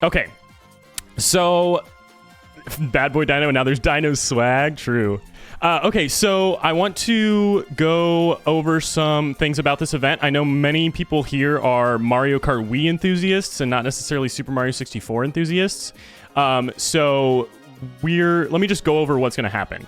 Okay, so Bad Boy Dino, and now there's Dino Swag. True. Okay, so I want to go over some things about this event. I know many people here are Mario Kart Wii enthusiasts and not necessarily Super Mario 64 enthusiasts. So let me just go over what's going to happen.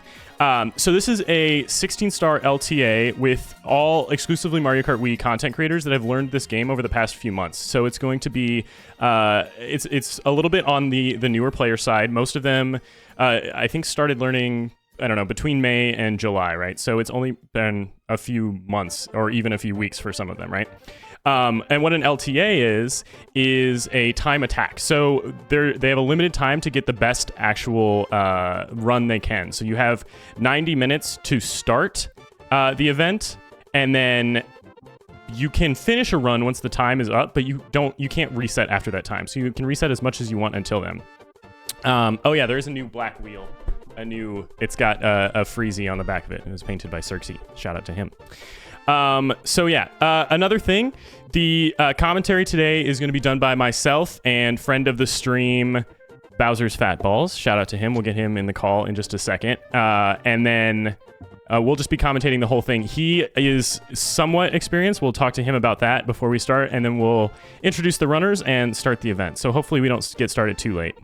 So this is a 16-star LTA with all exclusively Mario Kart Wii content creators that have learned this game over the past few months. So it's going to be, it's a little bit on the newer player side. Most of them, I think, started learning, I don't know, between May and July, right? So it's only been a few months or even a few weeks for some of them, right? And what an LTA is a time attack. So they have a limited time to get the best actual run they can. So you have 90 minutes to start the event, and then you can finish a run once the time is up, but you can't reset after that time. So you can reset as much as you want until then. Oh yeah, there is a new black wheel. It's got a Freezy on the back of it. It was painted by Circe. Shout out to him. So yeah, another thing, the commentary today is going to be done by myself and friend of the stream, Bowser's Fat Balls. Shout out to him. We'll get him in the call in just a second. And then we'll just be commentating the whole thing. He is somewhat experienced. We'll talk to him about that before we start, and then we'll introduce the runners and start the event. So hopefully we don't get started too late.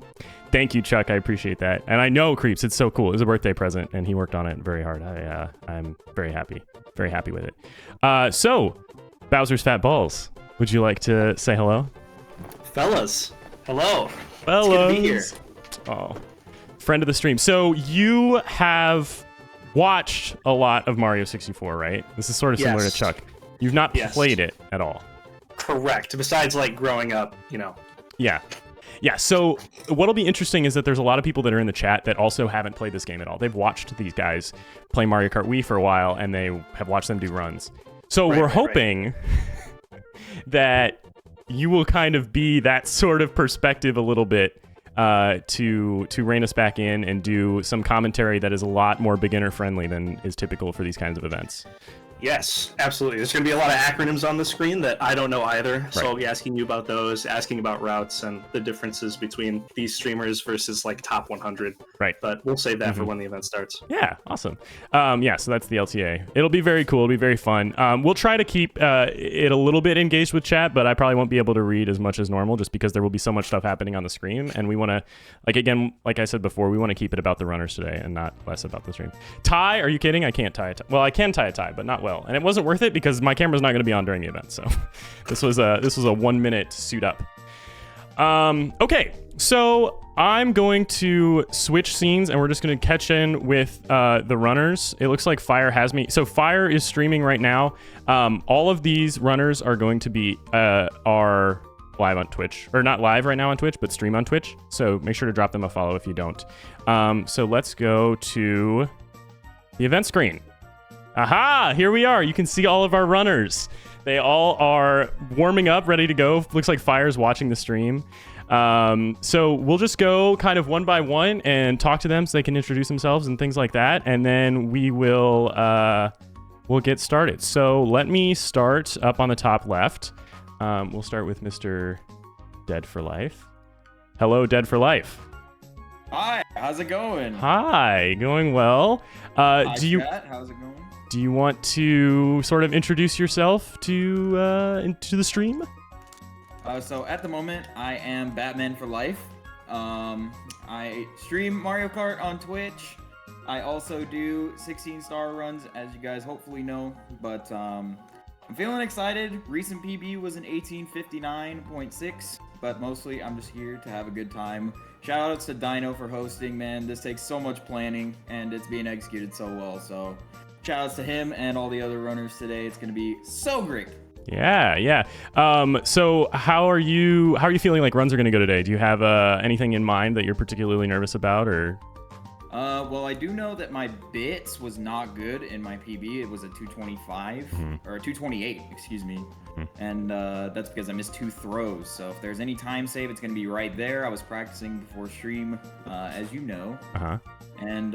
Thank you, Chuck. I appreciate that. And I know, Creeps, it's so cool. It was a birthday present, and he worked on it very hard. I'm very happy with it. So, Bowser's Fat Balls, would you like to say hello? Fellas, hello. Fellas. It's good to be here. Oh, friend of the stream. So you have watched a lot of Mario 64, right? This is sort of similar to Chuck. You've not played it at all. Correct. Besides, like, growing up, Yeah. Yeah, so what'll be interesting is that there's a lot of people that are in the chat that also haven't played this game at all. They've watched these guys play Mario Kart Wii for a while, and they have watched them do runs. So we're hoping that you will kind of be that sort of perspective a little bit to rein us back in and do some commentary that is a lot more beginner-friendly than is typical for these kinds of events. Yes, absolutely. There's going to be a lot of acronyms on the screen that I don't know either, so I'll be asking you about those, asking about routes and the differences between these streamers versus, like, top 100. Right. But we'll save that for when the event starts. Yeah, awesome. Yeah, so that's the LTA. It'll be very cool. It'll be very fun. We'll try to keep it a little bit engaged with chat, but I probably won't be able to read as much as normal just because there will be so much stuff happening on the screen, and we want to, like I said before, we want to keep it about the runners today and not less about the stream. Tie? Are you kidding? I can't tie a tie. Well, I can tie a tie, but not well. And it wasn't worth it because my camera's not going to be on during the event. So this was a 1 minute suit up. Okay, so I'm going to switch scenes and we're just going to catch in with the runners. It looks like Fire has me. So Fire is streaming right now. All of these runners are going to be are live on Twitch, or not live right now on Twitch, but stream on Twitch. So make sure to drop them a follow if you don't. So let's go to the event screen. Aha! Here we are. You can see all of our runners. They all are warming up, ready to go. Looks like Fire's watching the stream. So we'll just go kind of one by one and talk to them so they can introduce themselves and things like that. And then we'll get started. So let me start up on the top left. We'll start with Mr. Dead for Life. Hello, Dead for Life. Hi, how's it going? Hi, going well. Hi, Chat. How's it going? Do you want to sort of introduce yourself to the stream? So at the moment, I am Batman for Life. I stream Mario Kart on Twitch. I also do 16-star runs, as you guys hopefully know. But I'm feeling excited. Recent PB was an 1859.6, but mostly I'm just here to have a good time. Shout outs to Dino for hosting, man. This takes so much planning, and it's being executed so well. So shout outs to him and all the other runners today. It's going to be so great. Yeah. So how are you feeling like runs are going to go today? Do you have anything in mind that you're particularly nervous about, or? Well, I do know that my bits was not good in my PB. It was a 225 or a 228, excuse me. And that's because I missed 2 throws. So if there's any time save, it's going to be right there. I was practicing before stream, as you know. And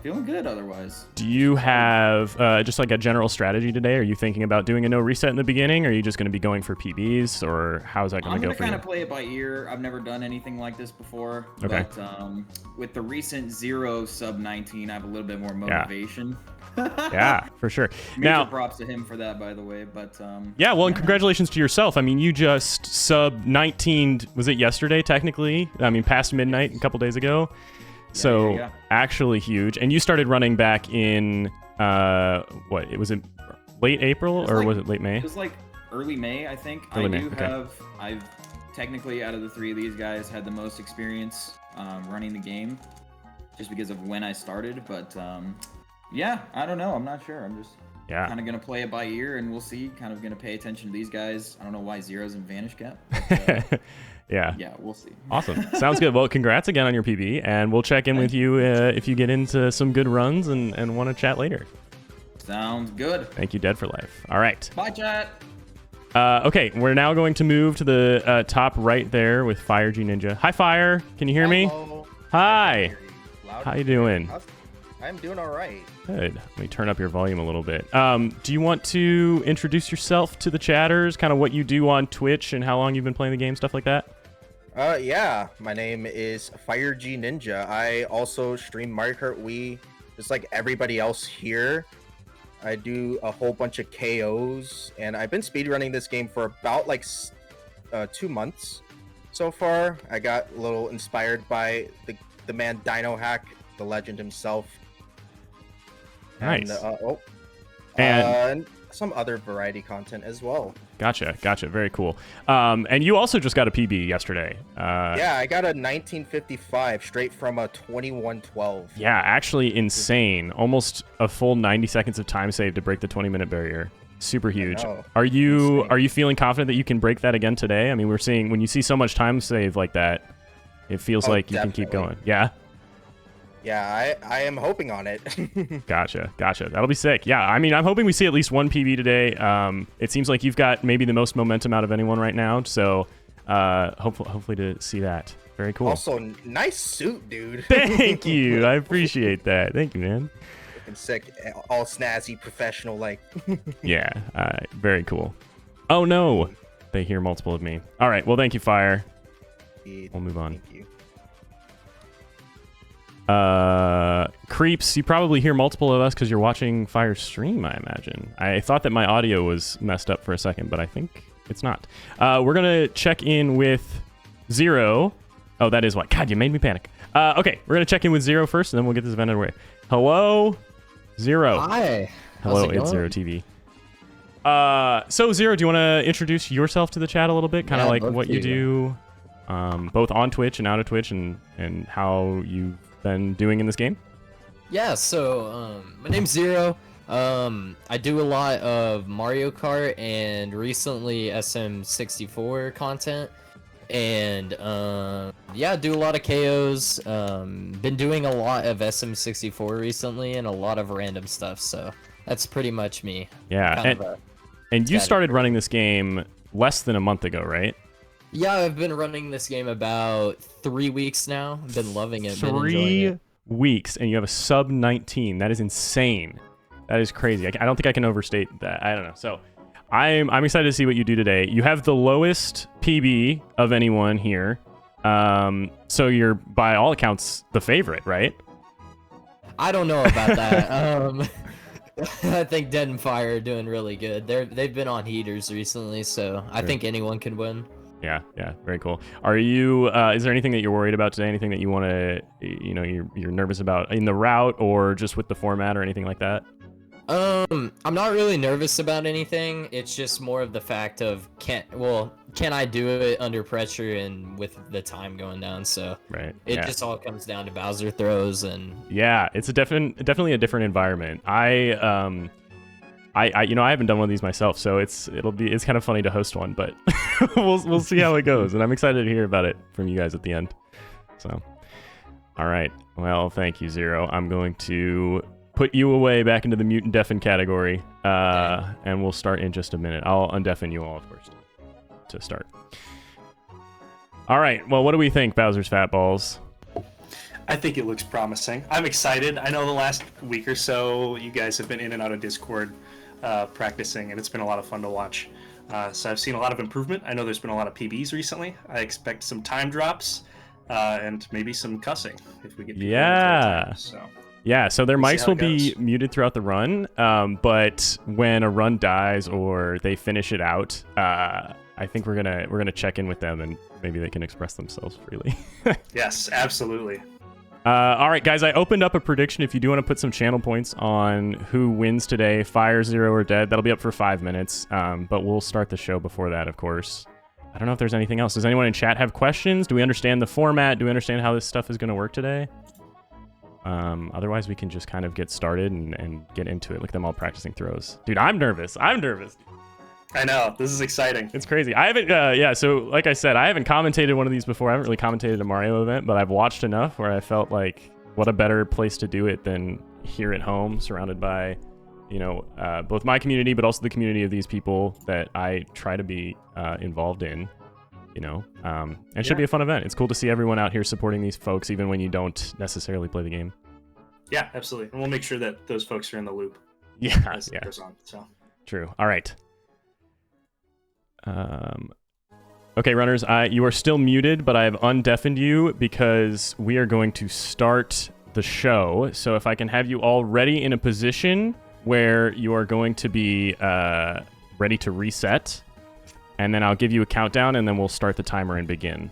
feeling good otherwise. Do you have just like a general strategy today? Are you thinking about doing a no reset in the beginning? Or are you just going to be going for PBs? Or how's that going to go for you? I'm going to kind of play it by ear. I've never done anything like this before. Okay. But with the recent 0 sub 19, I have a little bit more motivation. Yeah, for sure. Major props to him for that, by the way. But yeah, well, and congratulations to yourself. I mean, you just sub 19. Was it yesterday? Technically, I mean, past midnight a couple days ago. So actually huge. And you started running back in what? It was in late April or was it late May? It was like early May, I think. I've technically out of the 3 of these guys had the most experience running the game, just because of when I started. But yeah, I don't know. I'm not sure. I'm just kind of gonna play it by ear, and we'll see. Kind of gonna pay attention to these guys. I don't know why Zero's in Vanish Cap. But, yeah, we'll see. Awesome. Sounds good. Well, congrats again on your PB, and we'll check in with you if you get into some good runs and want to chat later. Sounds good. Thank you, Dead for Life. All right. Bye, chat. Okay, we're now going to move to the top right there with Fire G Ninja. Hi, Fire. Can you hear me? Hi. How you doing? I'm doing all right. Good. Let me turn up your volume a little bit. Do you want to introduce yourself to the chatters, kind of what you do on Twitch and how long you've been playing the game, stuff like that? Yeah. My name is Fire G Ninja. I also stream Mario Kart Wii, just like everybody else here. I do a whole bunch of KOs, and I've been speedrunning this game for about like 2 months so far. I got a little inspired by the man Dino Hack, the legend himself. Nice. And some other variety content as well. Gotcha. Very cool. And you also just got a PB yesterday. Yeah, I got a 1955 straight from a 2112. Yeah, actually insane. Almost a full 90 seconds of time saved to break the 20-minute barrier. Super huge. Are you feeling confident that you can break that again today? I mean, we're seeing when you see so much time save like that, it feels like you can keep going. Yeah. Yeah, I am hoping on it. Gotcha. That'll be sick. Yeah, I mean, I'm hoping we see at least one PB today. It seems like you've got maybe the most momentum out of anyone right now, so hopefully to see that. Very cool. Also, nice suit, dude. Thank you. I appreciate that. Thank you, man. Looking sick, all snazzy, professional, like. Yeah, very cool. Oh, no. They hear multiple of me. All right, well, thank you, Fire. We'll move on. Thank you. Creeps, you probably hear multiple of us because you're watching Fire stream, I imagine. I thought that my audio was messed up for a second, but I think it's not. We're gonna check in with Zero. Oh, that is what. God, you made me panic. Okay, we're gonna check in with Zero first, and then we'll get this event underway. Hello, Zero. Hi. Hello, it's Zero TV. So Zero, do you want to introduce yourself to the chat a little bit? Kind of like what you do, both on Twitch and out of Twitch, and how you've been doing in this game? Yeah, so my name's Zero. I do a lot of Mario Kart and recently SM64 content, and yeah, do a lot of KOs. Been doing a lot of SM64 recently and a lot of random stuff, so that's pretty much me. Yeah, and you started running this game less than a month ago, right? Yeah, I've been running this game about 3 weeks now. I've been loving it. 3 weeks, and you have a sub 19. That is insane. That is crazy. I don't think I can overstate that. I don't know. So I'm excited to see what you do today. You have the lowest PB of anyone here. So you're, by all accounts, the favorite, right? I don't know about that. I think Dead and Fire are doing really good. They've been on heaters recently, so I think anyone can win. Yeah, very cool. Are you? Is there anything that you're worried about today? Anything that you want to, you're nervous about in the route or just with the format or anything like that? I'm not really nervous about anything. It's just more of the fact of can I do it under pressure and with the time going down? So it just all comes down to Bowser throws and it's definitely a different environment. I haven't done one of these myself, so it's kind of funny to host one, but we'll see how it goes, and I'm excited to hear about it from you guys at the end. So, all right. Well, thank you, Zero. I'm going to put you away back into the mute and deafen category, and we'll start in just a minute. I'll undeafen you all, of course, to start. All right. Well, what do we think, Bowser's Fat Balls? I think it looks promising. I'm excited. I know the last week or so, you guys have been in and out of Discord practicing, and it's been a lot of fun to watch. So I've seen a lot of improvement. I know there's been a lot of PBs recently. I expect some time drops and maybe some cussing if we get people Yeah. Yeah, so their mics will be muted throughout the run, but when a run dies or they finish it out, I think we're gonna check in with them and maybe they can express themselves freely. Yes, absolutely. All right, guys, I opened up a prediction. If you do want to put some channel points on who wins today, Fire, Zero, or Dead, that'll be up for 5 minutes, but we'll start the show before that, of course. I don't know if there's anything else. Does anyone in chat have questions? Do we understand the format? Do we understand how this stuff is going to work today? Otherwise, we can just kind of get started and get into it. Look at them all practicing throws. Dude, I'm nervous. I know. This is exciting. It's crazy. I haven't, so like I said, I haven't commentated one of these before. I haven't really commentated a Mario event, but I've watched enough where I felt like what a better place to do it than here at home, surrounded by, both my community, but also the community of these people that I try to be involved in, and it should be a fun event. It's cool to see everyone out here supporting these folks, even when you don't necessarily play the game. Yeah, absolutely. And we'll make sure that those folks are in the loop. Yeah. As it goes on, so. True. All right. Okay, runners, you are still muted, but I have undeafened you because we are going to start the show. So if I can have you all ready in a position where you are going to be ready to reset, and then I'll give you a countdown, and then we'll start the timer and begin.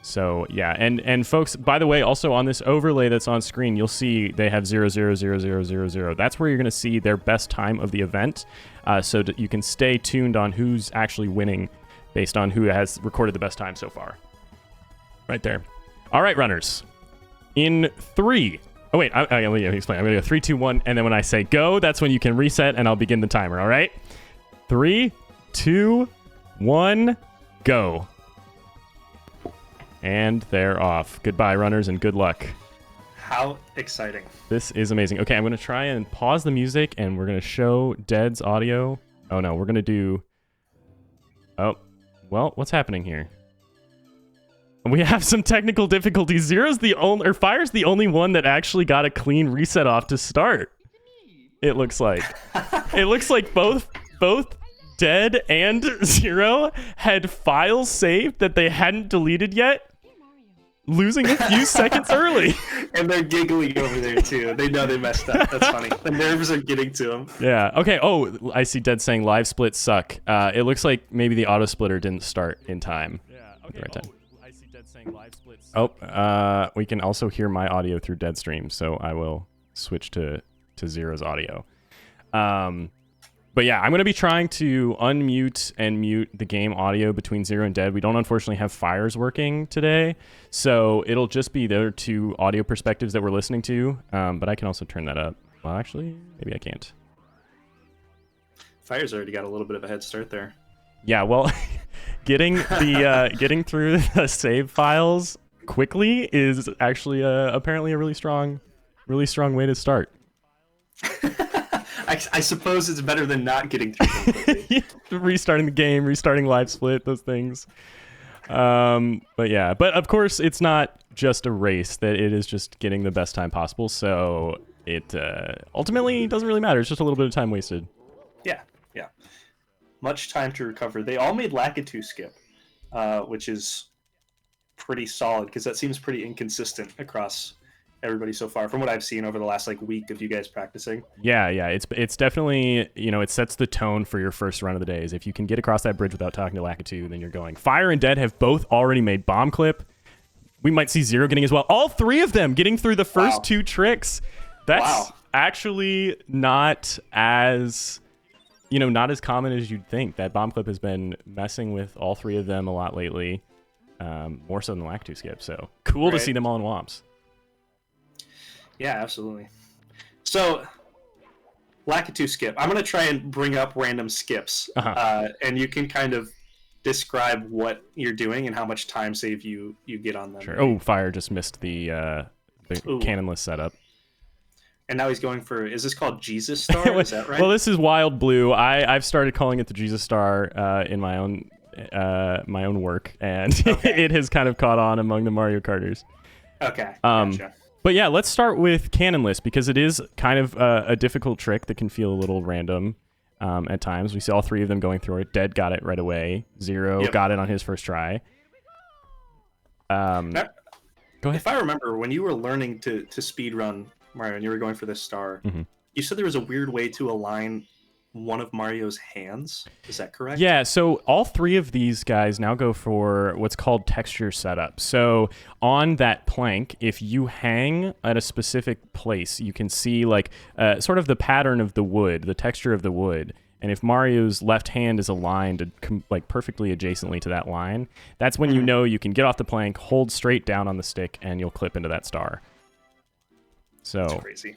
So yeah, and folks, by the way, also on this overlay that's on screen, you'll see they have 0000000. That's where you're going to see their best time of the event, so that you can stay tuned on who's actually winning based on who has recorded the best time so far. Right there. All right, runners. In 3. Oh wait, let me explain. I'm going to go 3, 2, 1, and then when I say go, that's when you can reset, and I'll begin the timer. All right. 3, 2, 1, go. And they're off. Goodbye, runners, and good luck. How exciting. This is amazing. Okay, I'm going to try and pause the music, and we're going to show Dead's audio. Oh, no, we're going to do... Oh, well, what's happening here? We have some technical difficulties. Fire's the only one that actually got a clean reset off to start. It looks like. It looks like both Dead and Zero had files saved that they hadn't deleted yet, losing a few seconds early. And they're giggling over there too. They know they messed up. That's funny. The nerves are getting to them. Yeah. Okay. Oh, I see Dead saying live splits suck. It looks like maybe the auto splitter didn't start in time. Yeah. Okay. Right time. I see Dead saying live splits. Oh, we can also hear my audio through Dead stream, so I will switch to Zero's audio. But yeah, I'm going to be trying to unmute and mute the game audio between Zero and Dead. We don't unfortunately have Fires working today, so it'll just be their two audio perspectives that we're listening to, but I can also turn that up. Well, actually, maybe I can't. Fire's already got a little bit of a head start there. Yeah, well, getting through the save files quickly is actually apparently a really strong way to start. I suppose it's better than not getting through them quickly. Restarting the game, restarting live split, those things. But yeah, but of course it's not just a race, that it is just getting the best time possible. So it ultimately doesn't really matter. It's just a little bit of time wasted. Yeah. Much time to recover. They all made Lakitu skip, which is pretty solid because that seems pretty inconsistent across everybody so far from what I've seen over the last week of you guys practicing. Yeah, it's definitely, it sets the tone for your first run of the days. If you can get across that bridge without talking to Lakitu, then you're going. Fire and Dead have both already made bomb clip. We might see Zero getting as well. All three of them getting through the first two tricks. That's actually not as not as common as you'd think. That bomb clip has been messing with all three of them a lot lately, more so than Lakitu skip. So cool to see them all in WOMs. Yeah, absolutely. So, Lakitu skip. I'm going to try and bring up random skips, and you can kind of describe what you're doing and how much time save you get on them. Sure. Oh, Fire just missed the the Ooh. cannonless setup. And now he's going for, is this called Jesus Star? Is that right? Well, this is Wild Blue. I've started calling it the Jesus Star in my own work, and it has kind of caught on among the Mario Karters. Okay. Gotcha. But yeah, let's start with cannonless because it is kind of a difficult trick that can feel a little random at times. We see all three of them going through it. Dead got it right away. Zero got it on his first try. Go ahead. If I remember, when you were learning to speed run Mario and you were going for this star, you said there was a weird way to align one of Mario's hands. Is that correct? Yeah, so all three of these guys now go for what's called texture setup. So on that plank, if you hang at a specific place, you can see like sort of the pattern of the wood, the texture of the wood. And if Mario's left hand is aligned like perfectly adjacently to that line, that's when you know you can get off the plank, hold straight down on the stick, and you'll clip into that star. So, that's crazy.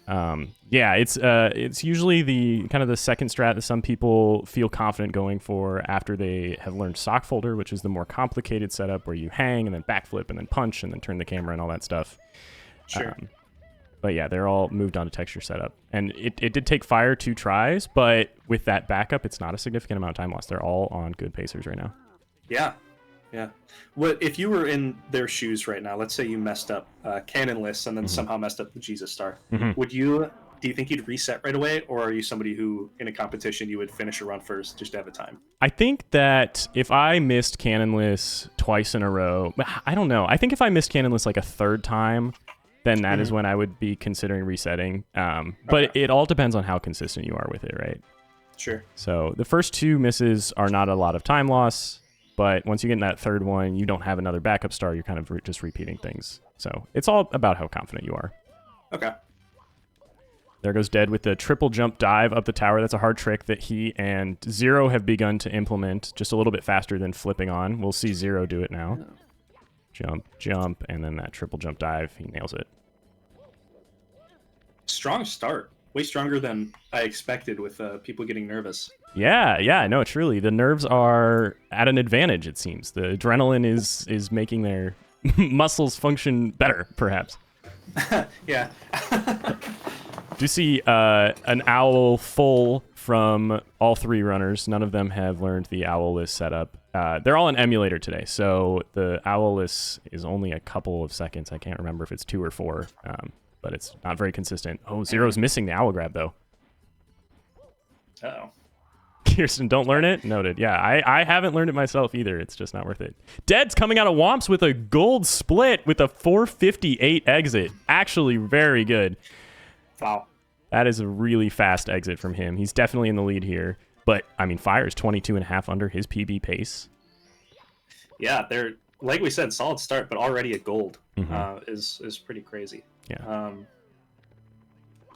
Yeah, it's usually the kind of the second strat that some people feel confident going for after they have learned sock folder, which is the more complicated setup where you hang and then backflip and then punch and then turn the camera and all that stuff. Sure. But yeah, they're all moved on to texture setup. And it did take Fire 2 tries, but with that backup, it's not a significant amount of time lost. They're all on good pacers right now. Yeah. Yeah. What if you were in their shoes right now? Let's say you messed up cannonless and then somehow messed up the Jesus Star. Do you think you'd reset right away, or are you somebody who, in a competition, you would finish a run first just to have a time? I think that if I missed cannonless twice in a row, I don't know. I think if I missed cannonless like a third time, then that is when I would be considering resetting. But it all depends on how consistent you are with it, right? Sure. So the first two misses are not a lot of time loss. But once you get in that third one, you don't have another backup star. You're kind of just repeating things. So it's all about how confident you are. Okay. There goes Dead with the triple jump dive up the tower. That's a hard trick that he and Zero have begun to implement just a little bit faster than flipping on. We'll see Zero do it now. Jump, jump, and then that triple jump dive. He nails it. Strong start. Way stronger than I expected with people getting nervous. Yeah, no, truly. The nerves are at an advantage, it seems. The adrenaline is making their muscles function better, perhaps. Yeah. Do you see an owl full from all three runners? None of them have learned the owlless setup. They're all in emulator today, so the owlless is only a couple of seconds. I can't remember if it's 2 or 4, but it's not very consistent. Oh, Zero's missing the owl grab, though. Uh-oh. Kirsten, don't learn it? Noted. Yeah, I haven't learned it myself either. It's just not worth it. Dead's coming out of Womps with a gold split with a 458 exit. Actually, very good. Wow. That is a really fast exit from him. He's definitely in the lead here. But, I mean, Fire is 22.5 under his PB pace. Yeah, they're, like we said, solid start, but already a gold is pretty crazy. Yeah.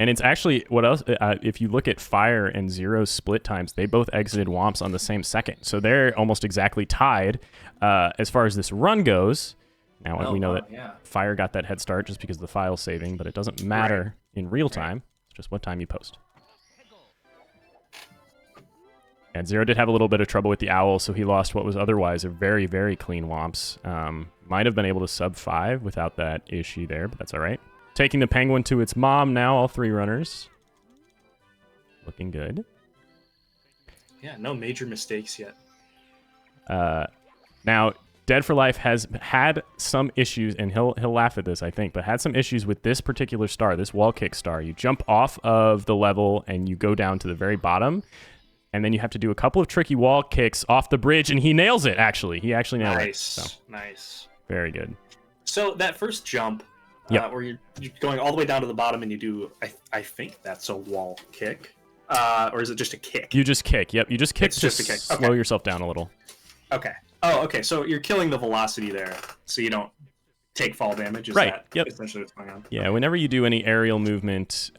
And it's actually, what else? If you look at Fire and Zero's split times, they both exited Womps on the same second. So they're almost exactly tied as far as this run goes. Now we know that Fire got that head start just because of the file saving, but it doesn't matter in real time. It's just what time you post. And Zero did have a little bit of trouble with the owl, so he lost what was otherwise a very, very clean Womps. Might have been able to sub 5 without that issue there, but that's all right. Taking the penguin to its mom now, all three runners. Looking good. Yeah, no major mistakes yet. Now, Dead for Life has had some issues, and he'll laugh at this, I think, but had some issues with this particular star, this wall kick star. You jump off of the level, and you go down to the very bottom, and then you have to do a couple of tricky wall kicks off the bridge, and he nails it, actually. He actually nailed it. So, Nice. very good. So that first jump, where you're going all the way down to the bottom and you do, I think that's a wall kick. Or is it just a kick? You just kick. Yep, you just kick It's to just a kick. slow Okay. yourself down a little. Okay. Oh, okay. So you're killing the velocity there, so you don't take fall damage. Is Right. that Yep. essentially what's going on? Yeah, whenever you do any aerial movement,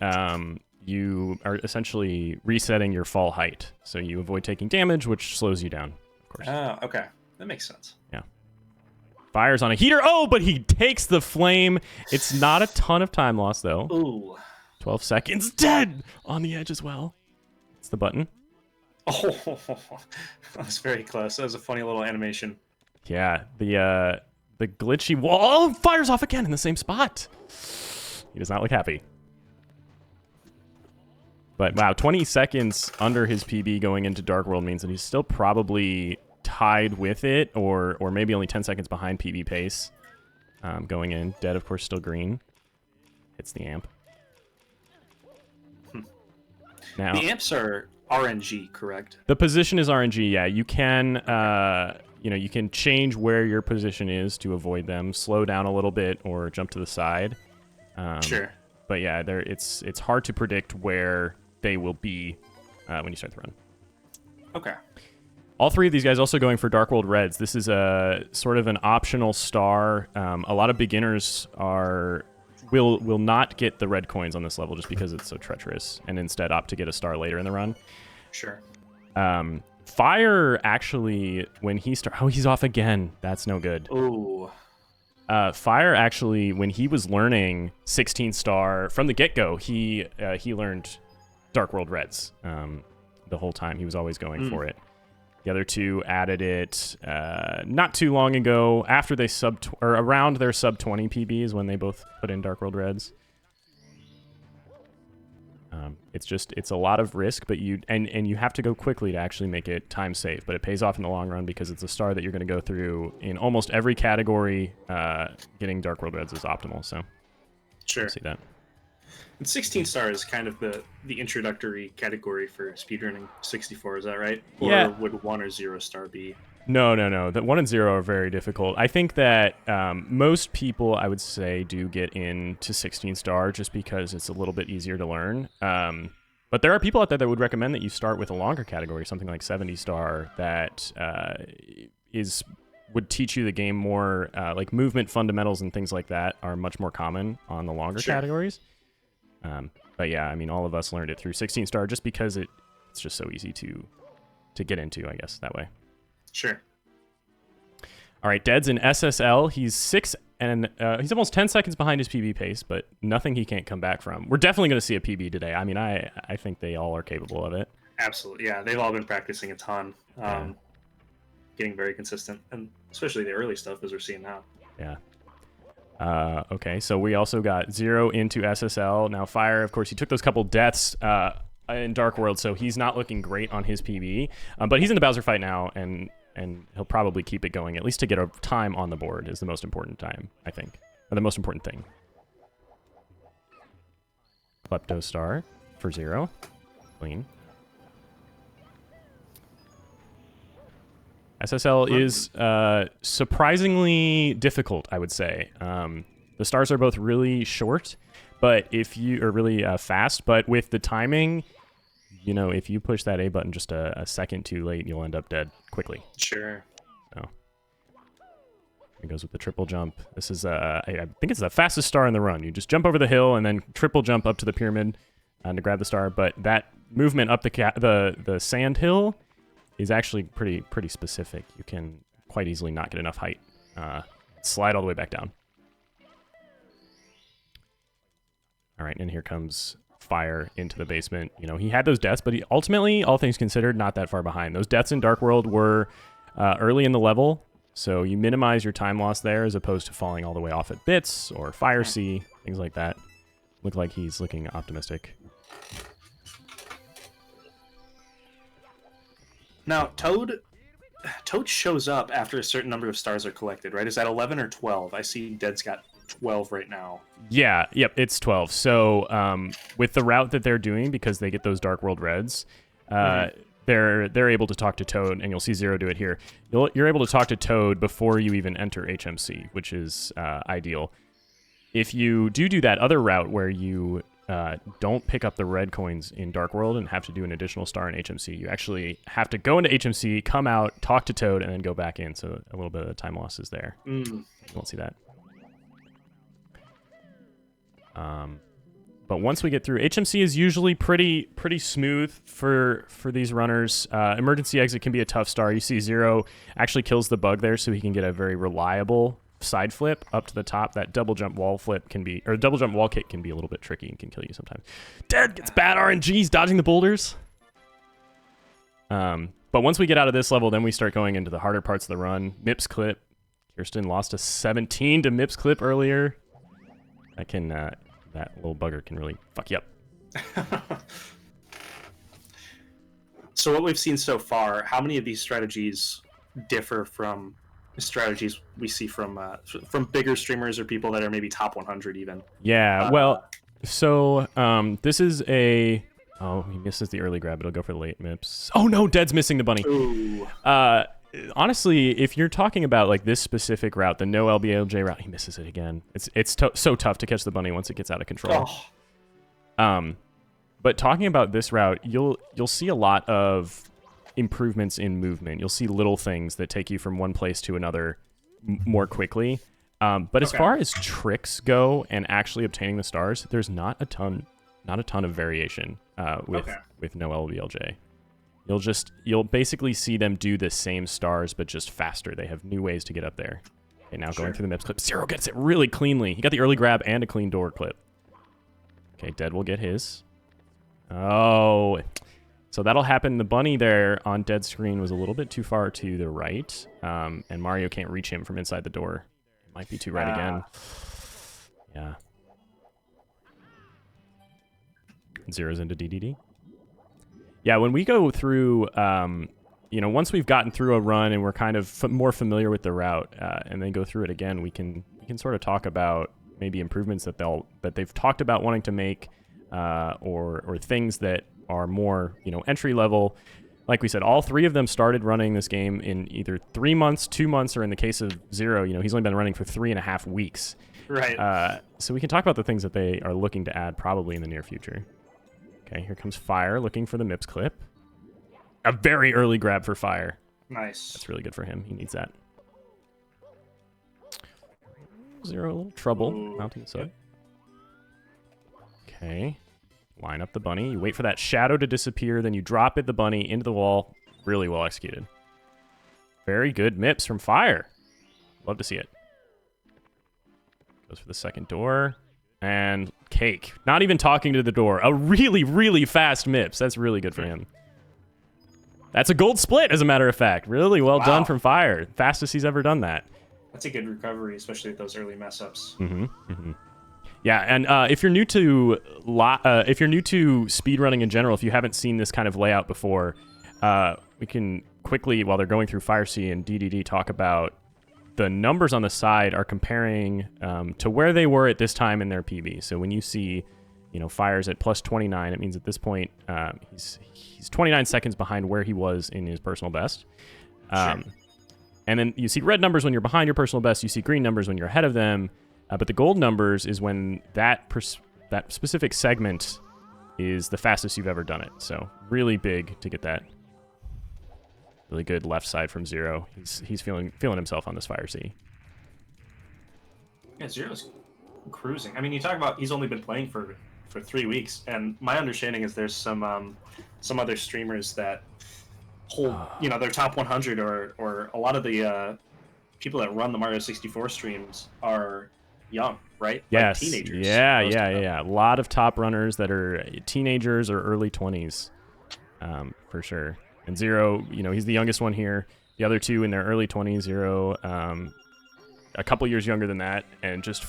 you are essentially resetting your fall height. So you avoid taking damage, which slows you down, of course. Oh, okay. That makes sense. Yeah. Fires on a heater. Oh, but he takes the flame. It's not a ton of time lost, though. Ooh. 12 seconds. Dead on the edge as well. It's the button. Oh, that's very close. That was a funny little animation. Yeah, the glitchy wall fires off again in the same spot. He does not look happy. But wow, 20 seconds under his PB going into Dark World means that he's still probably tied with it, or maybe only 10 seconds behind PB pace going in. Dead, of course, still green. Hits the amp. Now, the amps are RNG, correct? The position is RNG, yeah. You can, you can change where your position is to avoid them, slow down a little bit, or jump to the side. Sure. But yeah, it's hard to predict where they will be when you start the run. Okay. All three of these guys also going for Dark World Reds. This is a sort of an optional star. A lot of beginners will not get the red coins on this level just because it's so treacherous, and instead opt to get a star later in the run. Sure. Fire actually, when he he's off again. That's no good. Ooh. Fire actually, when he was learning 16 star from the get-go, he learned Dark World Reds the whole time. He was always going for it. The other two added it not too long ago, after they around their sub 20 PBs when they both put in Dark World Reds. It's a lot of risk, but you have to go quickly to actually make it time safe. But it pays off in the long run because it's a star that you're going to go through in almost every category. Getting Dark World Reds is optimal. So sure, see that. And 16 star is kind of the introductory category for speedrunning 64. Is that right? Or yeah. would 1 or 0 star be? No. That 1 and 0 are very difficult. I think that most people, I would say, do get into 16 star just because it's a little bit easier to learn. But there are people out there that would recommend that you start with a longer category, something like 70 star, that would teach you the game more, like movement fundamentals and things like that are much more common on the longer categories. But yeah, I mean, all of us learned it through 16 star just because it's just so easy to get into, I guess, that way. Sure. All right, Dead's in SSL. He's 6 and he's almost 10 seconds behind his PB pace, but nothing he can't come back from. We're definitely going to see a PB today. I mean, I think they all are capable of it. Absolutely, yeah. They've all been practicing a ton, getting very consistent, and especially the early stuff as we're seeing now. Yeah. Okay, so we also got 0 into SSL. Now Fire, of course, he took those couple deaths in Dark World, so he's not looking great on his PB. But he's in the Bowser fight now, and he'll probably keep it going, at least to get a time on the board is the most important time, I think. Or the most important thing. Klepto Star for 0. Clean. SSL is surprisingly difficult, I would say. The stars are both really short, but if you are really fast, but with the timing, if you push that A button just a second too late, you'll end up dead quickly. Sure. So it goes with the triple jump. This is I think it's the fastest star in the run. You just jump over the hill and then triple jump up to the pyramid to grab the star. But that movement up the sand hill is actually pretty specific. You can quite easily not get enough height. Slide all the way back down. All right, and here comes Fire into the basement. He had those deaths, but he ultimately, all things considered, not that far behind. Those deaths in Dark World were early in the level, so you minimize your time loss there as opposed to falling all the way off at bits or Fire C, things like that. Look like he's looking optimistic. Now, Toad shows up after a certain number of stars are collected, right? Is that 11 or 12? I see Dead's got 12 right now. Yeah, yep, it's 12. So with the route that they're doing, because they get those Dark World Reds, they're able to talk to Toad, and you'll see 0 do it here. You're able to talk to Toad before you even enter HMC, which is ideal. If you do that other route where you don't pick up the red coins in Dark World and have to do an additional star in HMC, you actually have to go into HMC, come out, talk to Toad, and then go back in. So a little bit of time loss is there. You won't see that. But once we get through, HMC is usually pretty smooth for these runners. Emergency exit can be a tough star. You see 0 actually kills the bug there, so he can get a very reliable side flip up to the top. That double jump wall flip double jump wall kick can be a little bit tricky and can kill you sometimes. Dead gets bad RNGs dodging the boulders. But once we get out of this level, then we start going into the harder parts of the run. Mips clip. Kirsten lost a 17 to Mips clip earlier. That can That little bugger can really fuck you up. So what we've seen so far, how many of these strategies differ from strategies we see from bigger streamers or people that are maybe top 100 even? Yeah, well, so this is a... Oh, he misses the early grab. It'll go for the late MIPS. Oh no, Dead's missing the bunny. Ooh. Honestly, if you're talking about like this specific route, the no LBLJ route, he misses it again. It's so tough to catch the bunny once it gets out of control. Oh. But talking about this route, you'll see a lot of improvements in movement. You'll see little things that take you from one place to another more quickly. But as far as tricks go and actually obtaining the stars, there's not a ton of variation with no LBLJ. You'll basically see them do the same stars, but just faster. They have new ways to get up there. Okay, now going through the MIPS clip. Zero gets it really cleanly. He got the early grab and a clean door clip. Okay, Dead will get his. Oh, so that'll happen. The bunny there on Dead's screen was a little bit too far to the right, and Mario can't reach him from inside the door. Might be too right again. Yeah. Zero's into DDD. Yeah, when we go through, once we've gotten through a run and we're kind of more familiar with the route, and then go through it again, we can sort of talk about maybe improvements that they've talked about wanting to make, or things that are more entry level. Like we said, all three of them started running this game in either 3 months, 2 months, or in the case of Zero, he's only been running for 3.5 weeks. Right. So we can talk about the things that they are looking to add probably in the near future. Okay, here comes Fire looking for the MIPS clip. A very early grab for Fire. Nice. That's really good for him. He needs that. Zero, a little trouble mounting sub. Okay. Line up the bunny. You wait for that shadow to disappear, then you drop it, the bunny, into the wall. Really well executed. Very good MIPS from Fire. Love to see it. Goes for the second door. And Cake. Not even talking to the door. A really, really fast MIPS. That's really good for him. That's a gold split, as a matter of fact. Really well done from Fire. Fastest he's ever done that. That's a good recovery, especially at those early mess ups. Yeah, and if you're new to speedrunning in general, if you haven't seen this kind of layout before, we can quickly, while they're going through Fire C and DDD, talk about the numbers on the side are comparing to where they were at this time in their PB. So when you see, Fire's at plus 29, it means at this point he's 29 seconds behind where he was in his personal best. And then you see red numbers when you're behind your personal best. You see green numbers when you're ahead of them. But the gold numbers is when that specific segment is the fastest you've ever done it. So really big to get that. Really good left side from Zero. He's feeling himself on this Fire C. Yeah, Zero's cruising. I mean, you talk about he's only been playing for 3 weeks, and my understanding is there's some other streamers that hold their top 100 or a lot of the people that run the Mario 64 streams are young, right? Yes. Like teenagers. Yeah. A lot of top runners that are teenagers or early 20s, for sure. And Zero, he's the youngest one here. The other two in their early 20s, Zero, a couple years younger than that, and just,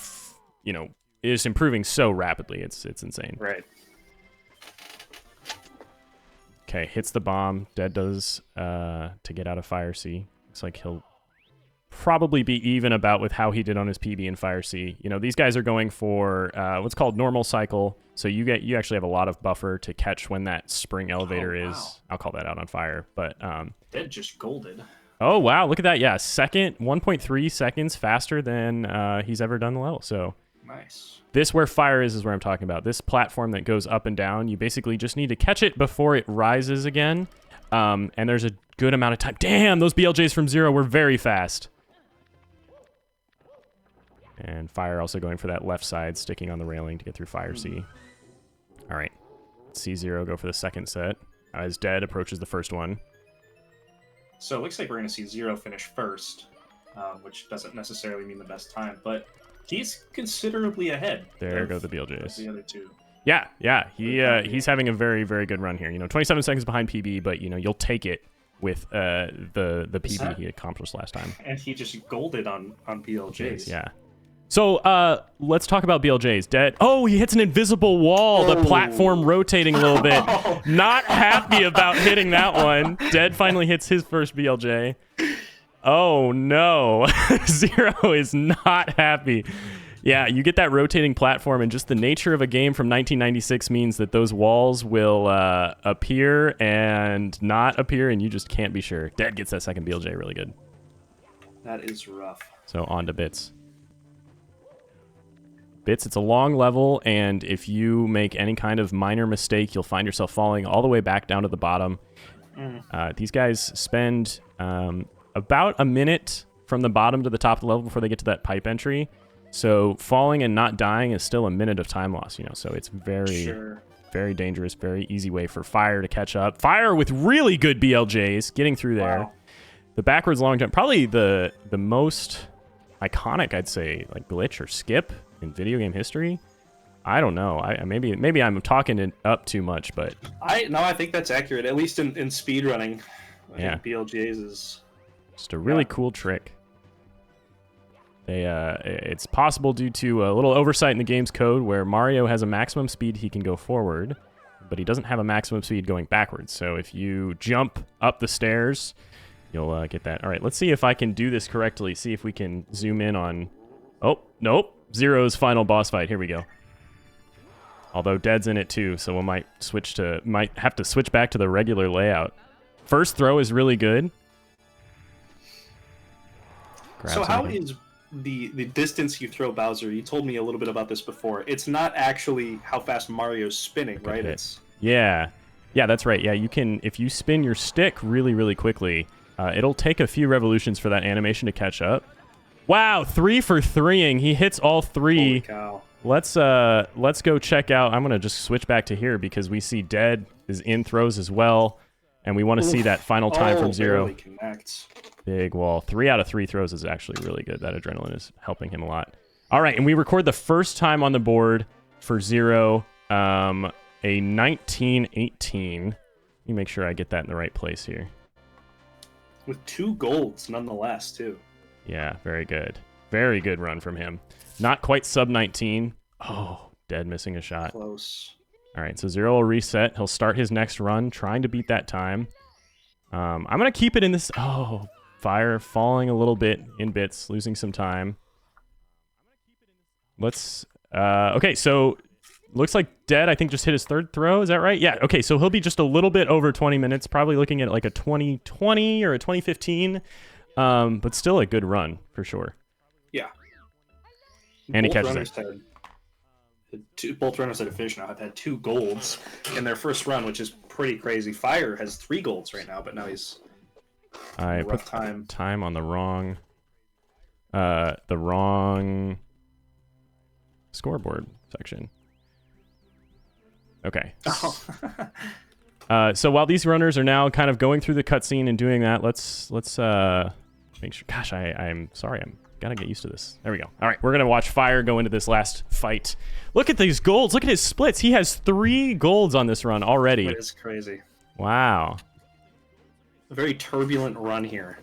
is improving so rapidly. It's insane. Right. Okay, hits the bomb. Dead does to get out of Fire C. Looks like he'll probably be even about with how he did on his PB in Fire C. These guys are going for what's called normal cycle. So you actually have a lot of buffer to catch when that spring elevator is. I'll call that out on Fire. But Dead just golded. Oh wow, look at that. Yeah, 1.3 seconds faster than he's ever done the level. So nice. This where Fire is where I'm talking about. This platform that goes up and down, you basically just need to catch it before it rises again. And there's a good amount of time. Damn, those BLJs from Zero were very fast. And Fire also going for that left side, sticking on the railing to get through Fire C. All right. C0 go for the second set as Dead approaches the first one. So it looks like we're going to see Zero finish first, which doesn't necessarily mean the best time, but he's considerably ahead. There go the BLJs. Of the other two. Yeah. He's having a very, very good run here. 27 seconds behind PB, but you'll take it with the PB he accomplished last time. And he just golded on BLJs. Yeah. So let's talk about BLJ's. Dead. Oh, he hits an invisible wall. The platform rotating a little bit. Not happy about hitting that one. Dead finally hits his first BLJ. Oh no, Zero is not happy. Yeah, you get that rotating platform, and just the nature of a game from 1996 means that those walls will appear and not appear, and you just can't be sure. Dead gets that second BLJ really good. That is rough. So on to Bits. Bits, it's a long level, and if you make any kind of minor mistake, you'll find yourself falling all the way back down to the bottom. These guys spend about a minute from the bottom to the top of the level before they get to that pipe entry. So falling and not dying is still a minute of time loss, you know, so it's very dangerous, very easy way for Fire to catch up. Fire with really good BLJs, getting through there. Wow. The backwards long jump, probably the most iconic, I'd say, like glitch or skip in video game history. I don't know. Maybe I'm talking it up too much, but I think that's accurate. At least in speedrunning, I Yeah. think BLJ's is just a really cool trick. It's possible due to a little oversight in the game's code where Mario has a maximum speed he can go forward, but he doesn't have a maximum speed going backwards. So if you jump up the stairs, you'll get that. All right, let's see if I can do this correctly. See if we can zoom in on... Oh, nope. Zero's final boss fight. Here we go. Although Dead's in it too, so we might have to switch back to the regular layout. First throw is really good. So how is the distance you throw Bowser? You told me a little bit about this before. It's not actually how fast Mario's spinning, right? It's yeah, that's right. Yeah, you can, if you spin your stick really quickly, it'll take a few revolutions for that animation to catch up. Wow, 3 for 3ing. He hits all 3. Holy cow. Let's go check out. I'm gonna just switch back to here because we see Dead is in throws as well, and we want to see that final time from Zero. Barely connects. Big wall. 3 out of 3 throws is actually really good. That adrenaline is helping him a lot. All right, and we record the first time on the board for Zero, a 1918. Let me make sure I get that in the right place here. With 2 golds, nonetheless, too. Yeah, very good. Very good run from him. Not quite sub 19. Oh, Dead missing a shot. Close. All right, so Zero will reset. He'll start his next run, trying to beat that time. I'm going to keep it in this... Oh, Fire falling a little bit in Bits, losing some time. Let's... okay, so looks like Dead, I think, just hit his 3rd throw. Is that right? Yeah, okay, so he'll be just a little bit over 20 minutes, probably looking at like a 2020 or a 2015. But still a good run, for sure. Yeah. And he catches it. Both runners that have finished now have had 2 golds in their first run, which is pretty crazy. Fire has 3 golds right now, but now he's I put time on the wrong scoreboard section. Okay. Oh. So while these runners are now kind of going through the cutscene and doing that, let's make sure. Gosh, I'm sorry. I'm gotta get used to this. There we go. All right, we're gonna watch Fire go into this last fight. Look at these golds. Look at his splits. He has 3 golds on this run already. It is crazy. Wow. A very turbulent run here.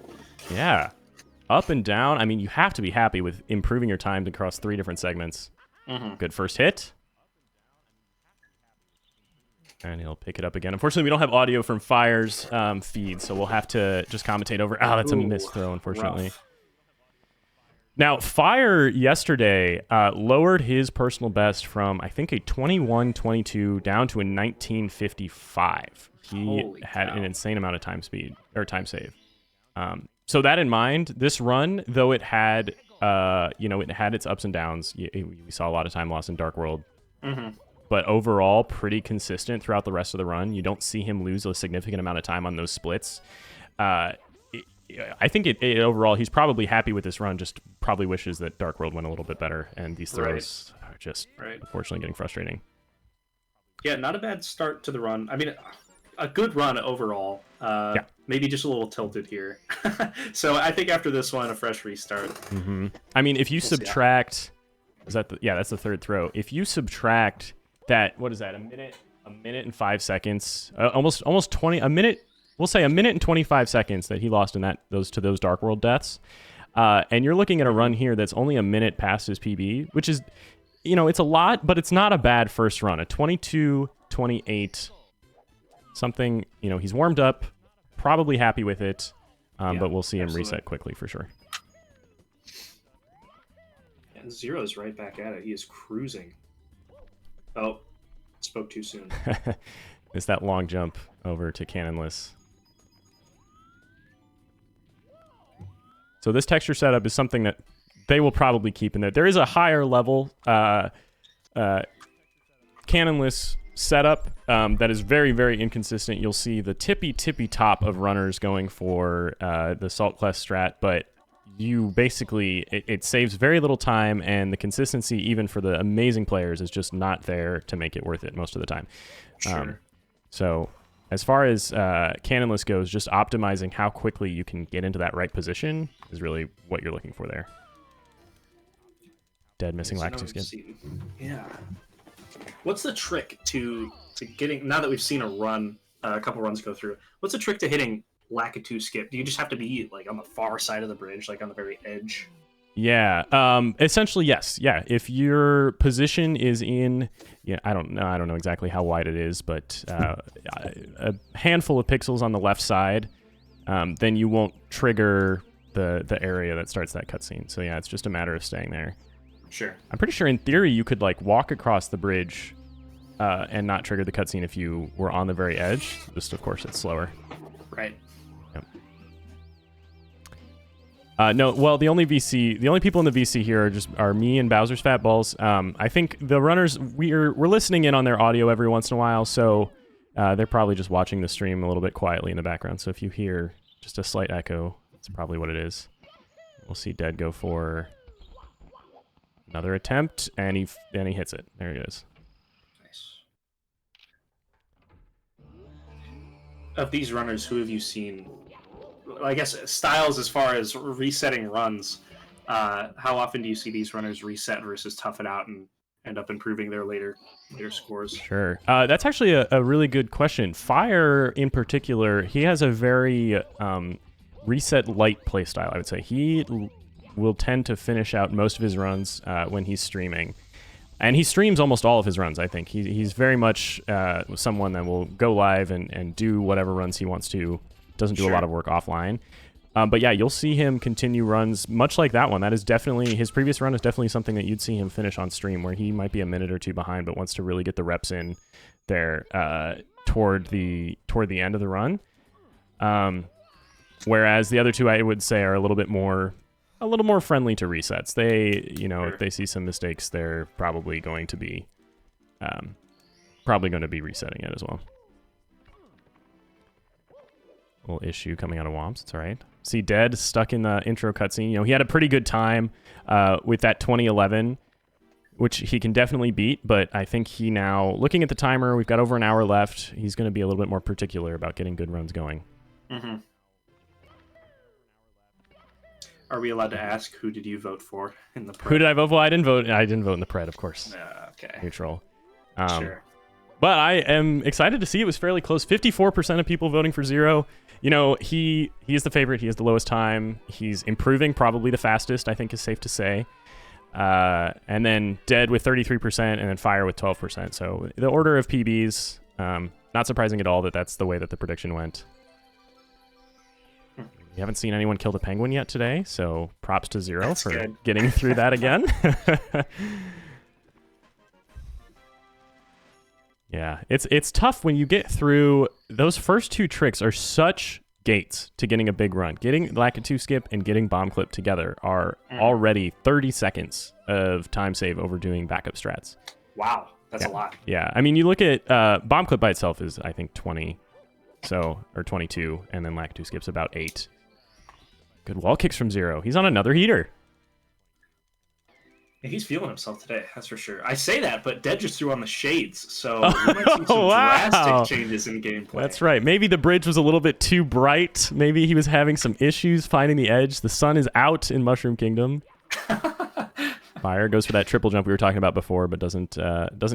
Yeah. Up and down. I mean, you have to be happy with improving your time across 3 different segments. Good first hit. And he'll pick it up again. Unfortunately, we don't have audio from Fire's feed, so we'll have to just commentate over. Oh, that's a missed throw, unfortunately. Rough. Now, Fire yesterday lowered his personal best from, I think, a 21-22 down to a 1955. He had an insane amount of time save. So that in mind, this run, though it had, it had its ups and downs. We saw a lot of time loss in Dark World. But overall, pretty consistent throughout the rest of the run. You don't see him lose a significant amount of time on those splits. I think overall, he's probably happy with this run, just probably wishes that Dark World went a little bit better, and these throws are just unfortunately getting frustrating. Yeah, not a bad start to the run. I mean, a good run overall. Maybe just a little tilted here. So I think after this one, a fresh restart. I mean, if you subtract... that's the 3rd throw. If you subtract that, what is that, a minute and 5 seconds, almost 20, a minute, we'll say a minute and 25 seconds that he lost in those Dark World deaths. And you're looking at a run here that's only a minute past his PB, which is, it's a lot, but it's not a bad first run. A 22:28, something, he's warmed up, probably happy with it, but we'll see him reset quickly for sure. And Zero's right back at it. He is cruising. Oh, spoke too soon. It's that long jump over to cannonless. So this texture setup is something that they will probably keep in there. There is a higher level cannonless setup that is very, very inconsistent. You'll see the tippy top of runners going for the Salt Quest strat, but you basically, it saves very little time, and the consistency, even for the amazing players, is just not there to make it worth it most of the time. Sure. So as far as cannonless goes, just optimizing how quickly you can get into that right position is really what you're looking for there. Dead missing lactic skin. Yeah. What's the trick to getting, now that we've seen a couple runs go through, what's the trick to hitting Lakitu skip? Do you just have to be like on the far side of the bridge, like on the very edge? Yeah, essentially, yes. Yeah, if your position is in, I don't know exactly how wide it is, but a handful of pixels on the left side, then you won't trigger the area that starts that cutscene. So yeah, it's just a matter of staying there. Sure. I'm pretty sure in theory you could like walk across the bridge and not trigger the cutscene if you were on the very edge. Just of course it's slower. Right. No, well, the only people in the VC here are me and Bowser's Fat Balls. I think the runners, we're listening in on their audio every once in a while, so they're probably just watching the stream a little bit quietly in the background. So if you hear just a slight echo, that's probably what it is. We'll see Dead go for another attempt, and he hits it. There he is. Nice. Of these runners, who have you seen? I guess styles as far as resetting runs. How often do you see these runners reset versus tough it out and end up improving their later scores? Sure. That's actually a really good question. Fire, in particular, he has a very reset light playstyle, I would say. He will tend to finish out most of his runs when he's streaming. And he streams almost all of his runs, I think. He's very much someone that will go live and do whatever runs he wants to. Doesn't do a lot of work offline. But yeah, you'll see him continue runs much like that one. That is definitely, his previous run is definitely something that you'd see him finish on stream, where he might be a minute or two behind, but wants to really get the reps in there toward the end of the run. Whereas the other two, I would say, are a little more friendly to resets. They, if they see some mistakes, they're probably going to be resetting it as well. Little issue coming out of Womps. It's all right. See Dead stuck in the intro cutscene. He had a pretty good time with that 2011, which he can definitely beat. But I think he now, looking at the timer, we've got over an hour left. He's going to be a little bit more particular about getting good runs going. Mm-hmm. Are we allowed to ask who did you vote for in the Pred? Who did I vote for? I didn't vote in the Pred, of course. Okay. Neutral. Sure. But I am excited to see it was fairly close. 54% of people voting for Zero. He is the favorite. He has the lowest time. He's improving, probably the fastest, I think is safe to say. And then Dead with 33%, and then Fire with 12%. So the order of PBs, not surprising at all that that's the way that the prediction went. We haven't seen anyone kill the penguin yet today, so props to Zero That's for good. getting through that again. Yeah, it's tough when you get through. Those first two tricks are such gates to getting a big run. Getting Lakitu skip and getting bomb clip together are already 30 seconds of time save over doing backup strats. Wow, that's a lot. Yeah, I mean, you look at bomb clip by itself is, I think, 20, or 22, and then Lakitu skip's about 8. Good wall kicks from Zero. He's on another heater. Yeah, he's feeling himself today, that's for sure. I say that, but Dead just threw on the shades, so we might see some drastic changes in gameplay. That's right. Maybe the bridge was a little bit too bright. Maybe he was having some issues finding the edge. The sun is out in Mushroom Kingdom. Fire goes for that triple jump we were talking about before, but doesn't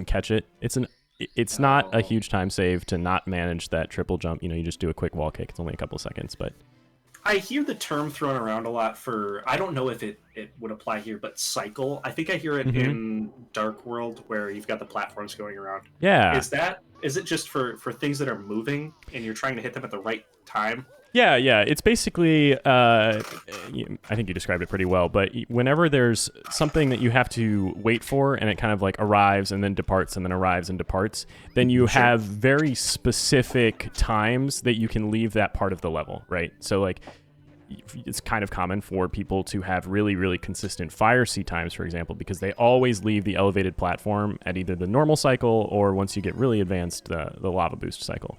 catch it. It's not a huge time save to not manage that triple jump. You just do a quick wall kick. It's only a couple seconds, but I hear the term thrown around a lot for, I don't know if it would apply here, but cycle. I think I hear it in Dark World where you've got the platforms going around. Yeah. Is it just for things that are moving and you're trying to hit them at the right time? Yeah. It's basically, I think you described it pretty well, but whenever there's something that you have to wait for and it kind of like arrives and then departs and then arrives and departs, then you have very specific times that you can leave that part of the level, right? So like, it's kind of common for people to have really, really consistent fire sea times, for example, because they always leave the elevated platform at either the normal cycle or once you get really advanced, the lava boost cycle.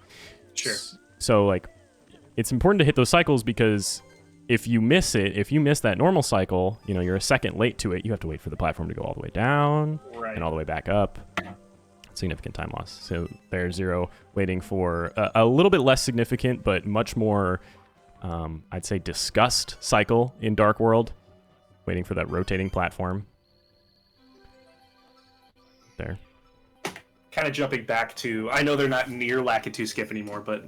Sure. So like, it's important to hit those cycles because if you miss that normal cycle, you're a second late to it, you have to wait for the platform to go all the way down and all the way back up. Significant time loss. So there's Zero waiting for a little bit less significant, but much more, I'd say, discussed cycle in Dark World, waiting for that rotating platform. There. Kind of jumping back to, I know they're not near Lakitu Skip anymore, but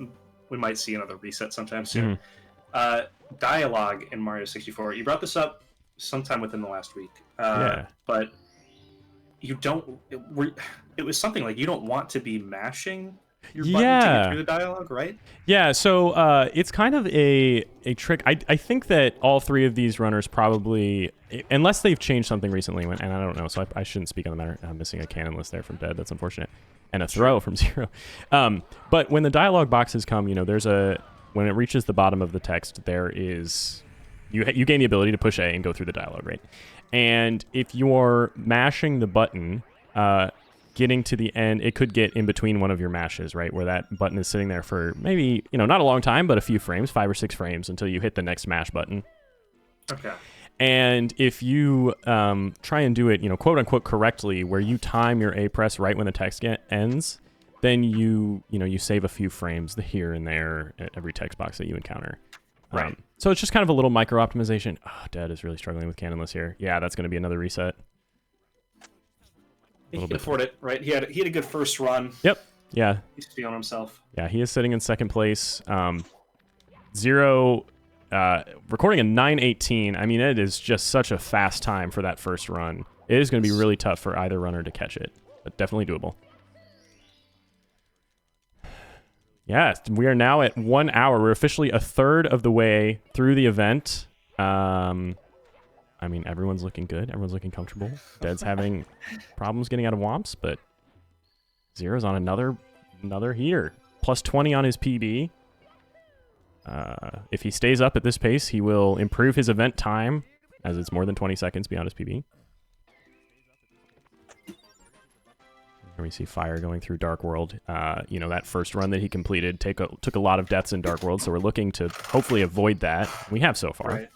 we might see another reset sometime soon. Dialogue in Mario 64. You brought this up sometime within the last week. But you don't... It was something like you don't want to be mashing your button to get through the dialogue, right? Yeah, so it's kind of a trick. I think that all three of these runners probably, unless they've changed something recently, and I don't know, so I shouldn't speak on the matter. I'm missing a cannon list there from Dead. That's unfortunate. And a throw from Zero. But when the dialogue boxes come, when it reaches the bottom of the text, there is, you gain the ability to push A and go through the dialogue, right? And if you're mashing the button, getting to the end, it could get in between one of your mashes, right? Where that button is sitting there for maybe, not a long time, but a few frames, 5 or 6 frames until you hit the next mash button. Okay. And if you try and do it, quote unquote correctly, where you time your A press right when the text ends, then you save a few frames here and there at every text box that you encounter. Right. So it's just kind of a little micro optimization. Oh, Dad is really struggling with cannonless here. Yeah, that's going to be another reset. He can afford it, right? He had a good first run. Yep. Yeah. He's feeling himself. Yeah, he is sitting in second place. Zero, recording a 9:18. I mean, it is just such a fast time for that first run. It is going to be really tough for either runner to catch it, but definitely doable. Yeah, we are now at 1 hour. We're officially a third of the way through the event. I mean, everyone's looking good. Everyone's looking comfortable. Dead's having problems getting out of Womps, but Zero's on another heater. Plus 20 on his PB. If he stays up at this pace, he will improve his event time, as it's more than 20 seconds beyond his PB. Here we see Fire going through Dark World. That first run that he completed took a lot of deaths in Dark World, so we're looking to hopefully avoid that. We have so far. Right.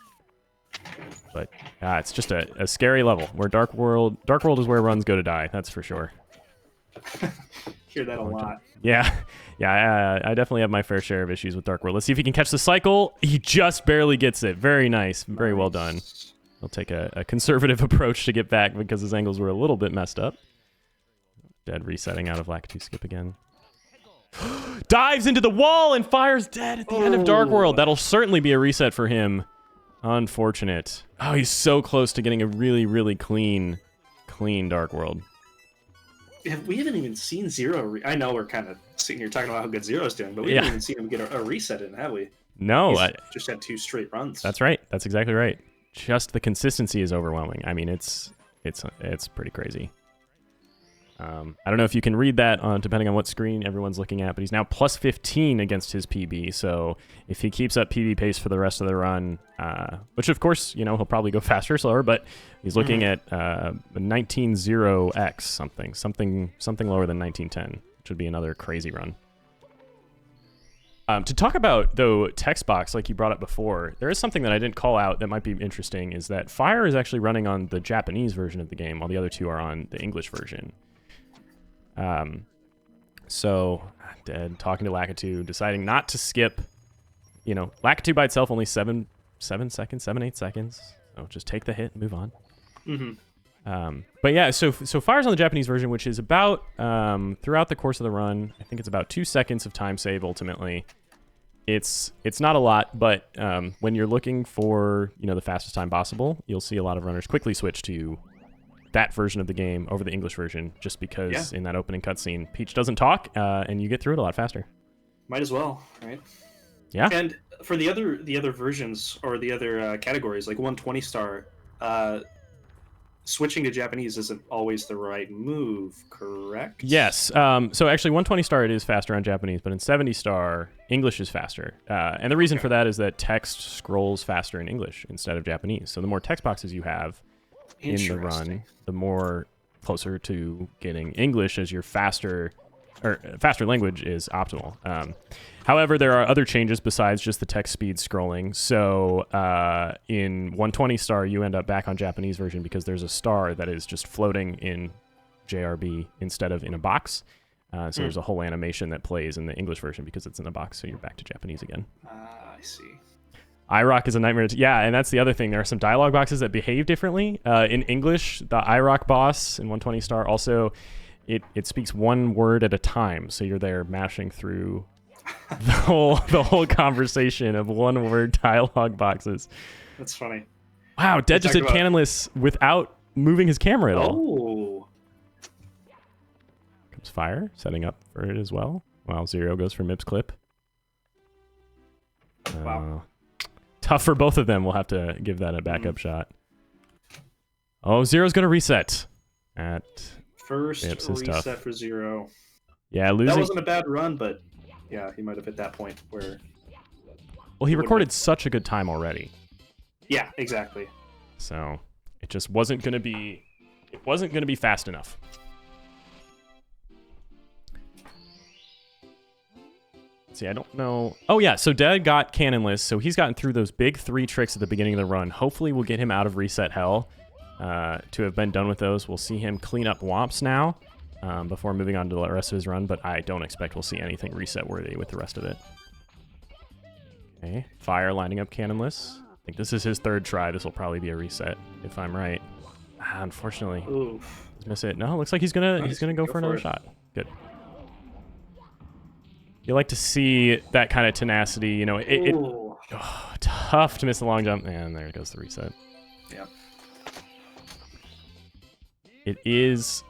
But it's just a scary level where Dark World is where runs go to die. That's for sure. Hear that a lot. Yeah. I definitely have my fair share of issues with Dark World. Let's see if he can catch the cycle. He just barely gets it. Very nice. Very well done. He'll take a conservative approach to get back because his angles were a little bit messed up. Dead resetting out of Lakitu Skip again. Dives into the wall and fires Dead at the end of Dark World. That'll certainly be a reset for him. Unfortunate. Oh, he's so close to getting a really, really clean Dark World. We haven't even seen Zero. I know we're kind of sitting here talking about how good Zero's doing, but we haven't even seen him get a reset in, have we? No. He's just had 2 straight runs. That's right. That's exactly right. Just the consistency is overwhelming. I mean, it's pretty crazy. I don't know if you can read that depending on what screen everyone's looking at, but he's now plus 15 against his PB. So if he keeps up PB pace for the rest of the run, which of course, he'll probably go faster or slower, but he's looking at 19.0x something lower than 1910, which would be another crazy run. To talk about, though, text box, like you brought up before, there is something that I didn't call out that might be interesting, is that Fire is actually running on the Japanese version of the game, while the other two are on the English version. So Dead talking to Lakitu, deciding not to skip. Lakitu by itself only 7 seconds, 8 seconds. So just take the hit and move on. But yeah, so Fire's on the Japanese version, which is about throughout the course of the run, I think it's about 2 seconds of time save ultimately. it's not a lot, but when you're looking for the fastest time possible, you'll see a lot of runners quickly switch to that version of the game over the English version, just because in that opening cutscene, Peach doesn't talk, and you get through it a lot faster. Might as well, right? Yeah. And for the other versions or the other categories, like 120 star, switching to Japanese isn't always the right move, correct? Yes. So actually, 120 star it is faster on Japanese, but in 70 star, English is faster. And the reason for that is that text scrolls faster in English instead of Japanese. So the more text boxes you have in the run, the more closer to getting English as your faster language is optimal. However, there are other changes besides just the text speed scrolling. So in 120 star, you end up back on Japanese version because there's a star that is just floating in JRB instead of in a box. So there's a whole animation that plays in the English version because it's in the box, so you're back to Japanese again. I see. IROC is a nightmare. Yeah, and that's the other thing. There are some dialogue boxes that behave differently. In English, the IROC boss in 120 star also, it speaks one word at a time, so you're there mashing through the whole conversation of one word dialogue boxes. That's funny. Wow, Dead just did canonless without moving his camera at all. Comes Fire, setting up for it as well. Wow, Zero goes for Mip's clip. Wow. Tough for both of them. We'll have to give that a backup shot. Oh, Zero's going to reset at first Mips reset for Zero. Yeah, losing. That wasn't a bad run, but yeah, he might have hit that point where. Well, he recorded such a good time already. Yeah, exactly. So it just wasn't going to be. It wasn't going to be fast enough. See, I don't know. Oh, yeah, so Dead got canonless, so he's gotten through those big 3 tricks at the beginning of the run. Hopefully we'll get him out of reset hell to have been done with those. We'll see him clean up Womps now before moving on to the rest of his run, but I don't expect we'll see anything reset-worthy with the rest of it. Okay, Fire lining up canonless. I think this is his 3rd try. This will probably be a reset, if I'm right. Unfortunately. Oof. Let's miss it. No, looks like he's gonna go for another shot. Good. You like to see that kind of tenacity, you know. Tough to miss the long jump, and there goes the reset. Yep. It is,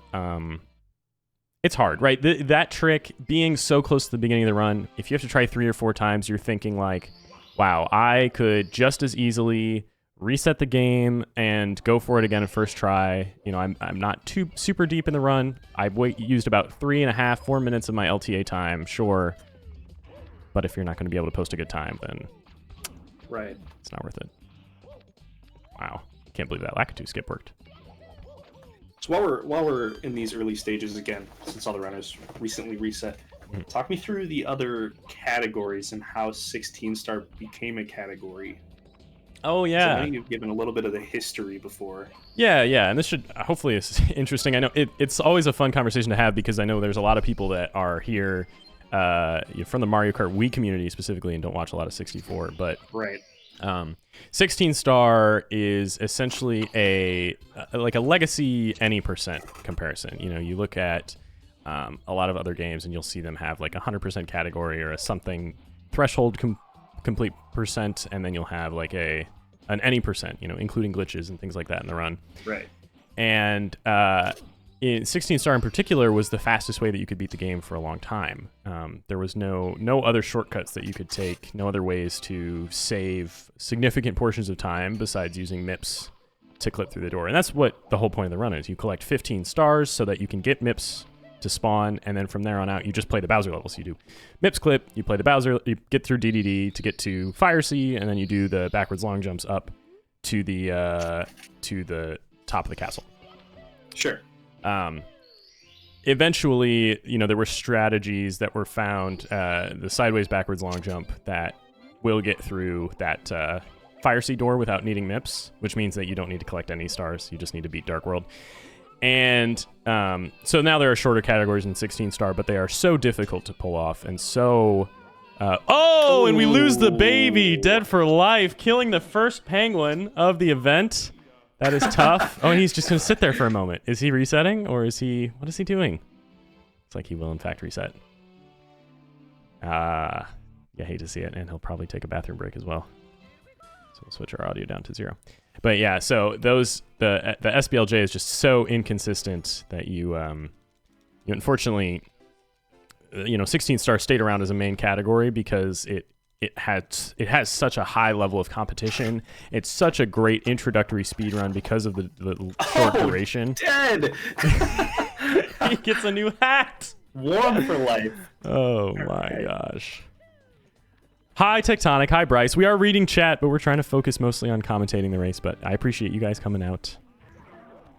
it's hard, right? That trick being so close to the beginning of the run, if you have to try 3 or 4 times, you're thinking like, wow, I could just as easily reset the game and go for it again at first try. You know, I'm not too super deep in the run. I've used about 3.5, 4 minutes of my LTA time, sure. But if you're not going to be able to post a good time, then right, it's not worth it. Wow, can't believe that Lakitu skip worked. So while we're in these early stages again, since all the runners recently reset, talk me through the other categories and how 16 star became a category. Oh, yeah. So I think you've given a little bit of the history before. Yeah, and this should, hopefully it's interesting. I know it's always a fun conversation to have because I know there's a lot of people that are here from the Mario Kart Wii community specifically and don't watch a lot of 64, but right. 16 star is essentially like a legacy any percent comparison. You know, you look at a lot of other games and you'll see them have like 100% category or a something threshold complete percent, and then you'll have like an any percent, you know, including glitches and things like that in the run. Right. And in 16 star in particular was the fastest way that you could beat the game for a long time. There was no other shortcuts that you could take, no other ways to save significant portions of time besides using MIPS to clip through the door. And that's what the whole point of the run is. You collect 15 stars so that you can get MIPS to spawn, and then from there on out, you just play the Bowser level. So you do MIPS clip, you play the Bowser, you get through DDD to get to Fire Sea, and then you do the backwards long jumps up to the top of the castle. Sure. Eventually, you know, there were strategies that were found, the sideways backwards long jump that will get through that Fire Sea door without needing MIPS, which means that you don't need to collect any stars. You just need to beat Dark World. And so now there are shorter categories in 16 star, but they are so difficult to pull off and so... and we lose the baby, dead for life, killing the first penguin of the event. That is tough. Oh, and he's just going to sit there for a moment. Is he resetting, or is he... What is he doing? It's like he will, in fact, reset. Yeah, hate to see it, and he'll probably take a bathroom break as well. So we'll switch our audio down to 0. But yeah, so the SBLJ is just so inconsistent that you unfortunately, 16 star stayed around as a main category because it has such a high level of competition. It's such a great introductory speed run because of the short duration. Dead. He gets a new hat. Warm for life. Oh my gosh. Hi, Tectonic. Hi, Bryce. We are reading chat, but we're trying to focus mostly on commentating the race, but I appreciate you guys coming out.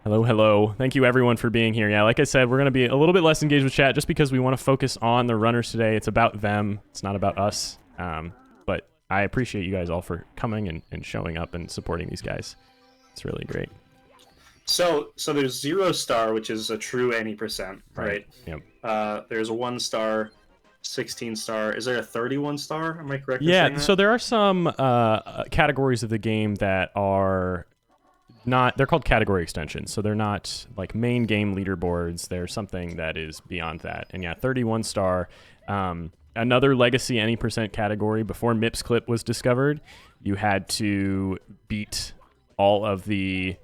Hello, hello. Thank you, everyone, for being here. Yeah, like I said, we're going to be a little bit less engaged with chat just because we want to focus on the runners today. It's about them. It's not about us. But I appreciate you guys all for coming and showing up and supporting these guys. It's really great. So there's 0 star, which is a true any percent, right? Yep. There's a 1 star, 16 star. Is there a 31 star? Am I correct? in saying Yeah, that? so there are some categories of the game that are not, they're called category extensions. So they're not like main game leaderboards. They're something that is beyond that. And yeah, 31 star, another legacy any percent category. Before MIPS clip was discovered, you had to beat all of the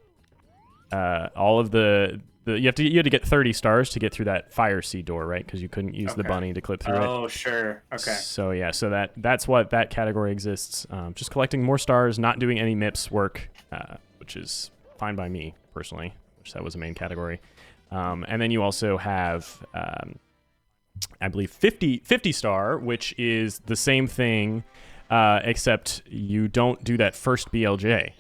you had to get 30 stars to get through that fire sea door, right? Because you couldn't use the bunny to clip through it. Oh, sure. Okay. So yeah, so that's what that category exists. Just collecting more stars, not doing any MIPS work, which is fine by me personally. Which that was a main category. And then you also have, I believe 50 star, which is the same thing. Except you don't do that first BLJ.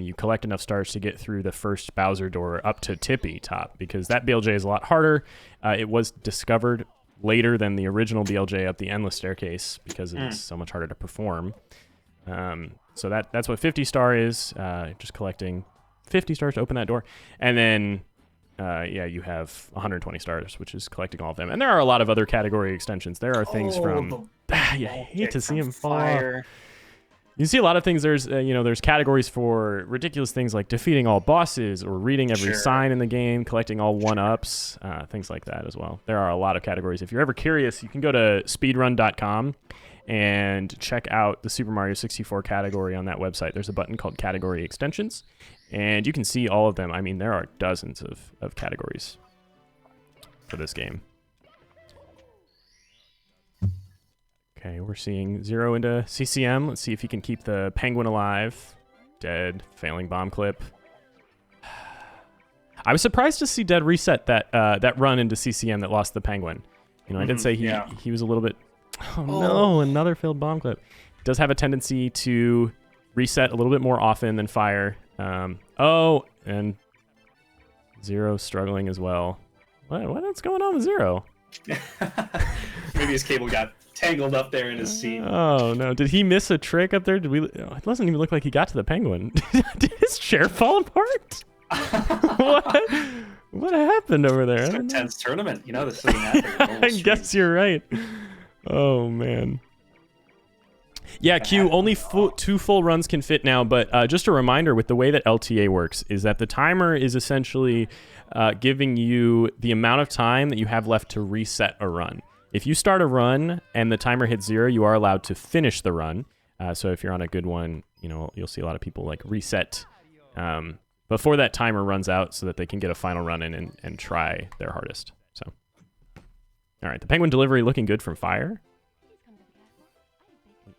You collect enough stars to get through the first Bowser door up to Tippy top, because that BLJ is a lot harder. It was discovered later than the original BLJ up the Endless Staircase because it's so much harder to perform. So that's what 50 star is, just collecting 50 stars to open that door. And then, you have 120 stars, which is collecting all of them. And there are a lot of other category extensions. There are things from... you hate to see him fall off. You see a lot of things. There's there's categories for ridiculous things like defeating all bosses or reading every sign in the game, collecting all 1-ups, things like that as well. There are a lot of categories. If you're ever curious, you can go to speedrun.com and check out the Super Mario 64 category on that website. There's a button called category extensions, and you can see all of them. I mean, there are dozens of categories for this game. Okay, we're seeing 0 into CCM. Let's see if he can keep the penguin alive. Dead. Failing bomb clip. I was surprised to see Dead reset that run into CCM that lost the penguin. I did say he was a little bit... Oh, no, another failed bomb clip. He does have a tendency to reset a little bit more often than Fire. And 0 struggling as well. What's going on with 0? Maybe his cable got tangled up there in his seat. Oh no! Did he miss a trick up there? It doesn't even look like he got to the penguin. Did his chair fall apart? What happened over there? It's an intense tournament. This doesn't happen. I guess you're right. Oh man. Yeah, Q, only 2 full runs can fit now, but just a reminder, with the way that LTA works is that the timer is essentially giving you the amount of time that you have left to reset a run. If you start a run and the timer hits 0, you are allowed to finish the run. So if you're on a good one, you'll see a lot of people like reset before that timer runs out so that they can get a final run in and try their hardest. So, all right, the penguin delivery looking good from Fire.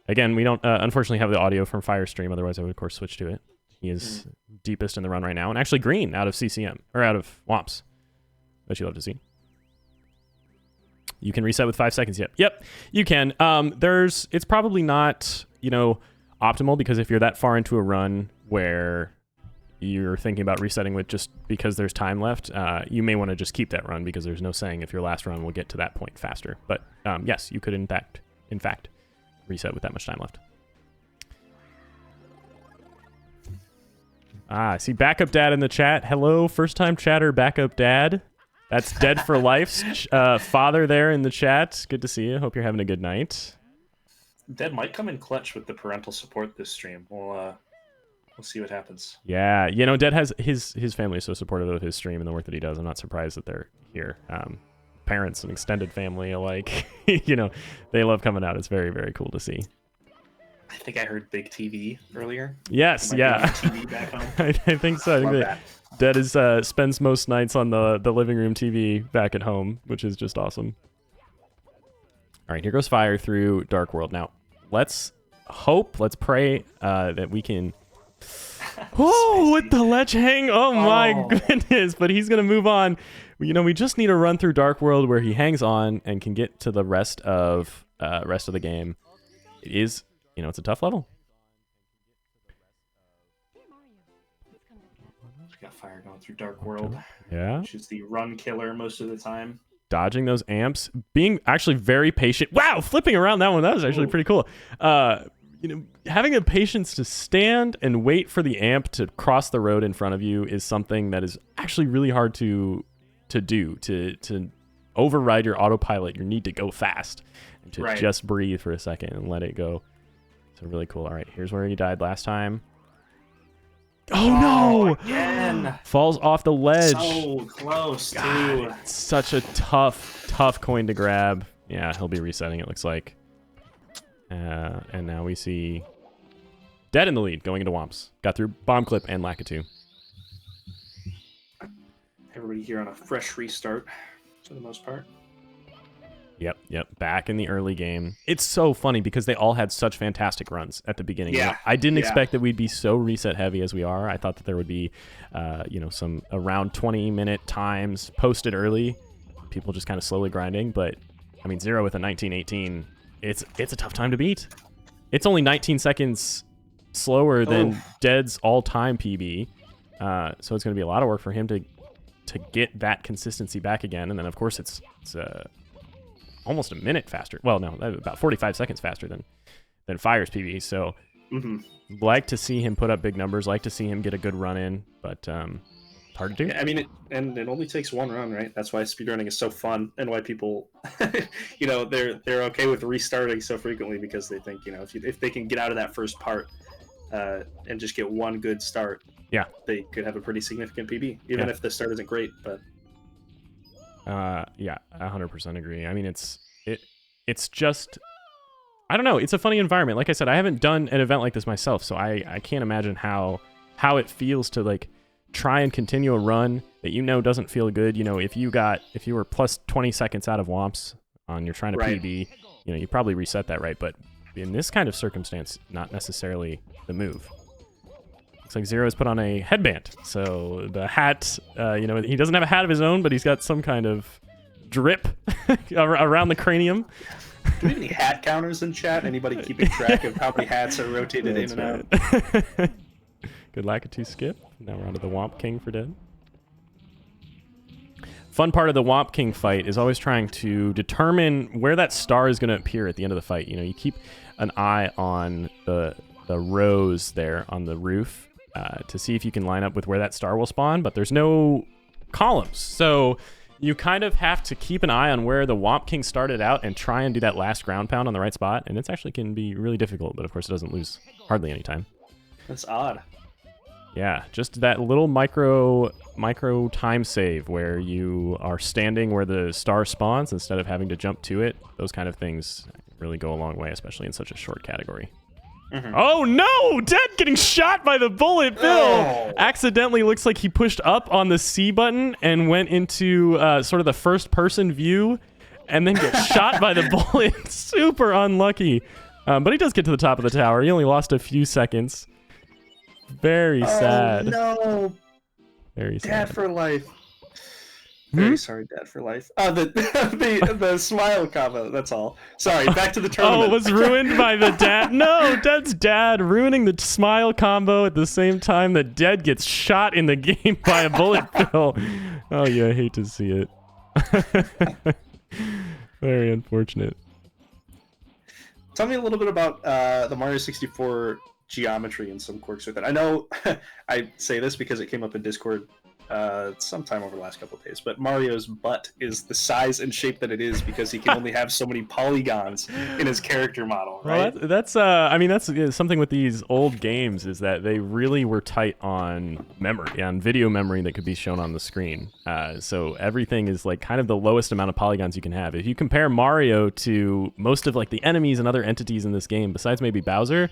Again, we don't unfortunately have the audio from Fire stream. Otherwise, I would of course switch to it. He is deepest in the run right now, and actually green out of CCM or out of Womps, which you love to see. You can reset with 5 seconds. Yep, you can. It's probably not, optimal, because if you're that far into a run where you're thinking about resetting with just because there's time left, you may want to just keep that run, because there's no saying if your last run will get to that point faster. But yes, you could in fact reset with that much time left. I see Backup Dad in the chat. Hello, first time chatter, Backup Dad. That's Dead for Life's father there in the chat. Good to see you. Hope you're having a good night. Dead might come in clutch with the parental support this stream. We'll see what happens. Yeah, Dead has his family is so supportive of his stream and the work that he does. I'm not surprised that they're here. parents and extended family alike, they love coming out. It's very, very cool to see. I think I heard big TV earlier. Yes, Am I yeah. bringing TV back home? I think so. I think Love that that. Dead is spends most nights on the living room TV back at home, which is just awesome. All right, here goes Fire through Dark World. Now, let's pray that we can. Oh, with the ledge hang! Oh my goodness! But he's gonna move on. We just need to run through Dark World where he hangs on and can get to the rest of the game. It is, it's a tough level. We got Fire going through Dark World. Yeah. Which is the run killer most of the time. Dodging those amps, being actually very patient. Wow, flipping around that one, that was actually pretty cool. Having the patience to stand and wait for the amp to cross the road in front of you is something that is actually really hard to do. To override your autopilot, you need to go fast and to just breathe for a second and let it go. So really cool. All right, here's where he died last time. Oh no! Again. Falls off the ledge. So close, God, too. it's such a tough coin to grab. Yeah, he'll be resetting, it looks like. And now we see Dead in the lead, going into Womps. Got through Bomb Clip and Lakitu. Everybody here on a fresh restart, for the most part. Yep. Back in the early game. It's so funny because they all had such fantastic runs at the beginning. Yeah. I didn't expect that we'd be so reset heavy as we are. I thought that there would be, some around 20-minute times posted early. People just kind of slowly grinding. But, I mean, Zero with a 1918, it's a tough time to beat. It's only 19 seconds slower than Dead's all-time PB. So it's going to be a lot of work for him to get that consistency back again. And then, of course, it's almost a minute faster. Well, no, about 45 seconds faster than Fire's PB. So, like to see him put up big numbers. Like to see him get a good run in, but hard to do. Yeah, I mean, it only takes one run, right? That's why speedrunning is so fun, and why people, they're okay with restarting so frequently, because they think, if they can get out of that first part and just get one good start, they could have a pretty significant PB, even if the start isn't great, but. Yeah, 100% agree. I mean, it's just, I don't know. It's a funny environment. Like I said, I haven't done an event like this myself, so I can't imagine how it feels to like try and continue a run that doesn't feel good. If you were plus 20 seconds out of Womps on you're trying to PB, you probably reset that, right? But in this kind of circumstance, not necessarily the move. Looks like Zero has put on a headband. So the hat, he doesn't have a hat of his own, but he's got some kind of drip around the cranium. Do we have any hat counters in chat? Anybody keeping track of how many hats are rotated in and out? Good Lakitu skip. Now we're on to the Womp King for Dead. Fun part of the Womp King fight is always trying to determine where that star is going to appear at the end of the fight. You keep an eye on the rows there on the roof to see if you can line up with where that star will spawn, but there's no columns. So you kind of have to keep an eye on where the Womp King started out and try and do that last ground pound on the right spot, and it's actually can be really difficult, but of course it doesn't lose hardly any time. That's odd. Yeah, just that little micro time save where you are standing where the star spawns instead of having to jump to it. Those kind of things really go a long way, especially in such a short category. Oh no! Dead getting shot by the bullet. Bill accidentally looks like he pushed up on the C button and went into sort of the first person view and then gets shot by the bullet. Super unlucky. But he does get to the top of the tower. He only lost a few seconds. Very sad. No. Very sad. Dad for life. Very sorry, Dad for life. The smile combo. That's all. Sorry. Back to the tournament. Oh, it was ruined by the dad. No, Dead's dad ruining the smile combo at the same time that Dead gets shot in the game by a bullet bill. Oh yeah, I hate to see it. Very unfortunate. Tell me a little bit about the Mario 64 geometry and some quirks with it. I know I say this because it came up in Discord sometime over the last couple of days. But Mario's butt is the size and shape that it is because he can only have so many polygons in his character model, right? Well, that's I mean, that's something with these old games is that they really were tight on memory, on video memory that could be shown on the screen. So everything is like kind of the lowest amount of polygons you can have. If you compare Mario to most of like the enemies and other entities in this game, besides maybe Bowser,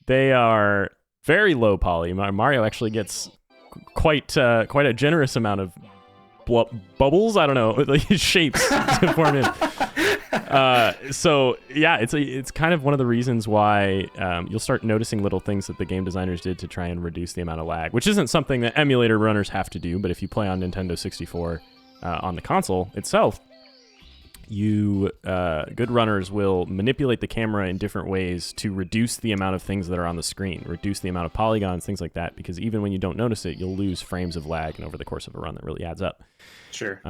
they are very low poly. Mario actually gets quite a generous amount of bubbles. I don't know, like shapes to form in. So yeah, it's kind of one of the reasons why you'll start noticing little things that the game designers did to try and reduce the amount of lag, which isn't something that emulator runners have to do. But if you play on Nintendo 64 on the console itself, good runners will manipulate the camera in different ways to reduce the amount of things that are on the screen, reduce the amount of polygons, things like that, because even when you don't notice it, you'll lose frames of lag, and over the course of a run that really adds up. Sure.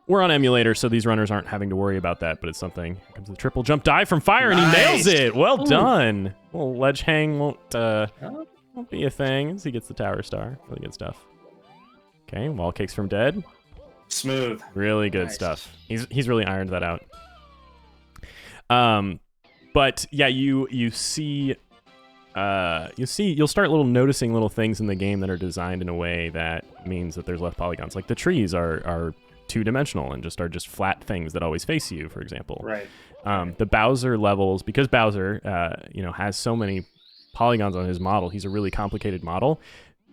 We're on emulator, so these runners aren't having to worry about that, but it's something. Here comes the triple jump dive from Fire, and he nails it! Well done! Little ledge hang won't be a thing as he gets the tower star. Really good stuff. Okay, wall kicks from Dead. Smooth. Really good stuff. He's really ironed that out. But yeah, you'll start noticing little things in the game that are designed in a way that means that there's less polygons. Like the trees are two-dimensional and are just flat things that always face you, for example. Right. The Bowser levels, because Bowser has so many polygons on his model, he's a really complicated model.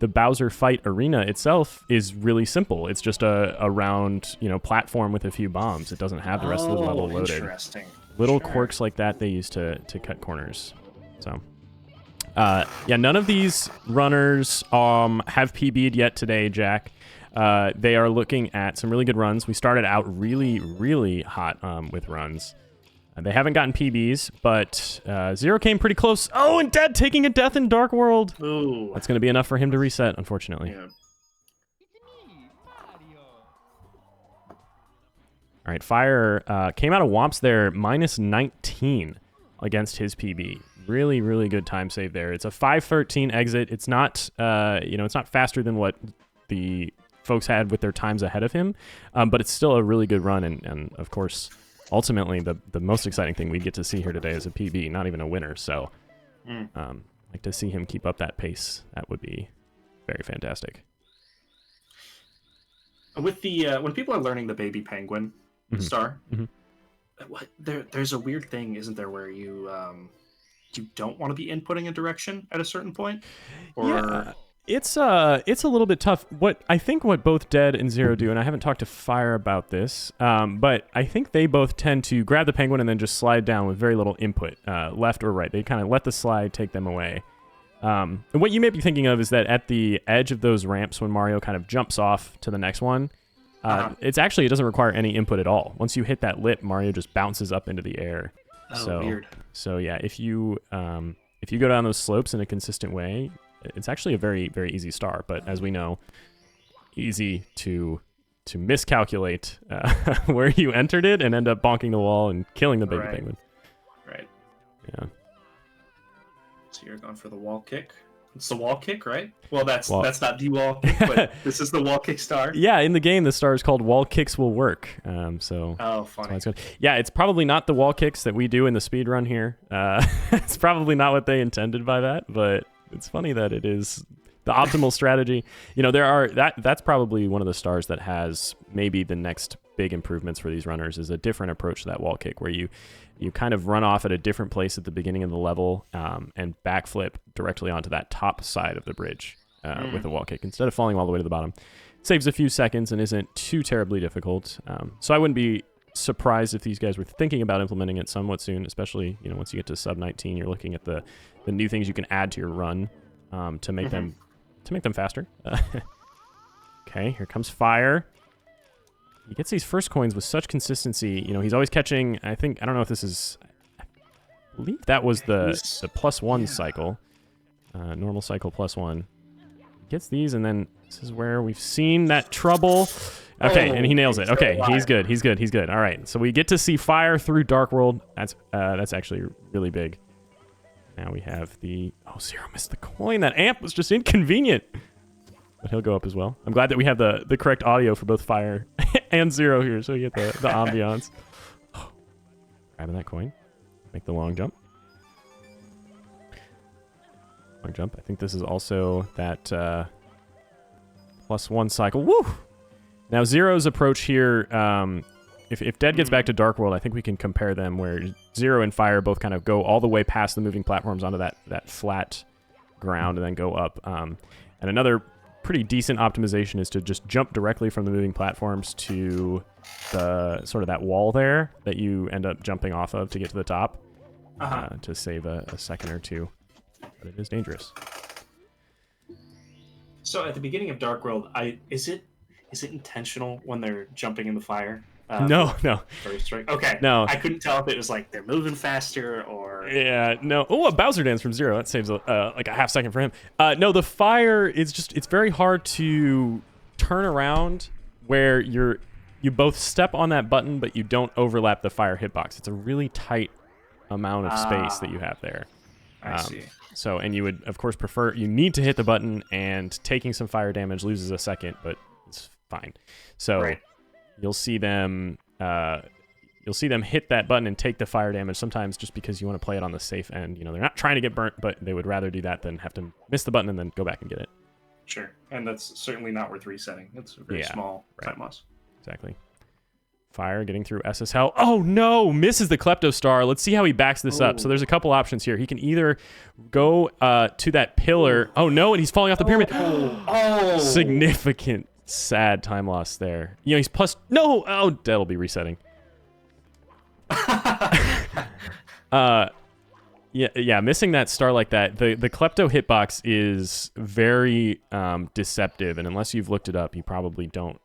The Bowser fight arena itself is really simple. It's just a round, platform with a few bombs. It doesn't have the rest of the level loaded. Interesting. Little quirks like that they use to cut corners. So, yeah, none of these runners have PB'd yet today, Jack. They are looking at some really good runs. We started out really, really hot with runs. They haven't gotten PBs, but Zero came pretty close. Oh, and Dead taking a death in Dark World. Ooh. That's going to be enough for him to reset, unfortunately. Yeah. All right, Fire came out of Womps there, minus 19 against his PB. Really, really good time save there. It's a 5:13 exit. It's not, it's not faster than what the folks had with their times ahead of him, but it's still a really good run, and of course, ultimately, the most exciting thing we get to see here today is a PB, not even a winner. So, like to see him keep up that pace, that would be very fantastic. With the when people are learning the baby penguin star, there's a weird thing, isn't there, where you don't want to be inputting a direction at a certain point, or yeah. It's a little bit tough. What both Dead and Zero do, and I haven't talked to Fire about this, but I think they both tend to grab the penguin and then just slide down with very little input, left or right. They kind of let the slide take them away. And what you may be thinking of is that at the edge of those ramps, when Mario kind of jumps off to the next one, it doesn't require any input at all. Once you hit that lip, Mario just bounces up into the air. Oh, weird. So yeah, if you go down those slopes in a consistent way, it's actually a very, very easy star, but as we know, easy to miscalculate where you entered it and end up bonking the wall and killing the baby penguin. Right. Yeah. So you're going for the wall kick. It's the wall kick, right? Well, that's not the wall kick, but this is the wall kick star. Yeah, in the game, the star is called Wall Kicks Will Work. Oh, funny. It's yeah, it's probably not the wall kicks that we do in the speed run here. It's probably not what they intended by that, but it's funny that it is the optimal strategy. That's probably one of the stars that has maybe the next big improvements for these runners is a different approach to that wall kick, where you kind of run off at a different place at the beginning of the level and backflip directly onto that top side of the bridge with a wall kick instead of falling all the way to the bottom. Saves a few seconds and isn't too terribly difficult. So I wouldn't be surprised if these guys were thinking about implementing it somewhat soon, especially once you get to sub 19, you're looking at the new things you can add to your run to make them faster. Okay, here comes Fire. He gets these first coins with such consistency. He's always catching. I don't know if this is. I believe that was the +1 cycle, normal cycle +1. He gets these, and then this is where we've seen that trouble. Okay, and he nails it. Okay, he's good. All right, so we get to see Fire through Dark World. That's actually really big. Now we have Zero missed the coin. That amp was just inconvenient. but he'll go up as well. I'm glad that we have the correct audio for both Fire and Zero here, so you get the ambiance. Oh, grabbing that coin. Make the long jump. Long jump. I think this is also that +1 cycle. Woo! Now, Zero's approach here, if Dead gets back to Dark World, I think we can compare them where Zero and Fire both kind of go all the way past the moving platforms onto that flat ground and then go up. And another pretty decent optimization is to just jump directly from the moving platforms to the sort of that wall there that you end up jumping off of to get to the top to save a second or two. But it is dangerous. So at the beginning of Dark World, is it intentional when they're jumping in the fire? No. First, right? Okay. No. I couldn't tell if it was like they're moving faster or... Yeah, no. Oh, a Bowser dance from Zero. That saves like a half second for him. No, the fire is just, it's very hard to turn around where you both step on that button, but you don't overlap the fire hitbox. It's a really tight amount of space that you have there. I see. So, and you would, of course, prefer, you need to hit the button, and taking some fire damage loses a second, but it's fine. So... Right. You'll see them hit that button and take the fire damage sometimes just because you want to play it on the safe end. You know, they're not trying to get burnt, but they would rather do that than have to miss the button and then go back and get it. Sure. And that's certainly not worth resetting. It's a very small time loss. Exactly. Fire getting through SS Hell. Oh no! Misses the Klepto Star. Let's see how he backs this up. So there's a couple options here. He can either go to that pillar. Oh no, and he's falling off the pyramid. Significant. Sad time loss there. You know, he's plus... No! Oh, that'll be resetting. Yeah, missing that star like that. The Klepto hitbox is very deceptive, and unless you've looked it up, you probably don't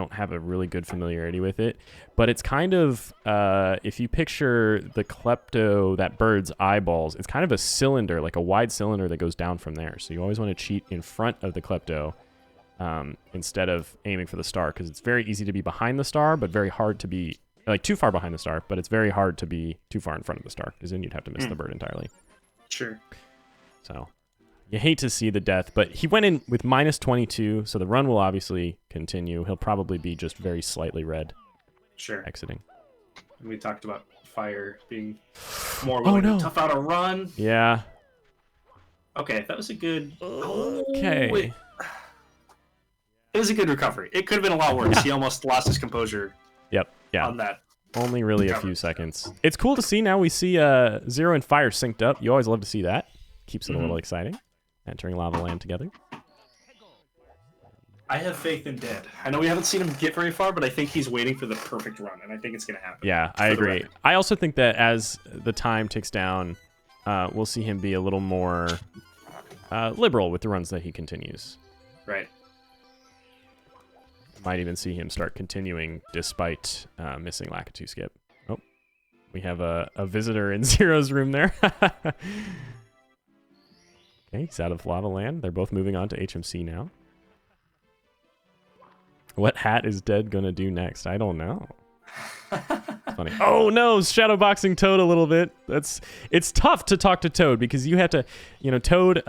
have a really good familiarity with it. But it's kind of... if you picture the Klepto, that bird's eyeballs, it's kind of a cylinder, like a wide cylinder that goes down from there. So you always want to cheat in front of the Klepto. Instead of aiming for the star, because it's very easy to be behind the star, but very hard to be like too far behind the star, but it's very hard to be too far in front of the star, because then you'd have to miss the bird entirely. Sure. So you hate to see the death, but he went in with -22, so the run will obviously continue. He'll probably be just very slightly red. Sure. Exiting. We talked about Fire being more willing to tough out a run. Yeah. Okay, that was a good... Okay. Wait. It was a good recovery. It could have been a lot worse. He almost lost his composure. Yep. Yeah. On that. Only really a few seconds. It's cool to see now we see Zero and Fire synced up. You always love to see that. Keeps it a little exciting. Entering Lava Land together. I have faith in Dead. I know we haven't seen him get very far, but I think he's waiting for the perfect run, and I think it's going to happen. Yeah, I agree. I also think that as the time ticks down, we'll see him be a little more liberal with the runs that he continues. Right. Might even see him start continuing despite missing Lakitu skip. Oh, we have a visitor in Zero's room there. Okay, he's out of Lava Land. They're both moving on to HMC now. What hat is Dead gonna do next? I don't know. Funny. Oh no, shadowboxing Toad a little bit. It's tough to talk to Toad because you have to, Toad,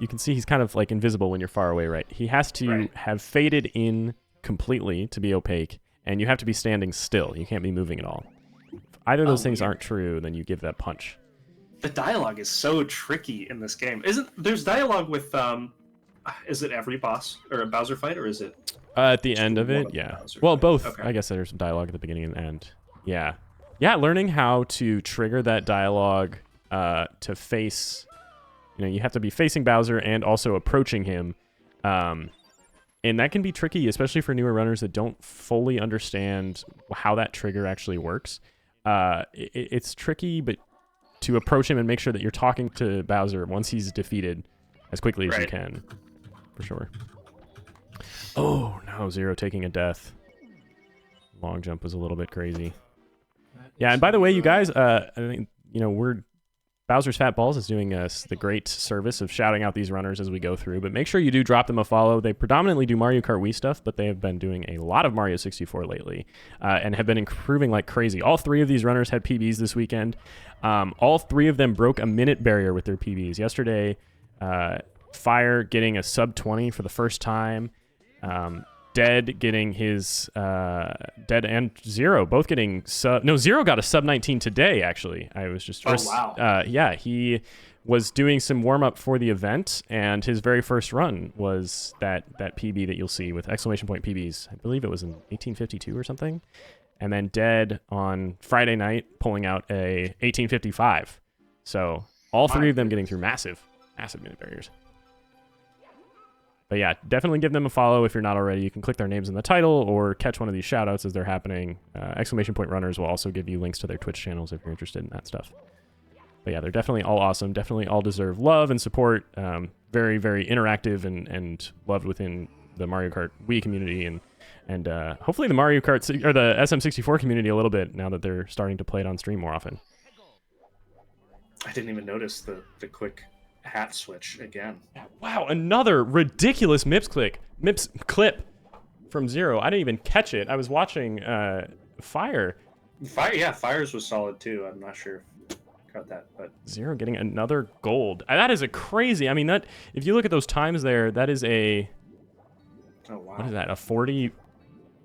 you can see he's kind of like invisible when you're far away, right? He has to have faded in completely to be opaque, and you have to be standing still. You can't be moving at all. If either of those things aren't true, then you give that punch. The dialogue is so tricky in this game. There's dialogue with is it every boss or a Bowser fight, or is it at the end of it? Yeah. Well, both. Okay. I guess there's some dialogue at the beginning and end. Yeah. Yeah, learning how to trigger that dialogue to face, you have to be facing Bowser and also approaching him. And that can be tricky, especially for newer runners that don't fully understand how that trigger actually works. It's tricky, but to approach him and make sure that you're talking to Bowser once he's defeated as quickly as you can, for sure. Oh, no, Zero taking a death. Long jump was a little bit crazy. Yeah, and by the way, you guys, I think, Bowser's Fat Balls is doing us the great service of shouting out these runners as we go through, but make sure you do drop them a follow. They predominantly do Mario Kart Wii stuff, but they have been doing a lot of Mario 64 lately and have been improving like crazy. All three of these runners had PBs this weekend. All three of them broke a minute barrier with their PBs. Yesterday, Fire getting a sub 20 for the first time. Dead getting his Dead and Zero both getting Zero got a sub 19 today, actually. I was just wow. Yeah, he was doing some warm up for the event, and his very first run was that PB that you'll see with exclamation point PBs. I believe it was in 1852 or something. And then Dead on Friday night pulling out a 1855. So all three of them getting through massive minute barriers. But yeah, definitely give them a follow if you're not already. You can click their names in the title or catch one of these shoutouts as they're happening. Exclamation point runners will also give you links to their Twitch channels if you're interested in that stuff. But yeah, they're definitely all awesome. Definitely all deserve love and support. Very, very interactive and loved within the Mario Kart Wii community and hopefully the Mario Kart or the SM64 community a little bit now that they're starting to play it on stream more often. I didn't even notice the quick hat switch again. Wow, another ridiculous MIPS clip from Zero. I didn't even catch it. I was watching Fire. Fire's was solid too. I'm not sure if you caught that, but Zero getting another gold. That is a crazy. I mean, that if you look at those times there, that is a what is that? A 40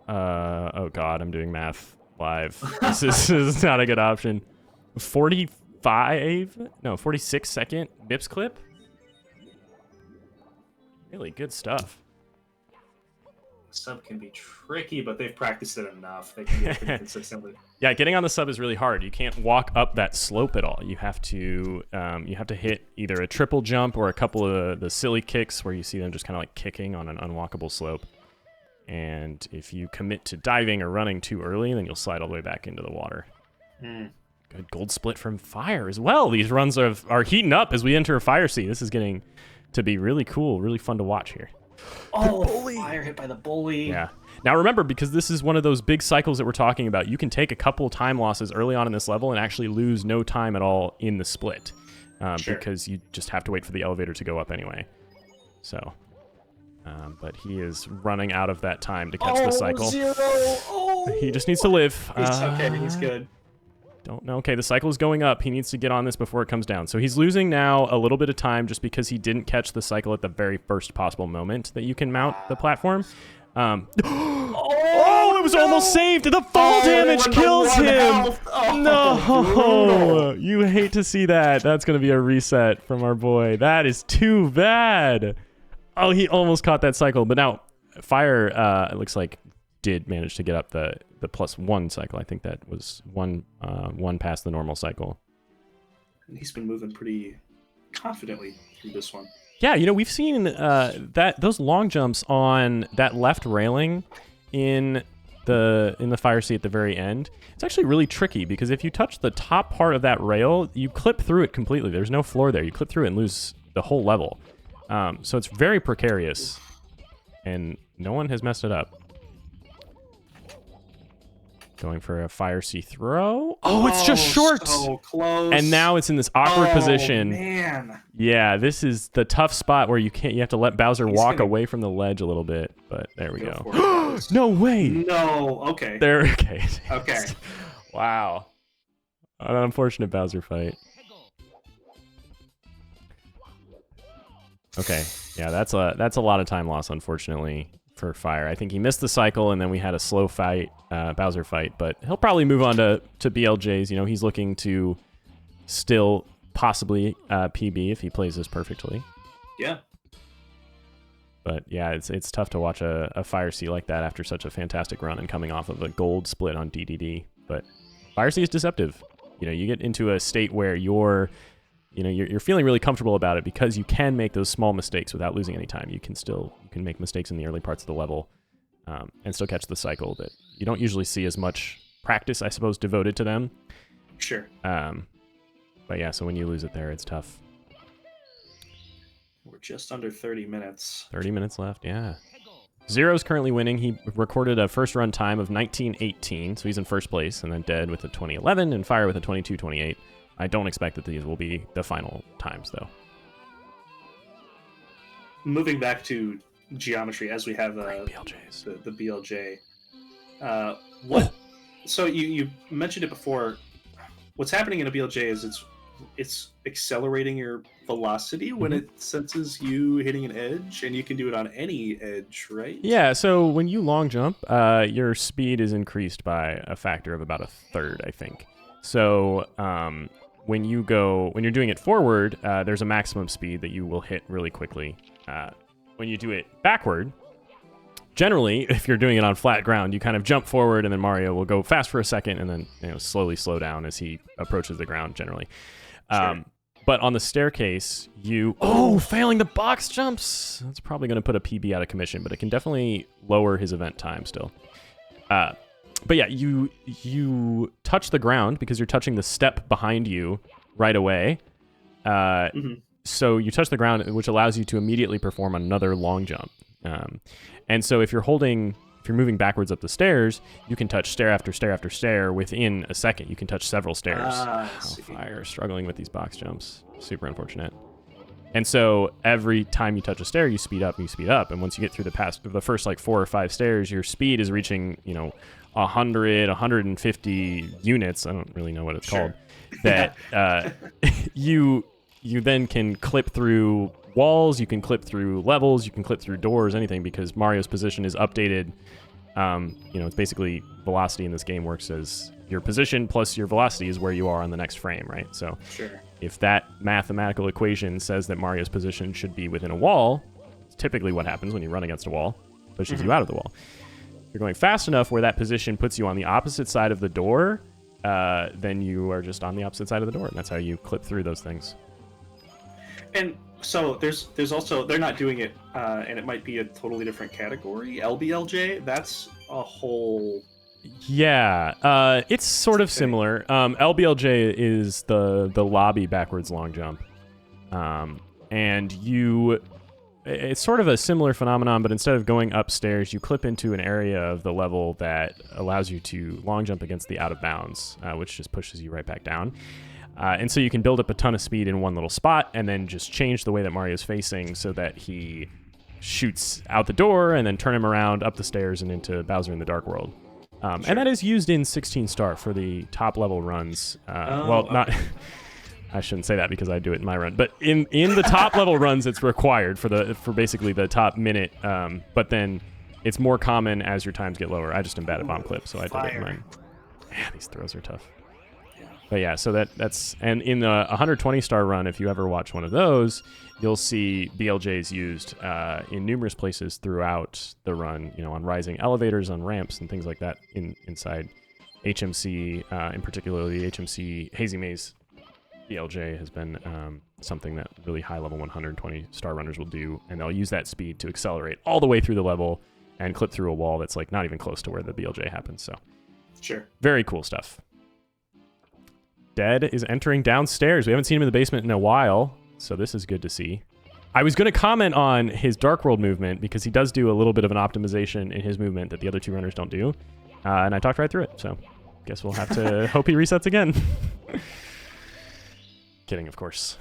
oh god, I'm doing math live. This is not a good option. 46 second MIPS clip. Really good stuff. Sub can be tricky, but they've practiced it enough. They can get pretty consistently. Yeah, getting on the sub is really hard. You can't walk up that slope at all. You have to hit either a triple jump or a couple of the silly kicks where you see them just kind of like kicking on an unwalkable slope. And if you commit to diving or running too early, then you'll slide all the way back into the water. Good gold split from Fire as well. These runs are heating up as we enter a Fire Sea. This is getting to be really cool, really fun to watch here. Oh, Fire hit by the bully. Yeah. Now remember, because this is one of those big cycles that we're talking about, you can take a couple time losses early on in this level and actually lose no time at all in the split. Sure. Because you just have to wait for the elevator to go up anyway. So, but he is running out of that time to catch the cycle. Zero. He just needs to live. It's okay, he's good. Don't know. Okay, the cycle is going up. He needs to get on this before it comes down. So he's losing now a little bit of time just because he didn't catch the cycle at the very first possible moment that you can mount the platform. It was almost saved. The fall damage kills him. No, you hate to see that. That's going to be a reset from our boy. That is too bad. Oh, he almost caught that cycle. But now Fire, it looks like, did manage to get up the +1 cycle. I think that was one past the normal cycle. And he's been moving pretty confidently through this one. Yeah, we've seen those long jumps on that left railing in the Fire Sea at the very end. It's actually really tricky because if you touch the top part of that rail, you clip through it completely. There's no floor there. You clip through it and lose the whole level. So it's very precarious, and no one has messed it up. Going for a Fire Sea throw. Oh, it's just short. So close. And now it's in this awkward position. Man. Yeah, this is the tough spot where you have to let Bowser walk away from the ledge a little bit. But there we go. No way. No. Okay. Okay. Okay. Wow. An unfortunate Bowser fight. Okay. Yeah, that's a lot of time loss, unfortunately, for Fire. I think he missed the cycle, and then we had a slow fight, Bowser fight, but he'll probably move on to BLJs. He's looking to still possibly PB if he plays this perfectly. Yeah. But yeah, it's tough to watch a Fire Sea like that after such a fantastic run and coming off of a gold split on DDD. But Fire Sea is deceptive. You get into a state where you're feeling really comfortable about it because you can make those small mistakes without losing any time. You can make mistakes in the early parts of the level and still catch the cycle that you don't usually see as much practice, I suppose, devoted to them. Sure. But yeah, so when you lose it there, it's tough. We're just under 30 minutes. 30 minutes left, yeah. Zero's currently winning. He recorded a first run time of 19:18, so he's in first place, and then Dead with a 20:11 and Fire with a 22:28. I don't expect that these will be the final times, though. Moving back to geometry, as we have BLJs. the BLJ. So you mentioned it before. What's happening in a BLJ is it's accelerating your velocity when Mm-hmm. it senses you hitting an edge, and you can do it on any edge, right? Yeah, so when you long jump, your speed is increased by a factor of about a third, I think. So when you're doing it forward, there's a maximum speed that you will hit really quickly. When you do it backward, generally, if you're doing it on flat ground, you kind of jump forward, and then Mario will go fast for a second, and then slowly slow down as he approaches the ground. Generally, Sure. but on the staircase, failing the box jumps. That's probably going to put a PB out of commission, but it can definitely lower his event time still. But yeah, you touch the ground because you're touching the step behind you right away. So you touch the ground, which allows you to immediately perform another long jump. And so if you're moving backwards up the stairs, you can touch stair after stair after stair within a second. You can touch several stairs. Fire struggling with these box jumps. Super unfortunate. And so every time you touch a stair, you speed up and you speed up. And once you get through the first like 4 or 5 stairs, your speed is reaching, 100, 150 units. I don't really know what it's called. That you then can clip through walls, you can clip through levels, you can clip through doors, anything, because Mario's position is updated. It's basically velocity in this game works as your position plus your velocity is where you are on the next frame, right? So if that mathematical equation says that Mario's position should be within a wall, it's typically what happens when you run against a wall, pushes you out of the wall. If you're going fast enough where that position puts you on the opposite side of the door, then you are just on the opposite side of the door, and that's how you clip through those things. And so there's also, they're not doing it, and it might be a totally different category. LBLJ, that's a whole. Yeah, it's sort of similar. LBLJ is the lobby backwards long jump, and it's sort of a similar phenomenon, but instead of going upstairs, you clip into an area of the level that allows you to long jump against the out of bounds, which just pushes you right back down. And so you can build up a ton of speed in one little spot and then just change the way that Mario's facing so that he shoots out the door and then turn him around up the stairs and into Bowser in the Dark World. And that is used in 16 star for the top level runs. Not... I shouldn't say that because I do it in my run, but in the top level runs, it's required for basically the top minute. But then it's more common as your times get lower. I just am bad at bomb clip, so I did it in mine. Man, these throws are tough. But yeah, so that's, and in the 120 star run, if you ever watch one of those, you'll see BLJs used in numerous places throughout the run, on rising elevators, on ramps, and things like that inside HMC, in particular the HMC Hazy Maze. BLJ has been something that really high level 120 star runners will do, and they'll use that speed to accelerate all the way through the level and clip through a wall that's like not even close to where the BLJ happens. So very cool stuff. Dead is entering downstairs. We haven't seen him in the basement in a while, so this is good to see. I was going to comment on his Dark World movement because he does do a little bit of an optimization in his movement that the other two runners don't do, and I talked right through it, so guess we'll have to hope he resets again. Kidding, of course.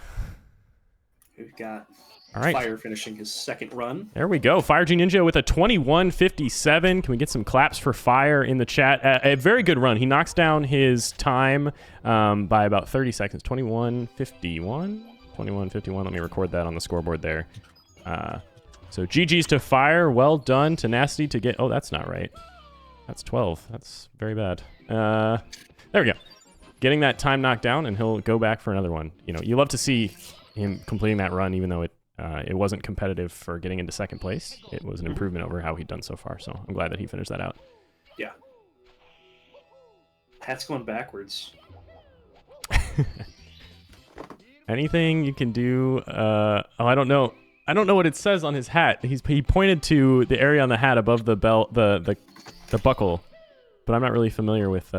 We've got all right. Fire finishing his second run. There we go. Fire G Ninja with a 21:57. Can we get some claps for Fire in the chat? A very good run. He knocks down his time by about 30 seconds. 21:51? 21:51. Let me record that on the scoreboard there. So GG's to Fire. Well done. Tenacity to get... Oh, that's not right. That's 12. That's very bad. There we go. Getting that time knocked down, and he'll go back for another one. You love to see him completing that run, even though it wasn't competitive for getting into second place. It was an improvement over how he'd done so far, so I'm glad that he finished that out. Yeah. Hat's going backwards. Anything you can do? I don't know. I don't know what it says on his hat. He pointed to the area on the hat above the belt, the buckle, but I'm not really familiar with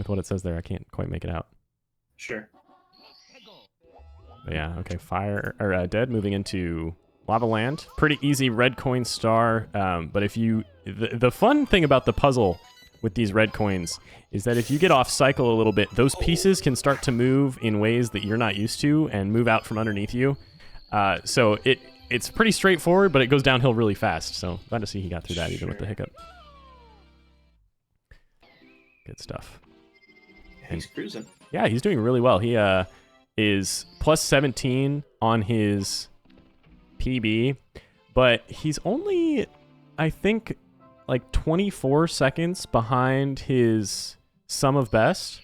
what it says there. I can't quite make it out. Sure. But yeah, okay. Dead moving into Lava Land. Pretty easy red coin star. But if you, the fun thing about the puzzle with these red coins is that if you get off cycle a little bit, those pieces can start to move in ways that you're not used to and move out from underneath you. So it's pretty straightforward, but it goes downhill really fast. So glad to see he got through that even with the hiccup. Good stuff. He's cruising. Yeah, he's doing really well. He is plus 17 on his PB, but he's only, I think, like 24 seconds behind his sum of best.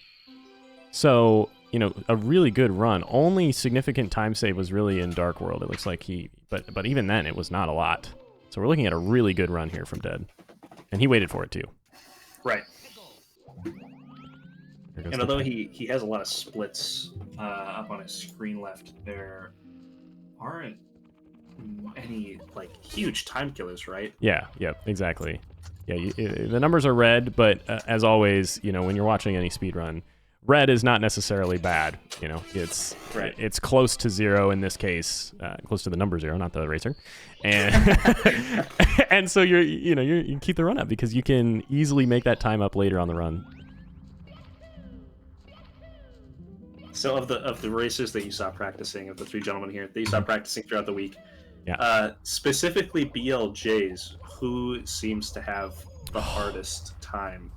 So, you know, a really good run. Only significant time save was really in Dark World. It looks like but even then, it was not a lot. So we're looking at a really good run here from Dead. And he waited for it, too. Right. And although Dead. he has a lot of splits up on his screen left, there aren't any, like, huge time killers, right? Yeah, exactly. Yeah, the numbers are red, but as always, you know, when you're watching any speedrun, red is not necessarily bad. You know, it's close to 0 in this case, close to the number 0, not the racer, and and so you keep the run up because you can easily make that time up later on the run. So of the racers that you saw practicing, of the 3 gentlemen here that you saw practicing throughout the week, Yeah. Specifically BLJs, who seems to have the hardest time?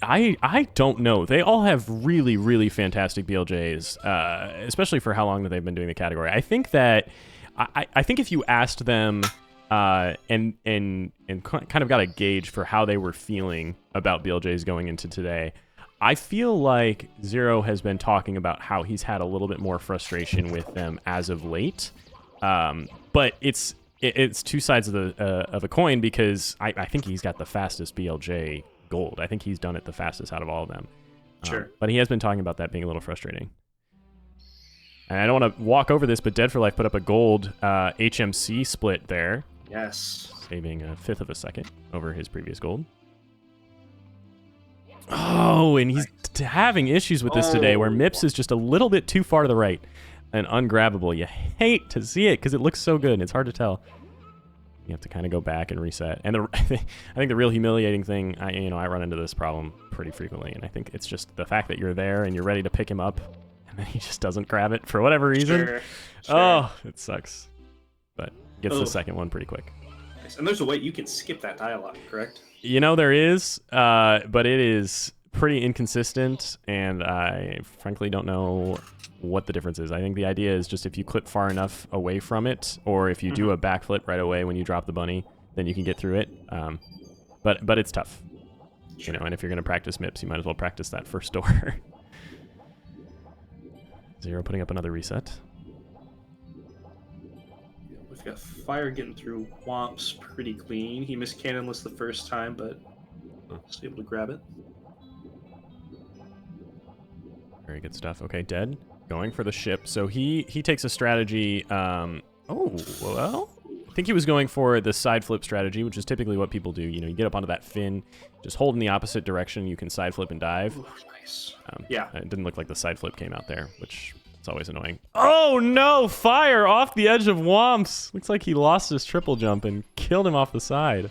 I don't know. They all have really, really fantastic BLJs, especially for how long that they've been doing the category. I think that I think if you asked them and kind of got a gauge for how they were feeling about BLJs going into today, I feel like Zero has been talking about how he's had a little bit more frustration with them as of late. But it's two sides of a coin because I think he's got the fastest BLJ gold. I think he's done it the fastest out of all of them. Sure. But he has been talking about that being a little frustrating. And I don't want to walk over this, but Dead for Life put up a gold HMC split there. Yes. Saving a fifth of a second over his previous gold. Oh, and he's having issues with this today where Mips is just a little bit too far to the right and ungrabbable. You hate to see it because it looks so good and it's hard to tell. You have to kind of go back and reset. And I think the real humiliating thing, I run into this problem pretty frequently, and I think it's just the fact that you're there and you're ready to pick him up, and then he just doesn't grab it for whatever reason. Sure. Oh, it sucks. But gets the second one pretty quick. And there's a way you can skip that dialogue, correct? You know, there is, but it is pretty inconsistent, and I frankly don't know what the difference is. I think the idea is just if you clip far enough away from it, or if you do a backflip right away when you drop the bunny, then you can get through it. But it's tough. Sure. You know, and if you're going to practice MIPS, you might as well practice that first door. Zero putting up another reset. We've got Fire getting through Womps pretty clean. He missed Cannonless the first time, but was able to grab it. Very good stuff. Okay, Dead. Going for the ship. So he takes a strategy. I think he was going for the side flip strategy, which is typically what people do. You know, you get up onto that fin, just hold in the opposite direction. You can side flip and dive. Ooh, nice. Yeah. It didn't look like the side flip came out there, which is always annoying. Oh no! Fire off the edge of Womps. Looks like he lost his triple jump and killed him off the side.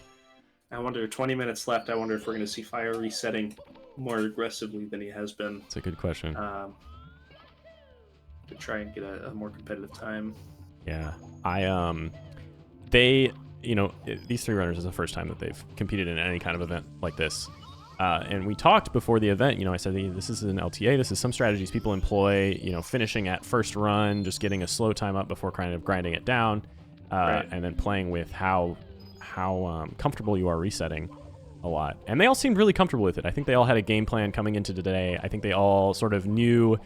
I wonder, 20 minutes left, I wonder if we're going to see Fire resetting more aggressively than he has been. That's a good question. To try and get a more competitive time. Yeah. These 3 runners is the first time that they've competed in any kind of event like this. And we talked before the event, I said, this is an LTA. This is some strategies people employ, finishing at first run, just getting a slow time up before kind of grinding it down, and then playing with how comfortable you are resetting a lot. And they all seemed really comfortable with it. I think they all had a game plan coming into today. I think they all sort of knew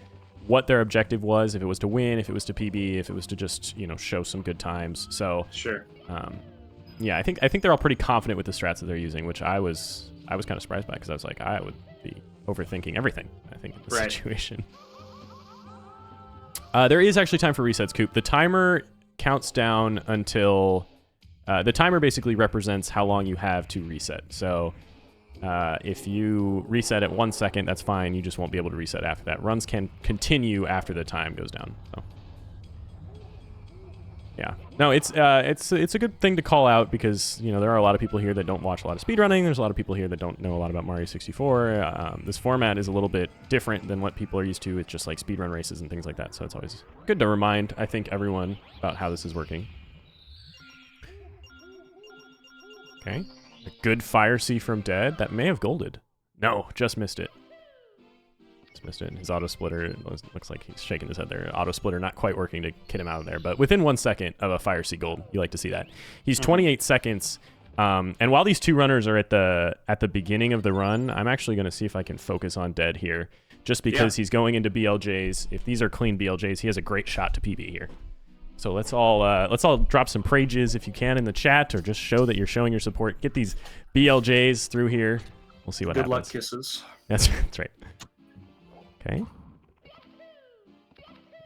what their objective was, if it was to win, if it was to PB, if it was to just, show some good times. So sure. Yeah, I think they're all pretty confident with the strats that they're using, which I was kind of surprised by because I was like, I would be overthinking everything, I think, in this situation. There is actually time for resets, Coop. The timer counts down until the timer basically represents how long you have to reset. So if you reset at 1 second, that's fine. You just won't be able to reset after that. Runs can continue after the time goes down. So yeah, no, it's a good thing to call out because there are a lot of people here that don't watch a lot of speedrunning. There's a lot of people here that don't know a lot about Mario 64. This format is a little bit different than what people are used to. It's just like speedrun races and things like that. So it's always good to remind, I think, everyone about how this is working. Okay. A good fire C from Dead. That may have golded. No, just missed it. Almost missed it. His auto splitter looks like he's shaking his head there. Auto splitter not quite working to get him out of there, but within 1 second of a Fire Sea Gold. You like to see that. He's 28 seconds. And while these two runners are at the beginning of the run, I'm actually going to see if I can focus on Dead here, just because he's going into BLJs. If these are clean BLJs, he has a great shot to PB here. So let's all drop some prages if you can in the chat, or just show that you're showing your support. Get these BLJs through here. We'll see what happens. Good luck kisses. That's right. Okay.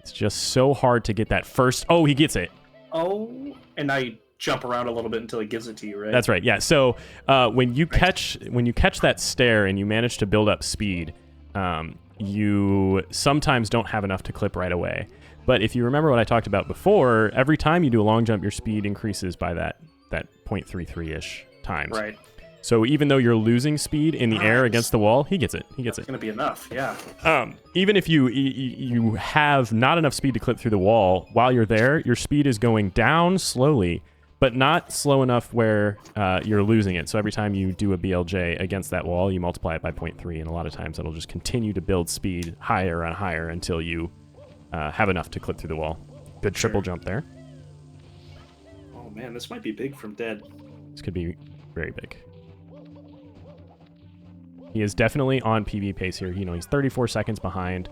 It's just so hard to get that first. Oh, he gets it. Oh, and now you jump around a little bit until he gives it to you, right? That's right. Yeah. So when you catch that stare and you manage to build up speed, you sometimes don't have enough to clip right away. But if you remember what I talked about before, every time you do a long jump, your speed increases by that 0.33-ish times. Right. So even though you're losing speed in the air against the wall, he gets it. It's going to be enough, yeah. Even if you have not enough speed to clip through the wall, while you're there, your speed is going down slowly, but not slow enough where you're losing it. So every time you do a BLJ against that wall, you multiply it by 0.3, and a lot of times it'll just continue to build speed higher and higher until you have enough to clip through the wall. Good triple jump there. Oh man, this might be big from Dead. This could be very big. He is definitely on PB pace here. He's 34 seconds behind,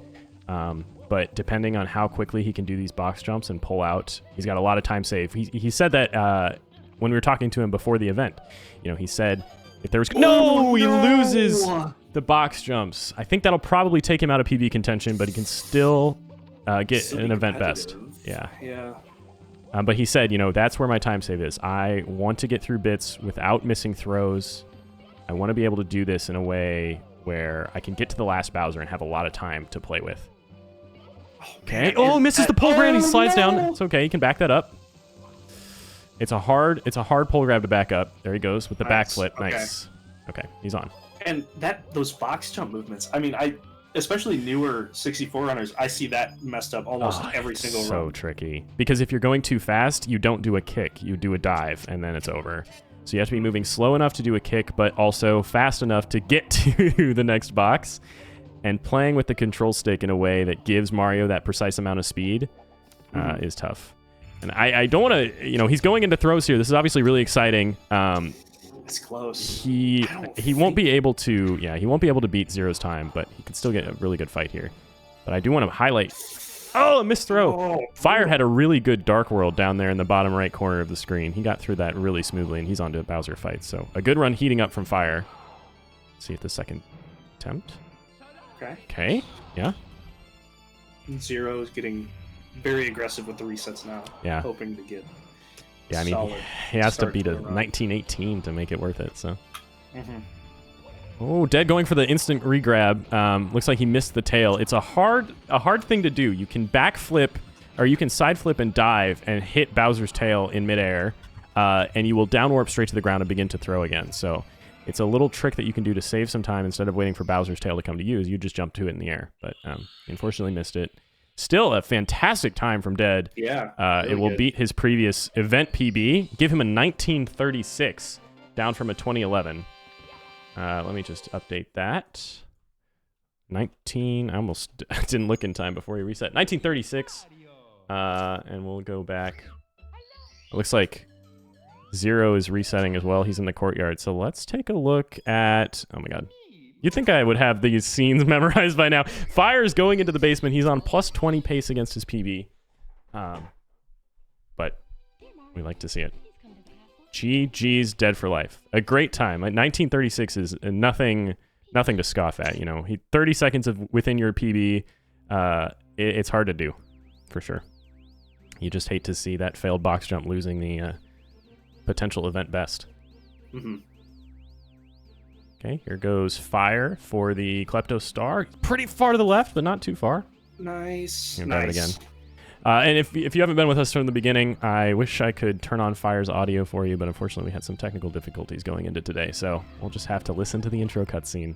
but depending on how quickly he can do these box jumps and pull out, he's got a lot of time saved. He said that when we were talking to him before the event, he said if there was he loses the box jumps. I think that'll probably take him out of PB contention, but he can still get an event best. Yeah. But he said, that's where my time save is. I want to get through bits without missing throws. I want to be able to do this in a way where I can get to the last Bowser and have a lot of time to play with. Okay. Oh, misses the pull grab. He slides down. It's okay. He can back that up. It's a hard pull grab to back up. There he goes with the backflip. Okay. Nice. Okay, he's on. And those box jump movements. I mean, especially newer 64 runners, I see that messed up almost every single run. So tricky. Because if you're going too fast, you don't do a kick. You do a dive, and then it's over. So you have to be moving slow enough to do a kick, but also fast enough to get to the next box. And playing with the control stick in a way that gives Mario that precise amount of speed is tough. And I don't want to, he's going into throws here. This is obviously really exciting. It's close. He won't be able to, he won't be able to beat Zero's time, but he can still get a really good fight here. But I do want to highlight. Oh, a missed throw. Oh, Fire had a really good Dark World down there in the bottom right corner of the screen. He got through that really smoothly, and he's on to a Bowser fight. So a good run heating up from Fire. Let's see if the second attempt. Okay. Yeah. Zero is getting very aggressive with the resets now. Yeah. Hoping to get. Yeah, I mean, he has to beat a 1918 to make it worth it. So. Oh, Dead going for the instant regrab. Looks like he missed the tail. It's a hard thing to do. You can backflip, or you can side flip and dive and hit Bowser's tail in midair, and you will down warp straight to the ground and begin to throw again. So it's a little trick that you can do to save some time instead of waiting for Bowser's tail to come to you. You just jump to it in the air, but unfortunately missed it. Still a fantastic time from Dead. Yeah. It will beat his previous event PB. Give him a 1936, down from a 2011. Let me just update that. I almost didn't look in time before he reset. 1936. And we'll go back. It looks like Zero is resetting as well. He's in the courtyard. So let's take a look at... Oh my god. You'd think I would have these scenes memorized by now. Fire's going into the basement. He's on plus 20 pace against his PB. But we like to see it. GG's Dead for Life. A great time. 1936 is nothing to scoff at. 30 seconds within your PB. It's hard to do, for sure. You just hate to see that failed box jump losing the potential event best. Okay, here goes Fire for the Klepto Star. Pretty far to the left, but not too far. Nice. Grab it again. And if you haven't been with us from the beginning, I wish I could turn on Fire's audio for you, but unfortunately we had some technical difficulties going into today, so we'll just have to listen to the intro cutscene.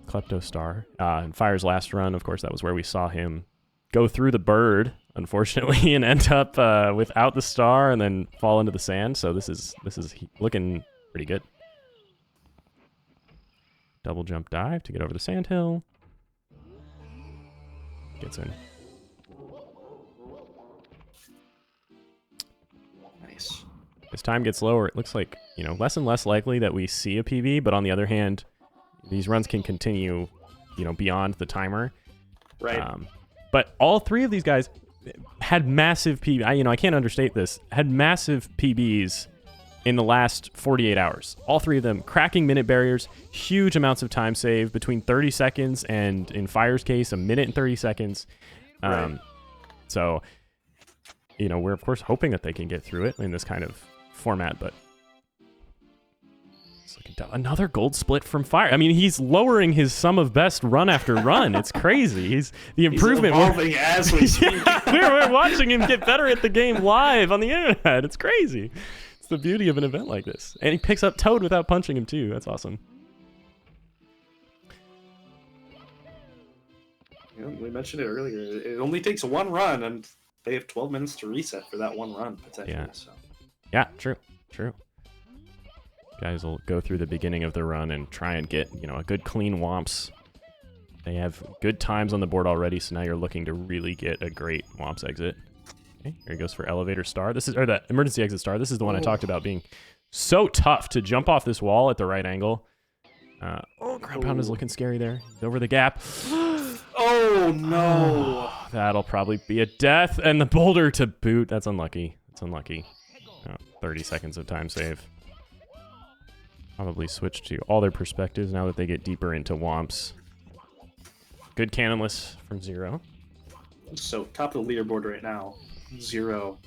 Klepto Star. And Fire's last run, of course, that was where we saw him go through the bird, unfortunately, and end up without the star and then fall into the sand. So this is looking pretty good. Double jump dive to get over the sandhill. Gets in. Nice. As time gets lower, it looks like, less and less likely that we see a PB, but on the other hand, these runs can continue, beyond the timer. Right. But all three of these guys had massive PB. I can't understate this. Had massive PBs in the last 48 hours. All three of them cracking minute barriers, huge amounts of time saved, between 30 seconds and, in Fire's case, a minute and 30 seconds. Right. So, we're of course hoping that they can get through it in this kind of format, but it's like another gold split from Fire. I mean, he's lowering his sum of best run after run. It's crazy. He's the improvement. He's evolving as we speak. we're watching him get better at the game live on the internet. It's crazy. It's the beauty of an event like this. And he picks up Toad without punching him too. That's awesome. We mentioned it earlier. It only takes one run, and they have 12 minutes to reset for that one run, potentially. Yeah. So. Yeah, true. Guys will go through the beginning of the run and try and get, a good clean womps. They have good times on the board already, so now you're looking to really get a great womps exit. Okay, here he goes for elevator star. The emergency exit star. This is the one I talked about being so tough to jump off this wall at the right angle. Ground pound is looking scary there. He's over the gap. Oh, no. That'll probably be a death, and the boulder to boot. That's unlucky. 30 seconds of time save. Probably switch to all their perspectives now that they get deeper into womps. Good cannonless from Zero. So, top of the leaderboard right now, Zero.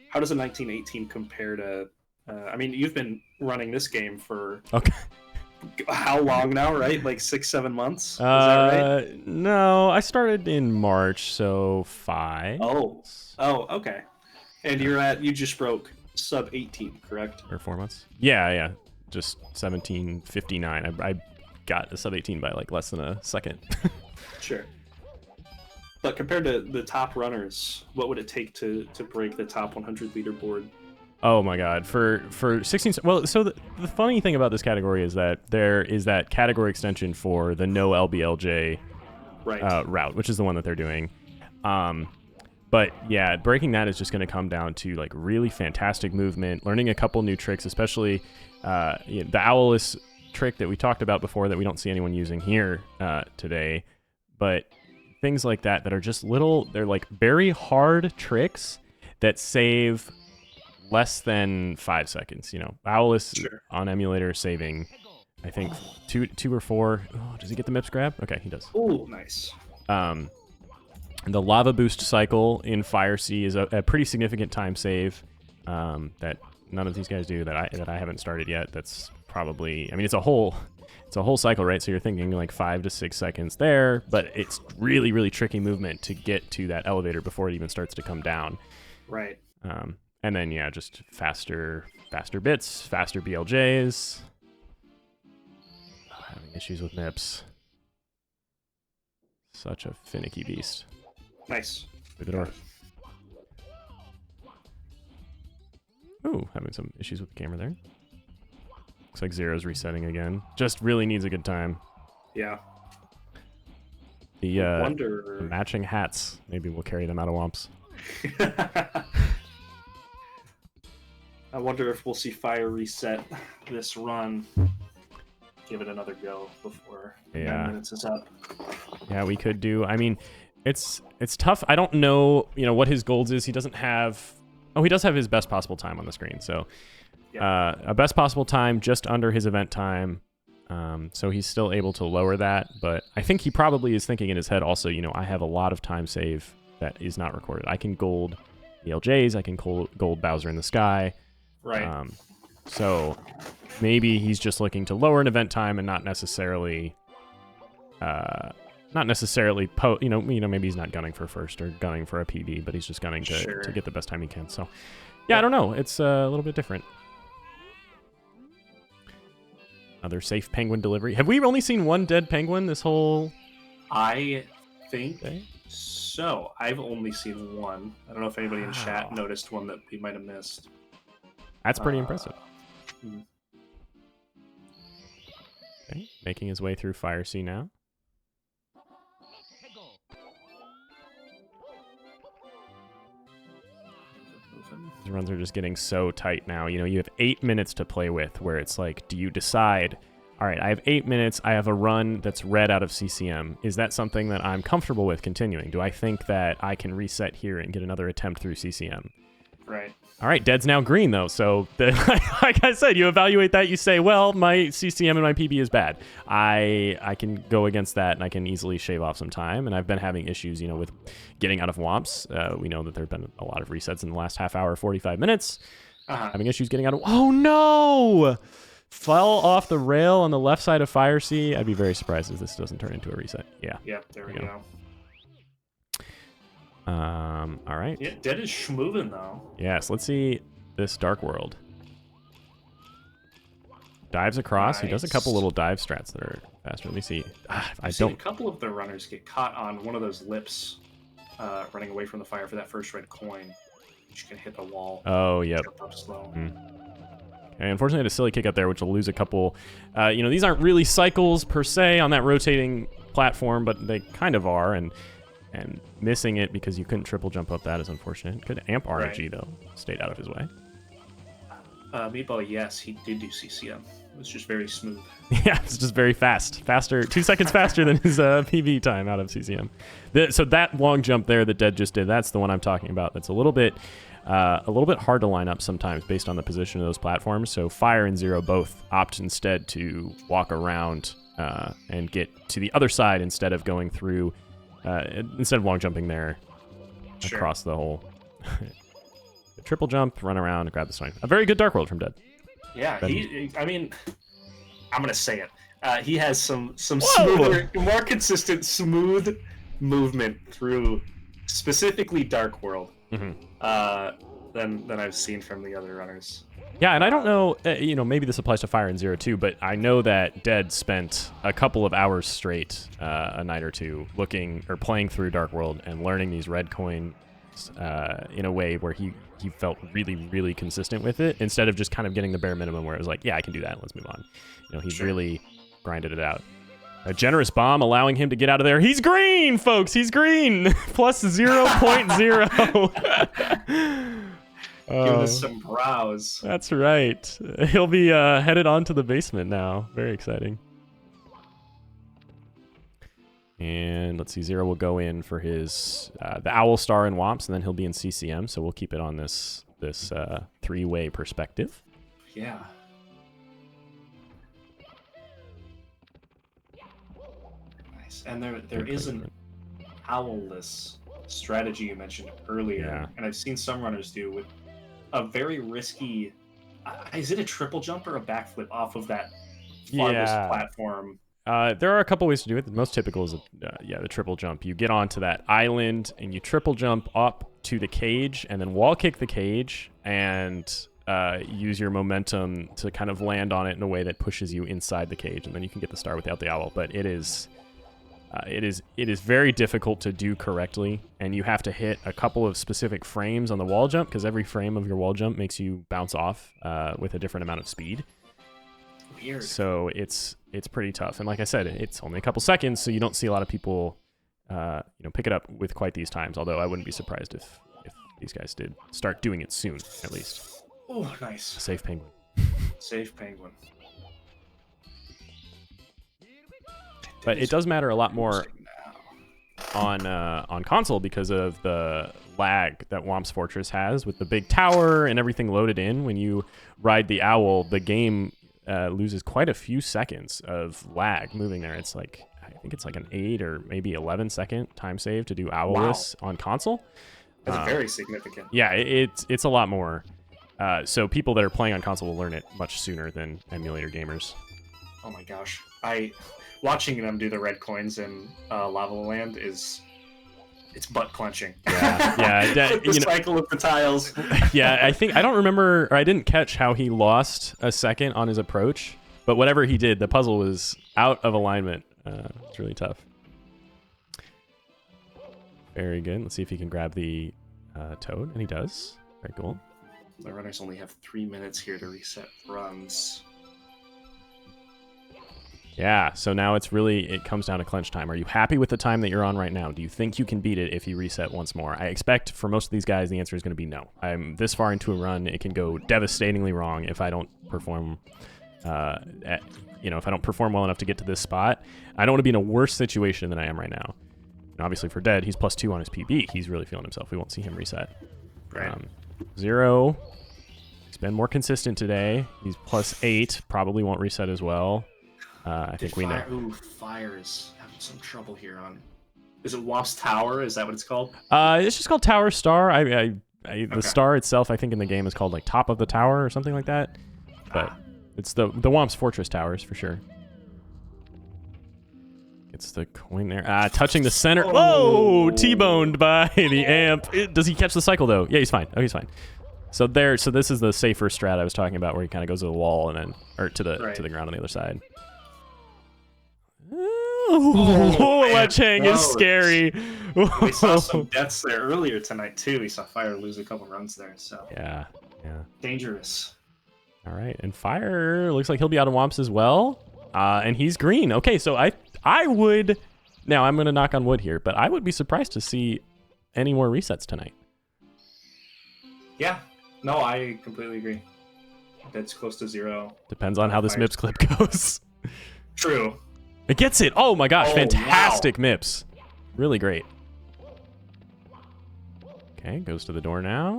How does a 1918 compare to... you've been running this game for... Okay. How long now, right? Like 6-7 months? Is that right? No, I started in March, so 5. Oh, okay. And you just broke sub 18, correct? Or 4 months? Yeah. Just 17:59. I got a sub 18 by like less than a second. Sure. But compared to the top runners, what would it take to break the top 100 leaderboard? Oh my god. For 16... Well, so the funny thing about this category is that there is that category extension for the no LBLJ route, which is the one that they're doing. But yeah, breaking that is just going to come down to like really fantastic movement, learning a couple new tricks, especially the Owless trick that we talked about before that we don't see anyone using here today. But things like that are just they're like very hard tricks that save less than 5 seconds. Owless on emulator saving, I think, two or 4. Oh, does he get the MIPS grab? Okay, he does. Oh, nice. The lava boost cycle in Fire Sea is a pretty significant time save that none of these guys do that I haven't started yet. That's probably, it's a whole cycle, right? So you're thinking like 5 to 6 seconds there, but it's really, really tricky movement to get to that elevator before it even starts to come down. Right. And then just faster bits, faster BLJs. Having issues with MIPS. Such a finicky beast. Nice. Through the door. Ooh, having some issues with the camera there. Looks like Zero's resetting again. Just really needs a good time. Yeah. The matching hats. Maybe we'll carry them out of Womps. I wonder if we'll see Fire reset this run. Give it another go before 9 minutes is up. Yeah, we could do. It's tough. I don't know, what his goals is. He doesn't have... Oh, he does have his best possible time on the screen. So a best possible time just under his event time. So he's still able to lower that. But I think he probably is thinking in his head also, I have a lot of time save that is not recorded. I can gold the LJs. I can gold Bowser in the Sky. Right. So maybe he's just looking to lower an event time and not necessarily... maybe he's not gunning for first or gunning for a PB, but he's just gunning to get the best time he can. So, yeah, I don't know. It's a little bit different. Another safe penguin delivery. Have we only seen one dead penguin this whole... I think day? So. I've only seen one. I don't know if anybody in chat noticed one that we might have missed. That's pretty impressive. Okay, making his way through Fire Sea now. These runs are just getting so tight now. You know, you have 8 minutes to play with, where it's like, do you decide, all right, I have 8 minutes, I have a run that's red out of CCM. Is that something that I'm comfortable with continuing? Do I think that I can reset here and get another attempt through CCM? Right. All right, Dead's now green, though. So, like I said, you evaluate that. You say, well, my CCM and my PB is bad. I can go against that, and I can easily shave off some time. And I've been having issues, you know, with getting out of Womps. We know that there have been a lot of resets in the last half hour, 45 minutes. Having issues getting out of... Oh, no! Fell off the rail on the left side of Fire Sea. I'd be very surprised if this doesn't turn into a reset. Yeah. Yep, there we go. All right. Yeah, Dead is schmoving, though. Yes, let's see this Dark World. Dives across. Nice. He does a couple little dive strats that are faster. Let me see. I've seen a couple of the runners get caught on one of those lips running away from the fire for that first red coin. You can hit the wall. Oh, yep. Jump up slow. Okay, unfortunately, I had a silly kick up there, which will lose a couple. You know, these aren't really cycles per se on that rotating platform, but they kind of are. And missing it because you couldn't triple jump up that is unfortunate. Could amp RNG, though. Stayed out of his way. Meatball, yes, he did do CCM. It was just very smooth. Yeah, it's just very fast. Faster, 2 seconds faster than his PB time out of CCM. So that long jump there that Dead just did, that's the one I'm talking about. That's a little bit hard to line up sometimes based on the position of those platforms. So Fire and Zero both opt instead to walk around and get to the other side instead of going through... instead of long jumping there across the whole triple jump, run around, and grab the swing. A very good Dark World from Dead. Yeah, I mean, I'm gonna say it. He has some smoother, more consistent, smooth movement through specifically Dark World than I've seen from the other runners. Yeah, and I don't know, you know, maybe this applies to Fire and Zero too, but I know that Dead spent a couple of hours straight, a night or two, looking or playing through Dark World and learning these red coins in a way where he felt really, really consistent with it, instead of just kind of getting the bare minimum where it was like, yeah, I can do that, let's move on. You know, he's really grinded it out. A generous bomb allowing him to get out of there. He's green, folks! He's green! Plus 0.0. Giving us some brows. That's right. He'll be headed on to the basement now. Very exciting. And let's see, Zero will go in for his the Owl Star in Womps, and then he'll be in CCM. So we'll keep it on this 3-way perspective. Yeah. Nice. And there is an owlless strategy you mentioned earlier, and I've seen some runners do with a very risky. Is it a triple jump or a backflip off of that farthest platform? There are a couple ways to do it. The most typical is the triple jump. You get onto that island and you triple jump up to the cage and then wall kick the cage and use your momentum to kind of land on it in a way that pushes you inside the cage, and then you can get the star with the LTA owl. But it is very difficult to do correctly, and you have to hit a couple of specific frames on the wall jump, because every frame of your wall jump makes you bounce off with a different amount of speed. Weird. So it's pretty tough, and like I said, it's only a couple seconds, so you don't see a lot of people pick it up with quite these times. Although I wouldn't be surprised if these guys did start doing it soon, at least. Oh, nice. Safe penguin. Safe penguin. But it does matter a lot more on console because of the lag that Womps Fortress has with the big tower and everything loaded in. When you ride the owl, the game loses quite a few seconds of lag moving there. It's like, I think it's like an 8 or maybe 11-second time save to do owlless on console. That's very significant. Yeah, it's a lot more. So people that are playing on console will learn it much sooner than emulator gamers. Oh my gosh. Watching them do the red coins in Lava Land it's butt clenching. Yeah. The cycle of the tiles. Yeah, I don't remember, or I didn't catch how he lost a second on his approach, but whatever he did, the puzzle was out of alignment. It's really tough. Very good. Let's see if he can grab the toad, and he does. Very cool. The runners only have 3 minutes here to reset runs. Yeah, so now it comes down to clinch time. Are you happy with the time that you're on right now? Do you think you can beat it if you reset once more? I expect for most of these guys, the answer is going to be no. I'm this far into a run, it can go devastatingly wrong if I don't perform, if I don't perform well enough to get to this spot. I don't want to be in a worse situation than I am right now. And obviously for Dead, he's +2 on his PB. He's really feeling himself. We won't see him reset. Right. Zero, he's been more consistent today. He's +8, probably won't reset as well. I think we know. Ooh, Fire is having some trouble here on. Is it Womp's Tower? Is that what it's called? It's just called Tower Star. The star itself, I think in the game is called like Top of the Tower or something like that. But it's the Womp's Fortress Towers for sure. Gets the coin there. Touching the center. Whoa! T-boned by the amp. Does he catch the cycle though? Yeah, he's fine. Oh, he's fine. So this is the safer strat I was talking about, where he kind of goes to the wall and then, or to the ground on the other side. Oh, ledge hang is scary. We saw some deaths there earlier tonight too. We saw Fire lose a couple runs there, so yeah. Dangerous. All right, and Fire looks like he'll be out of Womps as well, and he's green. Okay, so I would, now I'm gonna knock on wood here, but I would be surprised to see any more resets tonight. Yeah, no, I completely agree. That's close to 0. Depends on how this MIPS clip goes. True. It gets it. Oh my gosh, Oh, fantastic MIPS. Really great. Okay, goes to the door now.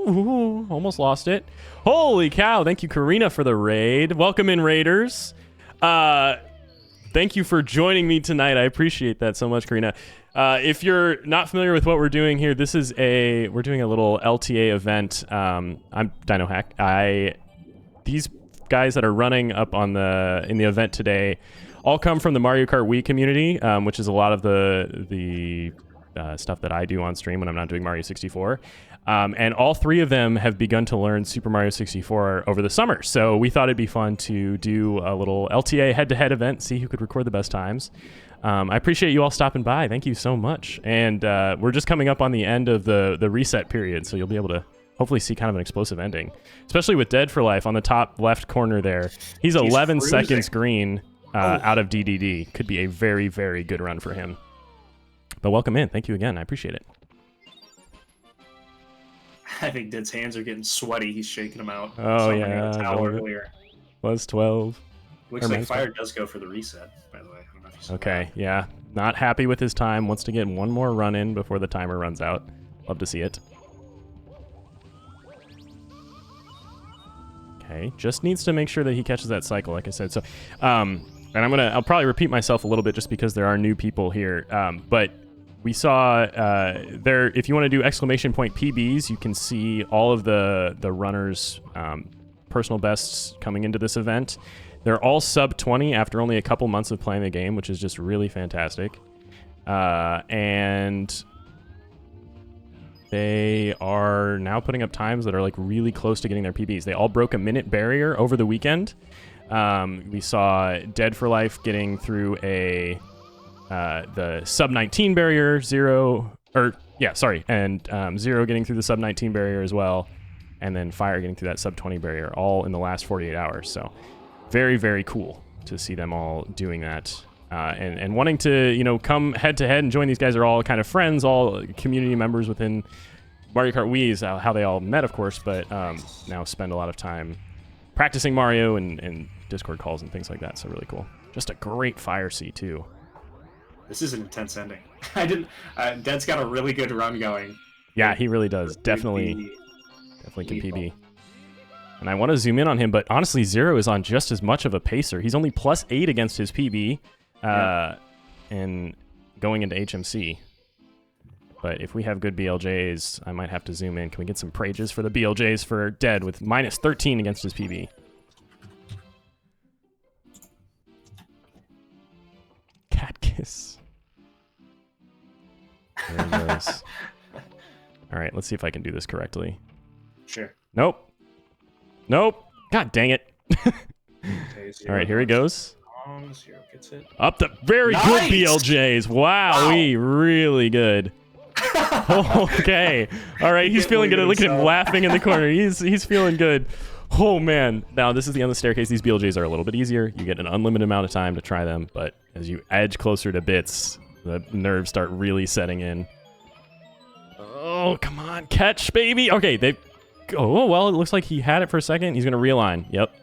Ooh, almost lost it. Holy cow, thank you Karina for the raid. Welcome in, Raiders. Thank you for joining me tonight. I appreciate that so much, Karina. If you're not familiar with what we're doing here, we're doing a little LTA event. I'm DinoHack. These guys that are running up in the event today all come from the Mario Kart Wii community, which is a lot of the stuff that I do on stream when I'm not doing Mario 64. And all 3 of them have begun to learn Super Mario 64 over the summer. So we thought it'd be fun to do a little LTA head-to-head event, see who could record the best times. I appreciate you all stopping by. Thank you so much. And we're just coming up on the end of the reset period, so you'll be able to hopefully see kind of an explosive ending, especially with Dead for Life on the top left corner there. He's 11 seconds green out of DDD. Could be a very, very good run for him. But welcome in. Thank you again. I appreciate it. I think Dead's hands are getting sweaty. He's shaking them out. Oh, yeah. Earlier. Was 12. Looks like Fire does go for the reset, by the way. I don't know if you saw that. Yeah. Not happy with his time. Wants to get one more run in before the timer runs out. Love to see it. Okay. Just needs to make sure that he catches that cycle, like I said. So, and I'll probably repeat myself a little bit just because there are new people here. But we saw there, if you want to do exclamation point PBs, you can see all of the runners' personal bests coming into this event. They're all sub 20 after only a couple months of playing the game, which is just really fantastic. And they are now putting up times that are like really close to getting their PBs. They all broke a minute barrier over the weekend. We saw Dead for Life getting through the sub 19 barrier, and Zero getting through the sub 19 barrier as well, and then Fire getting through that sub 20 barrier, all in the last 48 hours. So very, very cool to see them all doing that, and wanting to come head to head and join. These guys are all kind of friends, all community members within Mario Kart Wii is how they all met, of course, but now spend a lot of time practicing Mario and Discord calls and things like that. So really cool. Just a great Fire C too. This is an intense ending. Dead's got a really good run going. Yeah, he really does. Definitely can PB. And I want to zoom in on him, but honestly, Zero is on just as much of a pacer. He's only +8 against his PB, and going into HMC. But if we have good BLJs, I might have to zoom in. Can we get some prages for the BLJs for Dead with -13 against his PB? Cat kiss. There he goes. All right, let's see if I can do this correctly. Sure. Nope. God dang it. Okay, all right, here he goes. Zero gets it. Up the very good BLJs. Wow. Really good. Okay. All right, he's feeling good. Look at him laughing in the corner. He's feeling good. Oh man. Now this is the end of the staircase. These BLJs are a little bit easier. You get an unlimited amount of time to try them, but as you edge closer to bits, the nerves start really setting in. Oh, come on. Catch, baby. Okay, oh, well, it looks like he had it for a second. He's going to realign. Yep.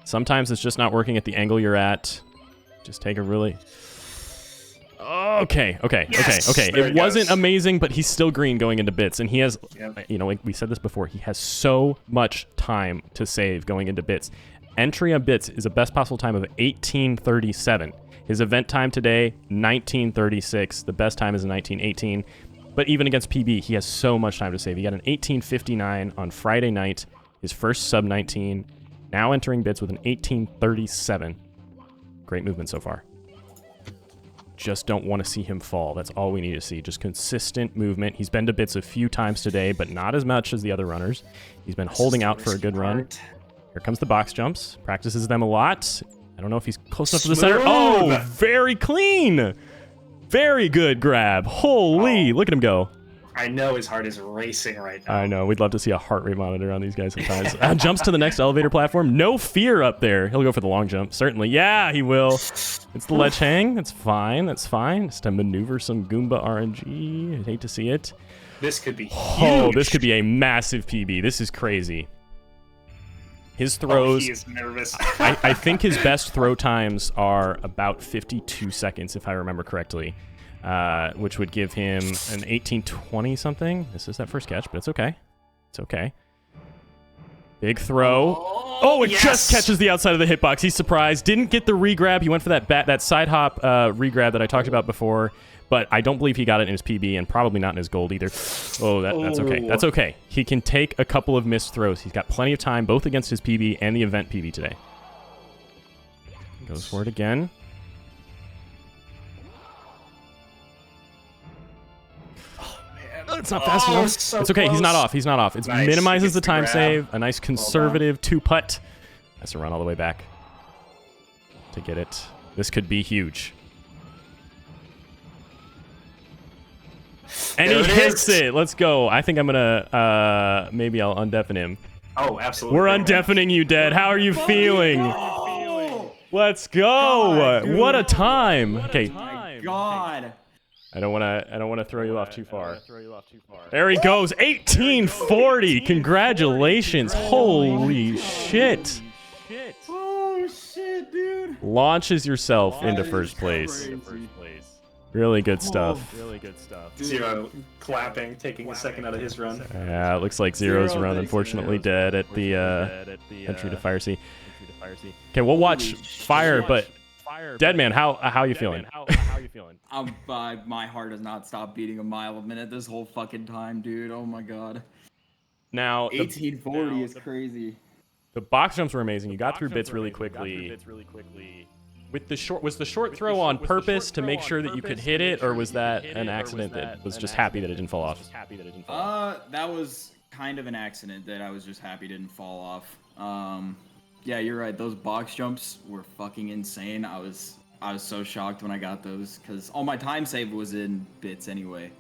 Sometimes it's just not working at the angle you're at. Just take a really... Okay. Yes! There It wasn't amazing, but he's still green going into bits, and he has, you know, we said this before, he has so much time to save going into bits. Entry on bits is a best possible time of 1837. His event time today, 1936. The best time is 1918. But even against PB, he has so much time to save. He got an 1859 on Friday night, his first sub 19. Now entering bits with an 1837. Great movement so far. Just don't want to see him fall. That's all we need to see. Just consistent movement. He's been to bits a few times today, but not as much as the other runners. He's been holding out for a good run. Here comes the box jumps. Practices them a lot. I don't know if he's close enough to the center. Oh, very clean. Very good grab. Holy, look at him go. I know his heart is racing right now. I know. We'd love to see a heart rate monitor on these guys sometimes. Jumps to the next elevator platform. No fear up there. He'll go for the long jump. Certainly. Yeah, he will. It's the ledge hang. That's fine. That's fine. Just to maneuver some Goomba RNG. I'd hate to see it. This could be huge. Oh, this could be a massive PB. This is crazy. His throws... he is nervous. I think his best throw times are about 52 seconds, if I remember correctly. Which would give him an 1820 something. This is that first catch, but it's okay. It's okay. Big throw. Oh, it just catches the outside of the hitbox. He's surprised. Didn't get the re-grab. He went for that side hop re-grab that I talked about before, but I don't believe he got it in his PB and probably not in his gold either. Oh, that's okay. That's okay. He can take a couple of missed throws. He's got plenty of time, both against his PB and the event PB today. Goes for it again. It's not fast enough. So it's okay. close. He's not off. He's not off. It Nice. minimizes He the gets the time grab. save. A nice conservative two-putt. Has to run all the way back to get it. This could be huge. And There he it hits is. it. Let's go. I think I'm going to... maybe I'll undeafen him. Oh, absolutely. We're undeafening you, Dead. How are you feeling? Let's go. God, dude. What a time. Okay. God. I don't want to throw you off too far. There he goes. 1840. Congratulations. Holy shit. Oh shit, dude. Launches yourself into That first is place. crazy. Really good stuff. Zero clapping, taking a second out of his run. Yeah, it looks like Zero's Zero run thanks, unfortunately Zero. dead at the entry to Fire Sea. Okay, we'll watch Fire, but Dead Man, how you feeling? My heart has not stopped beating a mile a minute this whole fucking time, dude. Oh my god. Now, 1840 is crazy. the box jumps were amazing. You got through bits really quickly. With the was the short throw on purpose to make sure that you could hit it, or was that an accident that was just happy that it didn't fall off? That was kind of an accident that I was just happy didn't fall off. Yeah, you're right. Those box jumps were fucking insane. I was so shocked when I got those because all my time save was in bits anyway.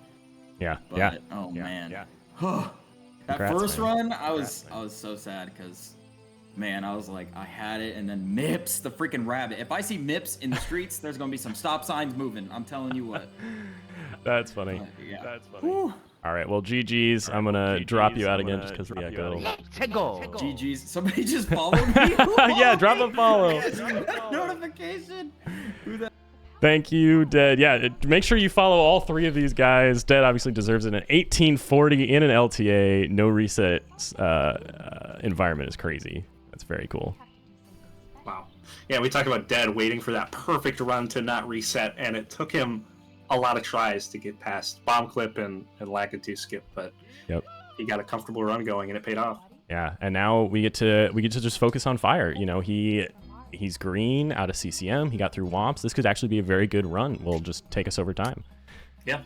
Yeah, But, yeah. oh man. Yeah. that Congrats, first man. run, I was so sad because, man, I was like, I had it, and then Mips, the freaking rabbit. If I see Mips in the streets, there's gonna be some stop signs moving. I'm telling you what. That's funny. Yeah. That's funny. Whew. All right, well, GG's. I'm gonna drop you out again just because of the echo. GG's. Somebody just followed me. Yeah, drop a follow. Notification. Who the Thank you, Dead. Yeah, make sure you follow all three of these guys. Dead obviously deserves it. An 1840 in an LTA, no reset environment is crazy. That's very cool. Wow. Yeah, we talked about Dead waiting for that perfect run to not reset, and it took him a lot of tries to get past Bomb Clip and Lakitu Skip, but he got a comfortable run going, and it paid off. Yeah, and now we get to just focus on Fire. You know, he's green out of CCM. He got through Womps. This could actually be a very good run. Will just take us over time. Yeah.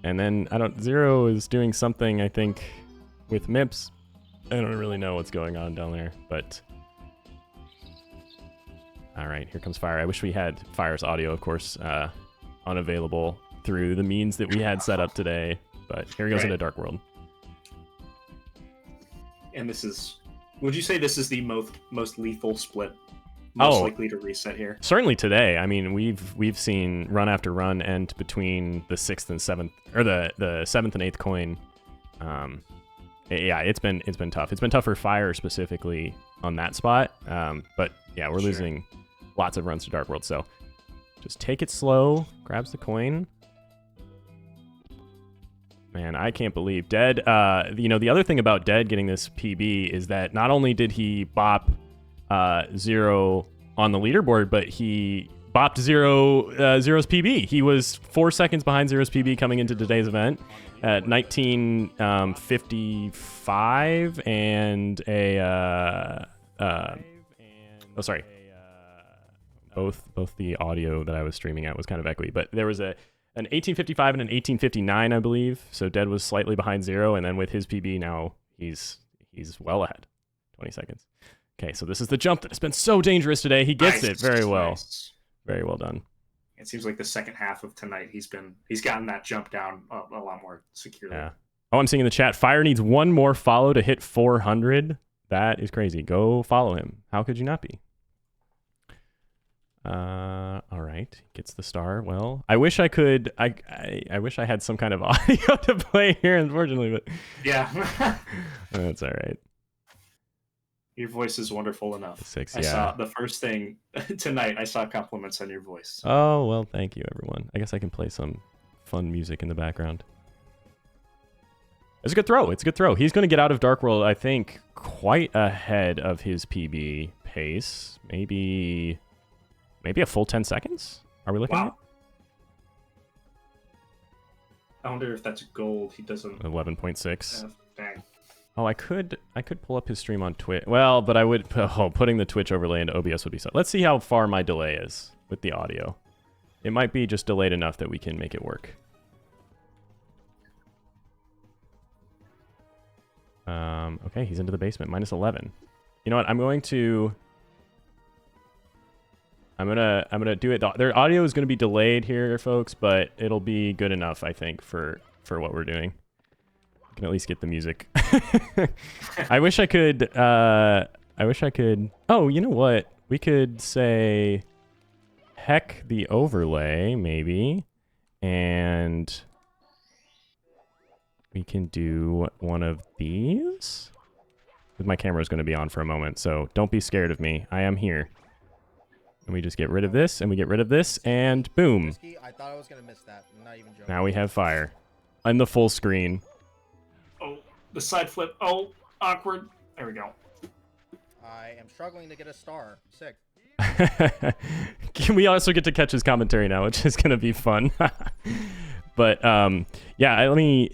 And then Zero is doing something, I think, with Mips. I don't really know what's going on down there, but all right, here comes Fire. I wish we had Fire's audio, of course, unavailable through the means that we had set up today, but here he goes into Dark World. And this is, would you say this is the most lethal split? Most likely to reset here? Certainly today. I mean, we've seen run after run end between the 6th and 7th, or the 7th and 8th coin. Yeah, it's been tough. It's been tough for Fire specifically on that spot. But yeah, we're losing lots of runs to Dark World, so just take it slow. Grabs the coin. Man, I can't believe Dead. The other thing about Dead getting this PB is that not only did he bop Zero on the leaderboard, but he bopped Zero's PB. He was 4 seconds behind Zero's PB coming into today's event at 19:55 and both the audio that I was streaming at was kind of echoey, but there was an 18:55 and an 18:59, I believe. So Dead was slightly behind Zero, and then with his PB now he's well ahead, 20 seconds. Okay, so this is the jump that has been so dangerous today. He gets it very well. Nice. Very well done. It seems like the second half of tonight he's gotten that jump down a lot more securely. Yeah. Oh, I'm seeing in the chat, Fire needs one more follow to hit 400. That is crazy. Go follow him. How could you not be? All right, gets the star. Well, I wish I could. I wish I had some kind of audio to play here, unfortunately, but yeah, that's all right. Your voice is wonderful enough. 6, I saw the first thing tonight. I saw compliments on your voice. Oh, well, thank you, everyone. I guess I can play some fun music in the background. It's a good throw. It's a good throw. He's going to get out of Dark World, I think, quite ahead of his PB pace. Maybe a full 10 seconds? Are we looking at? I wonder if that's gold. He doesn't. 11.6. Dang. Oh, I could pull up his stream on Twitch. Well, but I would. Oh, putting the Twitch overlay into OBS would be so. Let's see how far my delay is with the audio. It might be just delayed enough that we can make it work. Okay, he's into the basement. -11. You know what? I'm gonna do it. Their audio is gonna be delayed here, folks, but it'll be good enough, I think, for what we're doing. We can at least get the music. I wish I could. Oh, you know what? We could say, heck the overlay, maybe, and we can do one of these. My camera is going to be on for a moment, so don't be scared of me. I am here. And we just get rid of this, and we get rid of this, and boom. I thought I was going to miss that. I'm not even joking. Now we have Fire. On the full screen. Oh, the side flip. Oh, awkward. There we go. I am struggling to get a star. Sick. We also get to catch his commentary now, which is going to be fun. But yeah, the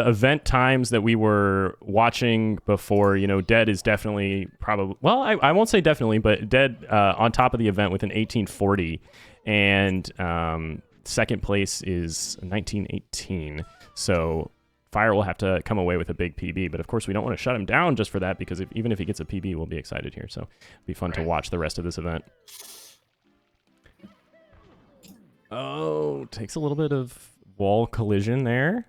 event times that we were watching before, Dead is definitely probably, well, I won't say definitely, but Dead on top of the event with an 1840, and second place is 1918. So Fire will have to come away with a big PB, but of course we don't want to shut him down just for that, because even if he gets a PB, we'll be excited here. So it'll be fun to watch the rest of this event. Oh, takes a little bit of wall collision there.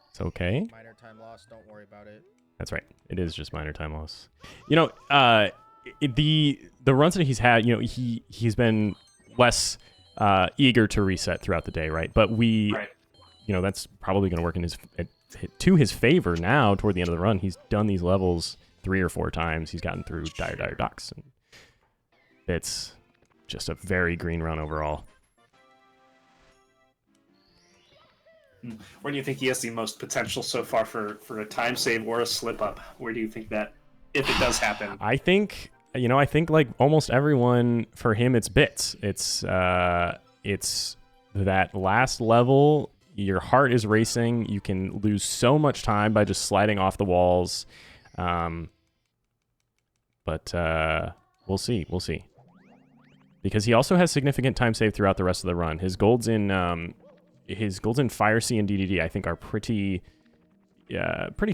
It's okay. Minor time loss. Don't worry about it. That's right. It is just minor time loss. The runs that he's had, he's been less eager to reset throughout the day, right? But that's probably going to work to his favor now toward the end of the run. He's done these levels 3 or 4 times. He's gotten through dire docks. And it's just a very green run overall. Where do you think he has the most potential so far for a time save or a slip up? Where do you think that, if it does happen? I think like almost everyone, for him, it's bits. It's that last level. Your heart is racing. You can lose so much time by just sliding off the walls. But we'll see. We'll see. Because he also has significant time save throughout the rest of the run. His golds in Fire C and DDD, I think, are pretty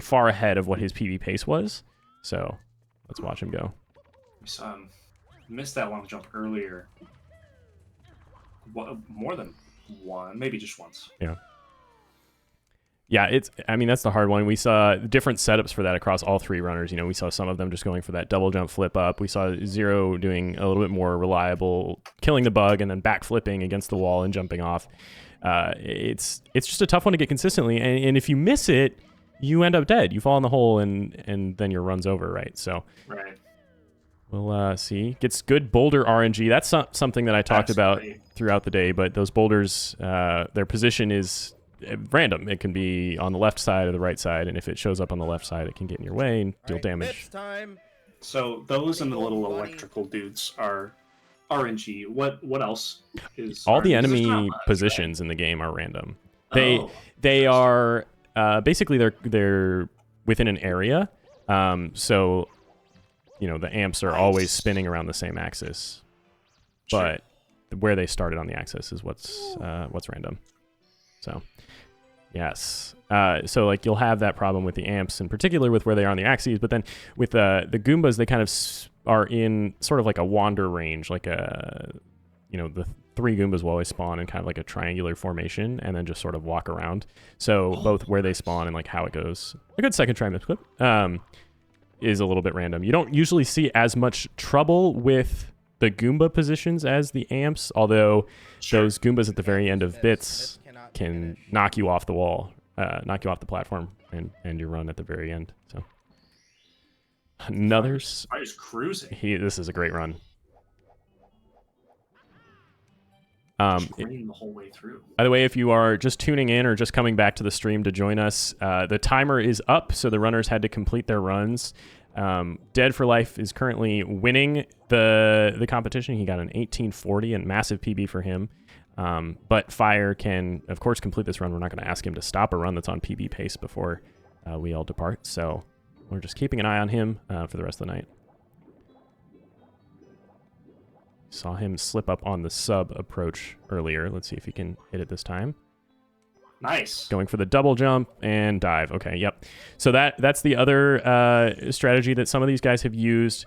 far ahead of what his PB pace was. So let's watch him go. Missed that long jump earlier. More than one, maybe just once. Yeah. Yeah, I mean, that's the hard one. We saw different setups for that across all 3 runners. You know, we saw some of them just going for that double jump flip up. We saw Zero doing a little bit more reliable, killing the bug and then back flipping against the wall and jumping off. It's just a tough one to get consistently. And if you miss it, you end up dead. You fall in the hole and then your run's over, right? So Right. we'll see. Gets good boulder RNG. That's something that I talked about throughout the day, but those boulders, their position is random. It can be on the left side or the right side, and if it shows up on the left side, it can get in your way and deal damage. So those and the little electrical dudes are RNG. What else is All the RNG? There's not enemy much, positions in the game are random. Oh, They are basically they're within an area, so you know the amps are always spinning around the same axis, but where they started on the axis is what's random. So yes, so like you'll have that problem with the amps in particular with where they are on the axes, but then with the Goombas they kind of are in sort of like a wander range, like a the 3 Goombas will always spawn in kind of like a triangular formation and then just sort of walk around. So both where they spawn and like how it goes. A good second try in this clip is a little bit random. You don't usually see as much trouble with the Goomba positions as the amps, although those Goombas at the very end of bits can knock you off the wall, knock you off the platform and your run at the very end. So Fire's cruising. This is a great run. Green the whole way through. By the way, if you are just tuning in or just coming back to the stream to join us, the timer is up, so the runners had to complete their runs. Dead for Life is currently winning the competition. He got an 1840 and massive PB for him. But Fire can, of course, complete this run. We're not going to ask him to stop a run that's on PB pace before we all depart. So we're just keeping an eye on him for the rest of the night. Saw him slip up on the sub approach earlier. Let's see if he can hit it this time. Nice. Going for the double jump and dive. Okay, yep. So that's the other strategy that some of these guys have used.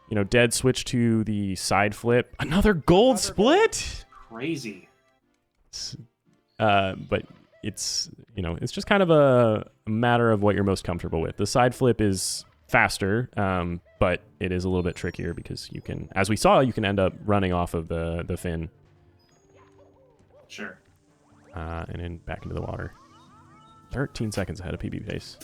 You know, Dead switch to the side flip. Another gold split? Crazy. But it's, it's just kind of a matter of what you're most comfortable with. The side flip is faster, but it is a little bit trickier because you can, as we saw, you can end up running off of the fin. Sure. And then back into the water. 13 seconds ahead of PB pace.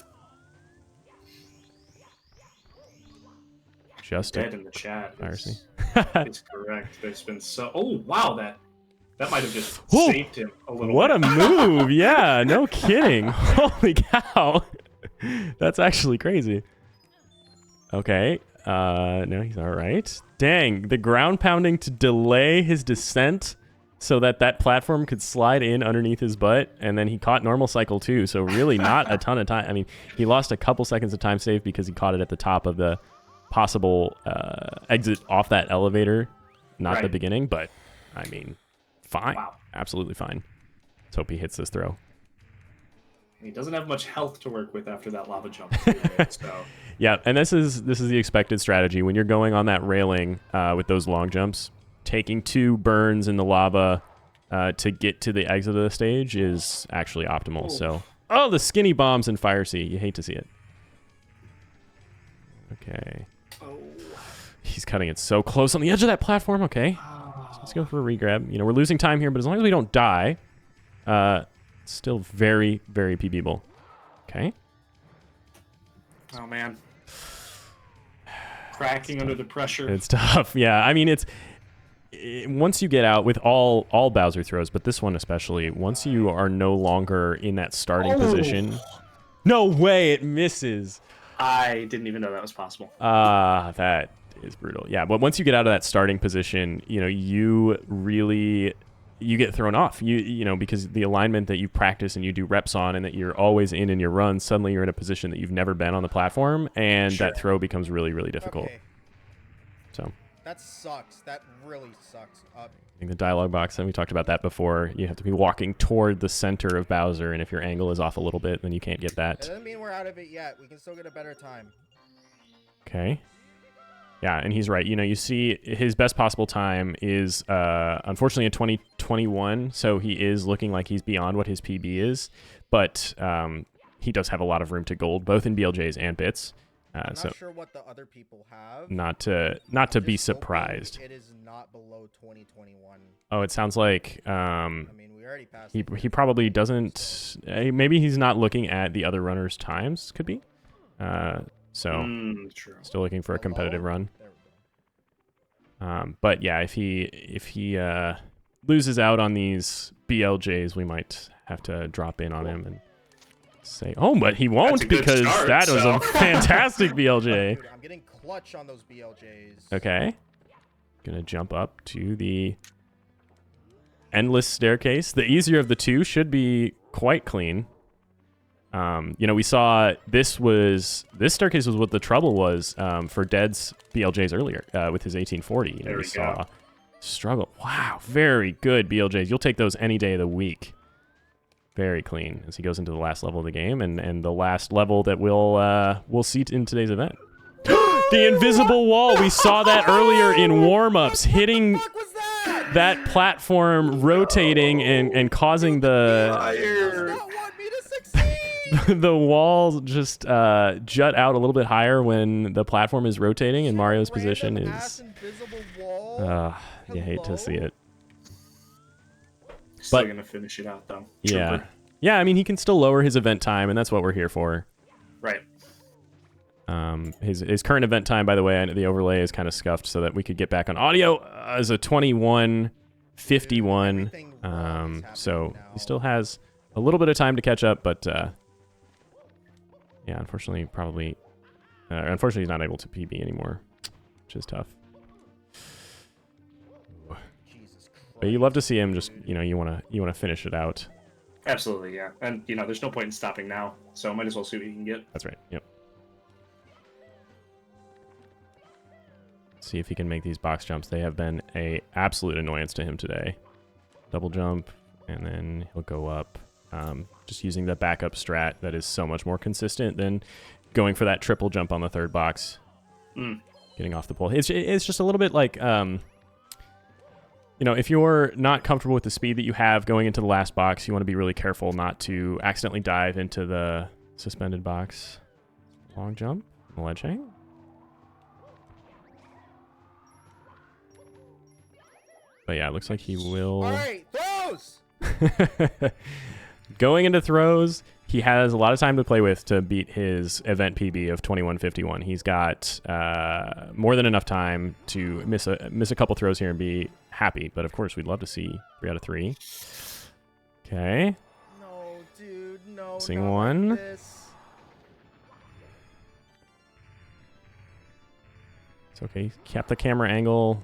Just Dead in the chat. Piracy. It's correct. There's been oh wow, that might have just Whoa. saved him a little What bit. a move. Yeah, no kidding. Holy cow. That's actually crazy. Okay. No, he's all right. Dang, the ground pounding to delay his descent so that platform could slide in underneath his butt, and then he caught normal cycle too, so really not a ton of time. I mean, he lost a couple seconds of time save because he caught it at the top of the possible exit off that elevator, not the beginning, but I mean, fine. Wow. Absolutely fine. Let's hope he hits this throw. He doesn't have much health to work with after that lava jump too, right? So Yeah, and this is the expected strategy when you're going on that railing with those long jumps. Taking 2 burns in the lava to get to the exit of the stage is actually optimal. So, the skinny bombs in Fire Sea. You hate to see it. Okay. He's cutting it so close on the edge of that platform. Okay. Let's go for a regrab. We're losing time here, but as long as we don't die, still very, very PB-able. Okay. oh man. Cracking under the pressure. It's tough. Yeah, I mean, once you get out with all Bowser throws, but this one especially, once you are no longer in that starting position. No way, it misses. I didn't even know that was possible. That is brutal. Yeah, but once you get out of that starting position, you get thrown off. Because the alignment that you practice and you do reps on and that you're always in your run, suddenly you're in a position that you've never been on the platform, and that throw becomes really, really difficult. Okay. So That sucks. That really sucks. in the dialogue box, and we talked about that before, you have to be walking toward the center of Bowser, and if your angle is off a little bit, then you can't get It that. doesn't mean we're out of it yet. We can still get a better time. Okay. Yeah, and he's right. You know, you see his best possible time is unfortunately in 2021, so he is looking like he's beyond what his PB is, but he does have a lot of room to gold, both in BLJs and bits. I'm so not sure what the other people have. not to be Just hoping surprised. It is not below 2021. Oh, it sounds like I mean, we already passed. he probably doesn't. Maybe he's not looking at the other runners' times. Could be. So True. still looking for a competitive run. There we go. But yeah, if he loses out on these BLJs, we might have to drop in on him and say, oh, but he won't, That's a good because start, that was so. a fantastic BLJ. Dude, I'm getting clutch on those BLJs. Okay. Gonna jump up to the endless staircase. The easier of the two should be quite clean. You know, we saw this staircase was what the trouble was for Dead's BLJs earlier with his 1840. You know, There we we saw go. struggle. Wow, very good BLJs. You'll take those any day of the week. Very clean as he goes into the last level of the game, and the last level that we'll see in today's event. The invisible wall. We saw that earlier in warm-ups, hitting What was that? that platform, rotating and causing the Does not want me to succeed. the wall just jut out a little bit higher when the platform is rotating, and Mario's position Random ass is. invisible wall. You hate to see Hello? it. Still But- gonna finish it out though. Yeah. Trooper. Yeah, I mean, he can still lower his event time, and that's what we're here for. Right. His current event time, by the way, the overlay is kind of scuffed so that we could get back on audio as a 21:51. Everything wrong is So happening he now. still has a little bit of time to catch up, but yeah, unfortunately, he's not able to PB anymore, which is tough. Jesus But you Christ. love to see him just, you know, you wanna finish it out. Absolutely, yeah. And you know, there's no point in stopping now, so might as well see what you can get. That's right. Yep. See if he can make these box jumps. They have been a absolute annoyance to him today. Double jump, and then he'll go up. Just using the backup strat that is so much more consistent than going for that triple jump on the third box. Getting off the pole. It's just a little bit like, you know, if you're not comfortable with the speed that you have going into the last box, you want to be really careful not to accidentally dive into the suspended box. Long jump, ledge hang. But yeah, it looks like he will. All right, throws. Going into throws, he has a lot of time to play with to beat his event PB of 21:51. He's got more than enough time to miss a couple throws here and be happy. But of course, we'd love to see 3 out of 3. Okay. No, dude, no. Missing not like one. this. It's okay. Kept the camera angle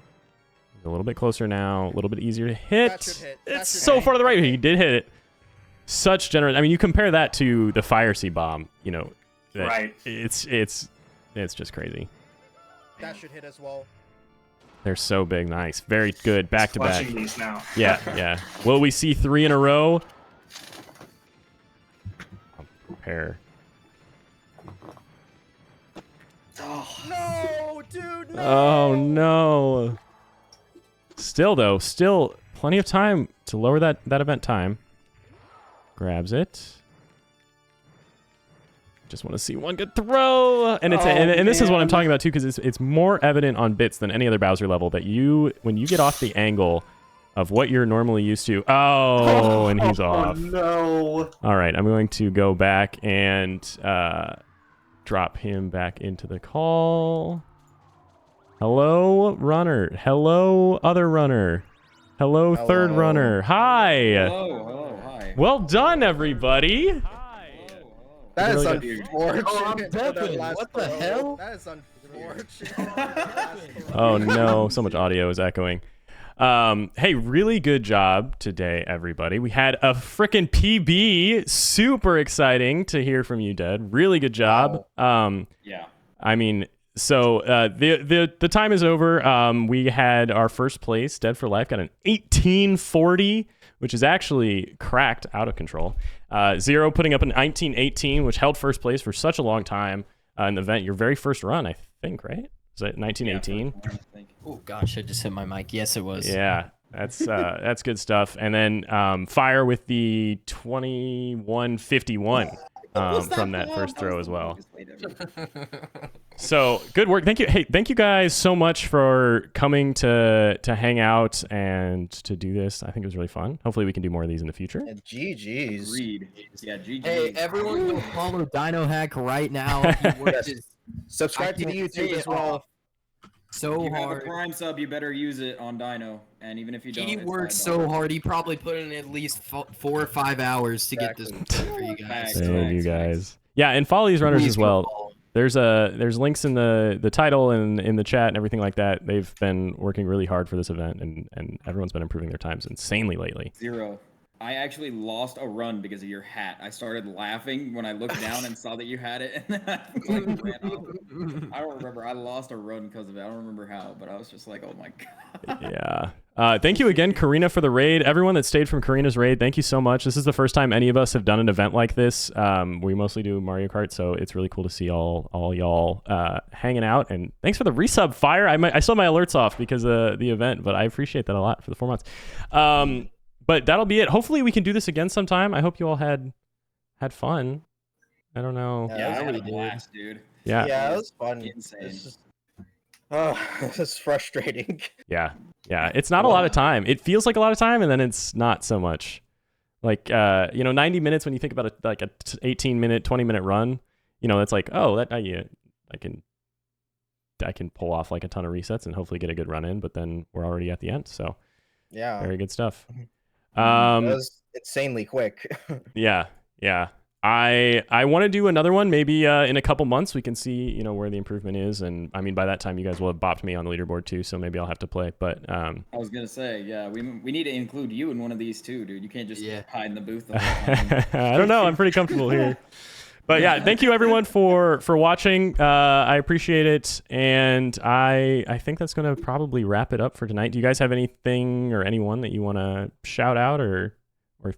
a little bit closer now. A little bit easier to hit. That should hit. That It's should so hit. far to the right. He did hit it. Such generous. I mean, you compare that to the Fire Sea Bomb. You know, that Right. It's just crazy. That should hit as well. They're so big. Nice. Very good. Back to back. Watching these now. Yeah, yeah. Will we see 3 in a row? I'll prepare. No, dude, no. Oh no. Still though, plenty of time to lower that event time. Grabs it. Just want to see one good throw, and it's and this is what I'm talking about too, because it's more evident on bits than any other Bowser level that when you get off the angle of what you're normally used to. Oh, and he's off. No. All right, I'm going to go back and drop him back into the call. Hello, runner. Hello, other runner. Hello, third Hello. runner. Hi. Hello, hi. Well done, everybody. That is Really unfortunate. Oh, I'm that deafened. last What the throw. hell? That is unfortunate. Oh no, so much audio is echoing. Hey, really good job today, everybody. We had a frickin' PB. Super exciting to hear from you, Dead. Really good job. Yeah. I mean, so the time is over. We had our first place, Dead for Life, got an 1840, which is actually cracked out of control. Zero putting up an 1918, which held first place for such a long time in the event. Your very first run, I think, right? Was it 1918? Oh gosh, I just hit my mic. Yes, it was. Yeah, that's good stuff. And then Fire with the 2151 from that first throw as well. So good work. Thank you. Hey, thank you guys so much for coming to hang out and to do this. I think it was really fun. Hopefully we can do more of these in the future. And GG's. Agreed. Yeah, GG. Hey, everyone go follow Dino Hack right now. He worked his Subscribe to the can't say YouTube it as well. so You have a hard. Prime sub, you better use it on Dino. And even if you don't, He it's worked $5. so hard. He probably put in at least 4 or 5 hours to get this for you guys. Facts. Thank you guys. Yeah, and follow these runners Please as go well. follow. There's links in the title and in the chat and everything like that. They've been working really hard for this event, and everyone's been improving their times insanely lately. 0. I actually lost a run because of your hat. I started laughing when I looked down and saw that you had it, and then I like, ran off. I don't remember. I lost a run because of it. I don't remember how, but I was just like, oh my god. Yeah. Thank you again, Karina, for the raid. Everyone that stayed from Karina's raid, thank you so much. This is the first time any of us have done an event like this. We mostly do Mario Kart, so it's really cool to see all y'all hanging out. And thanks for the resub, Fire. I still have my alerts off because of the event, but I appreciate that a lot for the 4 months. But that'll be it. Hopefully we can do this again sometime. I hope you all had fun. I don't know. Yeah, I we had a did. blast, dude. Yeah. Yeah, it was fun. Insane. It's frustrating. Yeah. It's not a lot of time. It feels like a lot of time, and then it's not so much. Like 90 minutes when you think about a 18-minute, 20-minute run. That's like, oh, that I can pull off like a ton of resets and hopefully get a good run in. But then we're already at the end, so Yeah. very good stuff. It was insanely quick. Yeah. I want to do another one. Maybe in a couple months we can see where the improvement is, and I mean by that time you guys will have bopped me on the leaderboard too. So maybe I'll have to play. But I was gonna say, yeah, we need to include you in one of these too, dude. You can't just Yeah. hide in the booth the whole time. I don't know. I'm pretty comfortable here. But yeah, thank you everyone for watching. I appreciate it, and I think that's gonna probably wrap it up for tonight. Do you guys have anything or anyone that you want to shout out or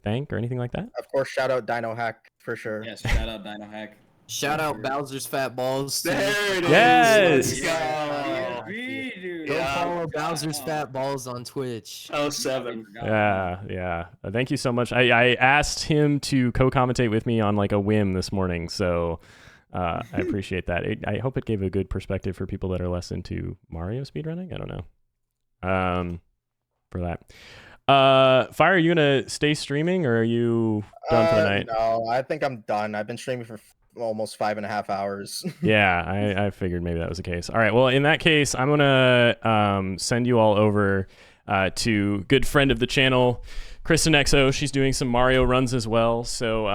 thank or anything like that? Of course, shout out Dino Hack for sure. Yes, shout out Dino Hack. Shout out Bowser's Fat Balls. There it is. Yes. Let's go. Dude. Go Yeah. follow Bowser's Fat Balls on Twitch. 07. Yeah. Thank you so much. I asked him to co-commentate with me on like a whim this morning, so I appreciate that. I hope it gave a good perspective for people that are less into Mario speedrunning. I don't know. For that. Fire, are you gonna stay streaming or are you done for the night? No, I think I'm done. I've been streaming for almost 5.5 hours. Yeah, I figured maybe that was the case. All right, well, in that case, I'm gonna send you all over to good friend of the channel, Kristen XO. She's doing some Mario runs as well, so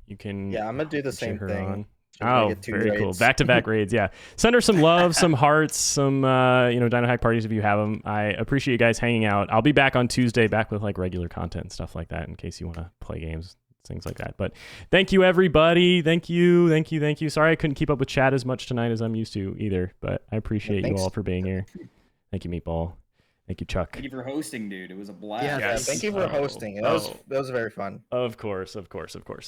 you can Yeah, I'm gonna do the cheer same her thing. on. She's gonna Oh, get 2 very cool. raids. Back-to-back raids, yeah. Send her some love, some hearts, some, Dino Hack parties if you have them. I appreciate you guys hanging out. I'll be back on Tuesday, back with, like, regular content and stuff like that in case you want to play games, things like that. But thank you, everybody. Thank you. Sorry I couldn't keep up with chat as much tonight as I'm used to either, but I appreciate you thanks. all for being here. Thank you, Meatball. Thank you, Chuck. Thank you for hosting, dude. It was a blast. Yeah, Yeah, Yes. thank you for hosting. That was very fun. Of course.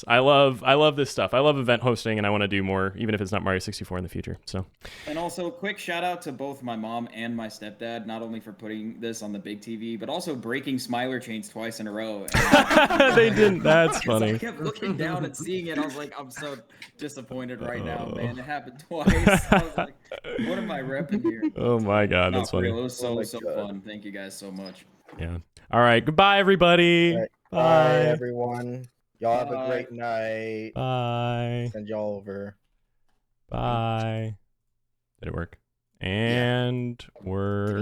I love this stuff. I love event hosting, and I want to do more, even if it's not Mario 64 in the future. So, And also, quick shout out to both my mom and my stepdad, not only for putting this on the big TV, but also breaking Smiler chains twice in a row. they didn't. That's 'Cause I funny. kept looking down and seeing it. I was like, I'm so disappointed right now, man. It happened twice. I was like, what am I repping here? Oh my God, No, that's for funny. real, it was Oh my so God. fun. Thank you guys so much. Yeah. All right. Goodbye, everybody. All right. Bye, Bye. everyone. Y'all have a Bye. great night. Bye. Send y'all over. Bye. Did it work? And we're